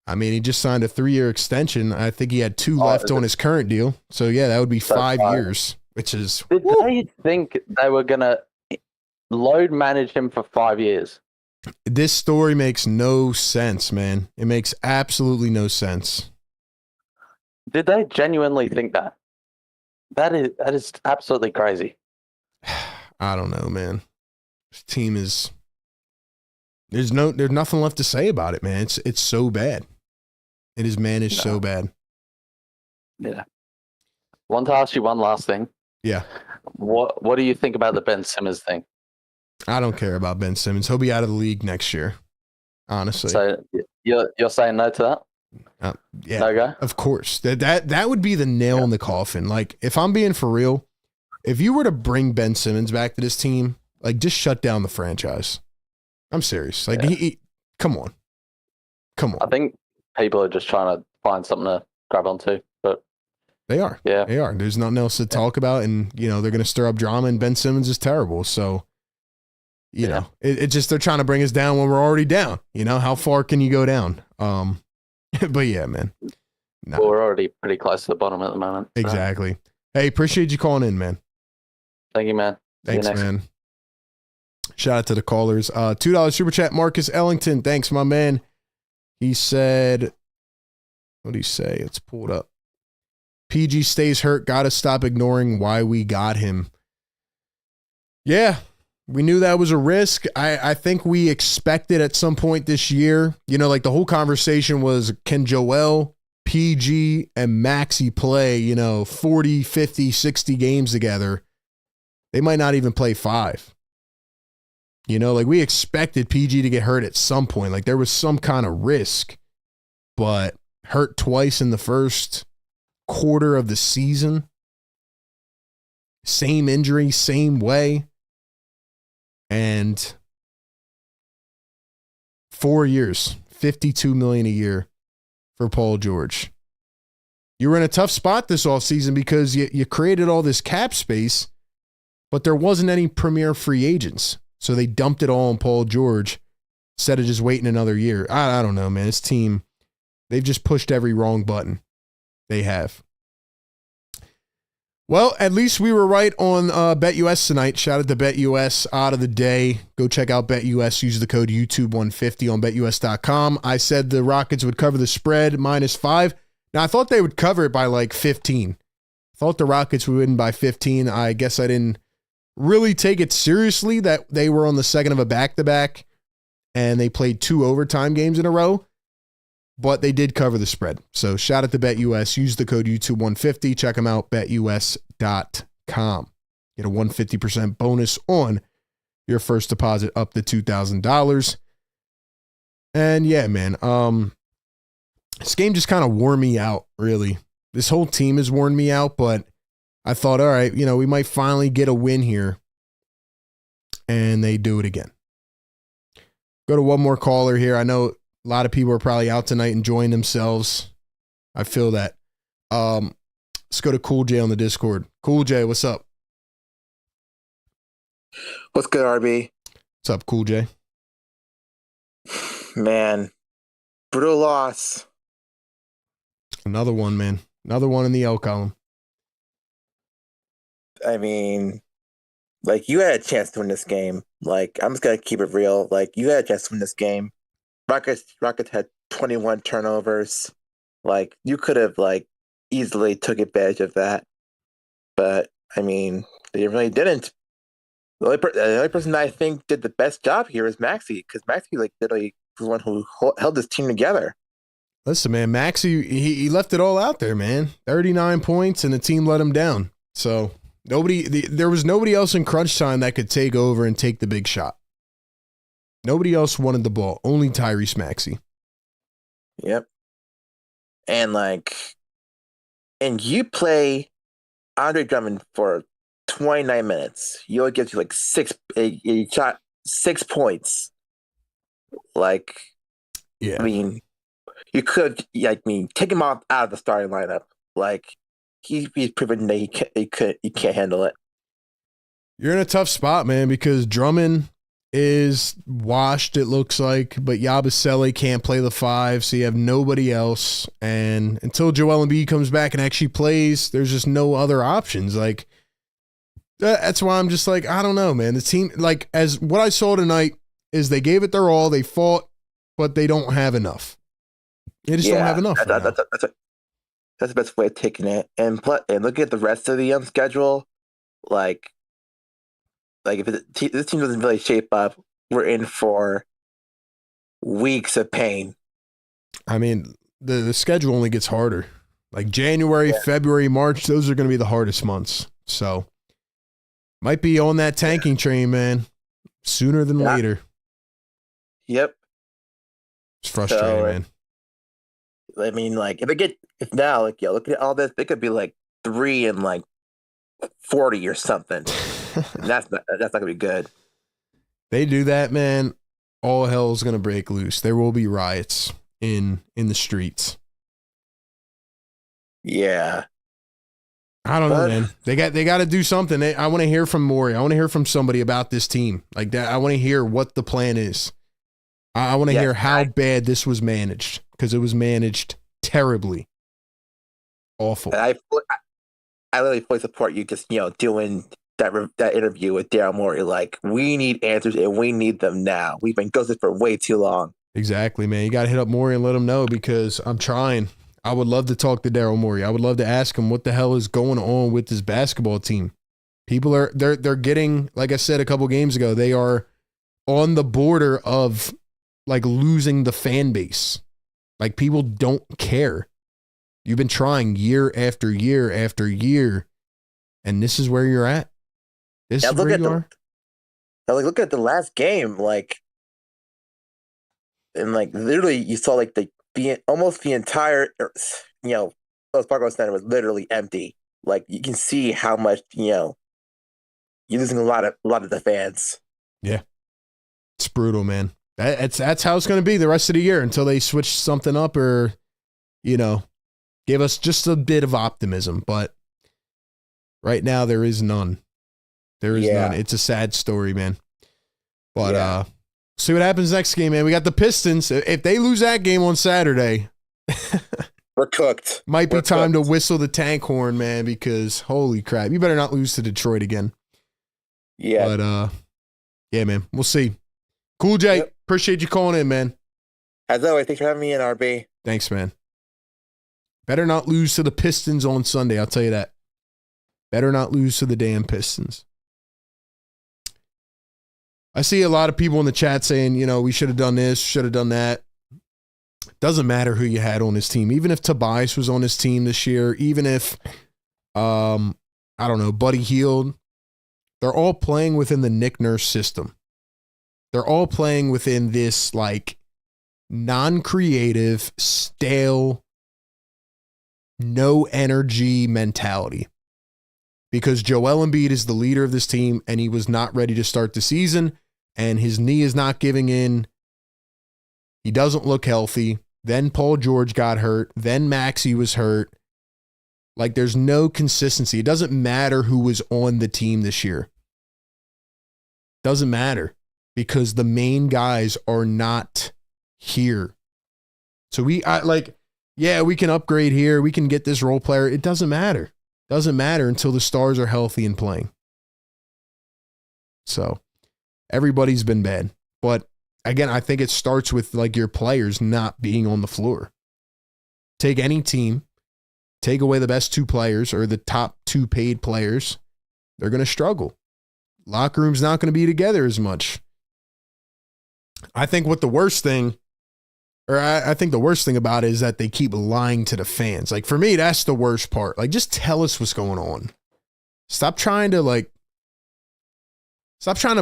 I mean, he just signed a 3-year extension. I think he had 2 left on his current deal. So yeah, that would be 5 years, which is. Did they think they were gonna load manage him for 5 years? This story makes no sense, man. It makes absolutely no sense. Did they genuinely think that? That is absolutely crazy. I don't know, man. This team is. There's nothing left to say about it, man. It's so bad. It is managed so bad. Yeah. Want to ask you one last thing? Yeah. What do you think about the Ben Simmons thing? I don't care about Ben Simmons. He'll be out of the league next year. Honestly. So you're saying no to that? Yeah. No go? Of course. That would be the nail in the coffin. Like, if I'm being for real, if you were to bring Ben Simmons back to this team, like, just shut down the franchise. I'm serious. Like, come on. I think people are just trying to find something to grab onto, but they are. Yeah, they are. There's nothing else to talk about, and you know they're going to stir up drama. And Ben Simmons is terrible, so you know it just they're trying to bring us down when we're already down. You know, how far can you go down? But yeah, man. Well, we're already pretty close to the bottom at the moment. So. Exactly. Hey, appreciate you calling in, man. Thank you, man. Thanks, man. Shout out to the callers. $2 super chat, Marcus Ellington. Thanks, my man. He said, what did he say? It's pulled up. PG stays hurt. Got to stop ignoring why we got him. Yeah, we knew that was a risk. I think we expected at some point this year, you know, like the whole conversation was, can Joel, PG, and Maxey play, you know, 40, 50, 60 games together? They might not even play 5. You know, like we expected PG to get hurt at some point. Like there was some kind of risk, but hurt twice in the first quarter of the season. Same injury, same way. And 4 years, $52 million a year for Paul George. You were in a tough spot this offseason because you created all this cap space, but there wasn't any premier free agents. So they dumped it all on Paul George instead of just waiting another year. I don't know, man. This team, they've just pushed every wrong button. They have. Well, at least we were right on BetUS tonight. Shout out to BetUS out of the day. Go check out BetUS. Use the code YouTube150 on BetUS.com. I said the Rockets would cover the spread -5. Now, I thought they would cover it by like 15. I thought the Rockets would win by 15. I guess I didn't really take it seriously that they were on the second of a back-to-back and they played 2 overtime games in a row, but they did cover the spread. So shout out to BetUS. Use the code YouTube150. Check them out, betus.com. Get a 150% bonus on your first deposit up to $2,000. And yeah, man, this game just kind of wore me out, really. This whole team has worn me out, but I thought, all right, you know, we might finally get a win here. And they do it again. Go to one more caller here. I know a lot of people are probably out tonight enjoying themselves. I feel that. Let's go to Cool J on the Discord. Cool J, what's up? What's good, RB? What's up, Cool J? Man, brutal loss. Another one, man. Another one in the L column. I mean, like, you had a chance to win this game. Like, I'm just going to keep it real. Like, you had a chance to win this game. Rockets had 21 turnovers. Like, you could have like easily took advantage of that, but I mean, they really didn't. The only person that I think did the best job here is Maxey, because Maxey like literally was the one who held this team together. Listen, man, Maxey, he left it all out there, man. 39 points, and the team let him down. So there was nobody else in crunch time that could take over and take the big shot. Nobody else wanted the ball. Only Tyrese Maxey. Yep. And you play Andre Drummond for 29 minutes. He only gives you like he shot 6 points. Like, yeah. I mean, you could, take him out of the starting lineup. Like, he's proven that he can't handle it. You're in a tough spot, man, because Drummond is washed, it looks like, but Yabusele can't play the 5, so you have nobody else. And until Joel Embiid comes back and actually plays, there's just no other options. Like, that's why I'm just like, I don't know, man. The team, like, as what I saw tonight is they gave it their all, they fought, but they don't have enough. They just don't have enough. That's the best way of taking it. And looking at the rest of the schedule, like if this team doesn't really shape up, we're in for weeks of pain. I mean, the schedule only gets harder. Like January, February, March, those are going to be the hardest months. So might be on that tanking train, man, sooner than later. Yep. It's frustrating, man. I mean, like, look at all this, they could be like 3 and like 40 or something. That's not gonna be good. They do that, man, all hell's gonna break loose. There will be riots in the streets. Yeah. I don't know, man. They got to do something. I want to hear from Morey. I want to hear from somebody about this team. Like that. I want to hear what the plan is. I want to hear how bad this was managed, because it was managed terribly. Awful. I literally fully support you just, doing that interview with Daryl Morey. Like, we need answers and we need them now. We've been ghosted for way too long. Exactly, man. You got to hit up Morey and let him know, because I'm trying. I would love to talk to Daryl Morey. I would love to ask him what the hell is going on with this basketball team. People they're getting, like I said a couple games ago, they are on the border of like losing the fan base. Like, people don't care. You've been trying year after year after year, and this is where you're at. This is where you are. Look at the last game, and literally you saw almost the entire Wells Fargo Center was literally empty. Like, you can see how much you're losing a lot of the fans. Yeah, it's brutal, man. That's how it's going to be the rest of the year until they switch something up or, give us just a bit of optimism. But right now there is none. There is none. It's a sad story, man. But see what happens next game, man. We got the Pistons. If they lose that game on Saturday, we're cooked. Might be time to whistle the tank horn, man, because holy crap, you better not lose to Detroit again. Yeah. But yeah, man, we'll see. Cool, Jay. Yep. Appreciate you calling in, man. As always, thanks for having me in, RB. Thanks, man. Better not lose to the Pistons on Sunday, I'll tell you that. Better not lose to the damn Pistons. I see a lot of people in the chat saying, we should have done this, should have done that. Doesn't matter who you had on this team. Even if Tobias was on this team this year, even if, I don't know, Buddy Hield, they're all playing within the Nick Nurse system. They're all playing within this, non-creative, stale, no energy mentality. Because Joel Embiid is the leader of this team, and he was not ready to start the season, and his knee is not giving in. He doesn't look healthy. Then Paul George got hurt. Then Maxey was hurt. There's no consistency. It doesn't matter who was on the team this year. Doesn't matter, because the main guys are not here. So we can upgrade here. We can get this role player. It doesn't matter. Doesn't matter until the stars are healthy and playing. So everybody's been bad. But again, I think it starts with like your players not being on the floor. Take any team, take away the best 2 players or the top 2 paid players, they're going to struggle. Locker room's not going to be together as much. I think the worst thing about it is that they keep lying to the fans. Like for me, that's the worst part. Like just tell us what's going on. Stop trying to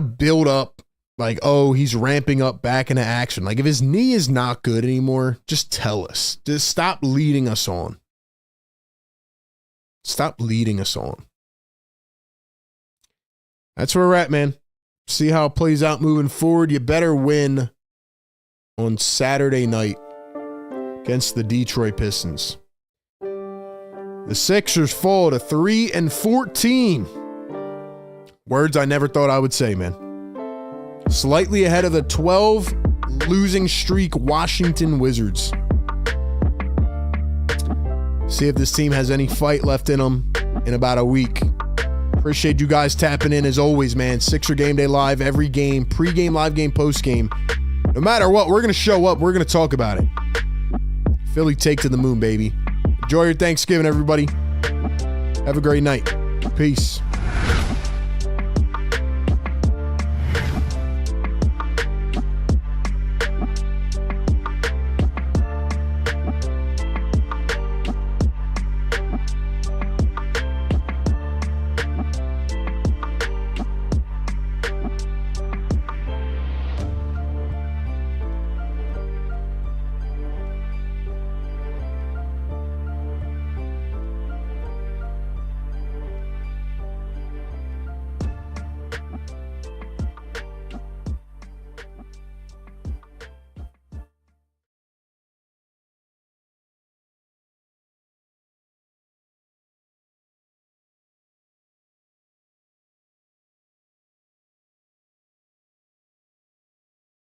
build up like, oh, he's ramping up back into action. Like if his knee is not good anymore, just tell us. Just stop leading us on. Stop leading us on. That's where we're at, man. See how it plays out moving forward. You better win on Saturday night against the Detroit Pistons. The Sixers fall to 3-14. Words I never thought I would say, man. Slightly ahead of the 12 losing streak Washington Wizards. See if this team has any fight left in them in about a week. Appreciate you guys tapping in as always, man. Sixer Game Day Live, every game, pregame, live game, postgame. No matter what, we're going to show up. We're going to talk about it. Philly take to the moon, baby. Enjoy your Thanksgiving, everybody. Have a great night. Peace.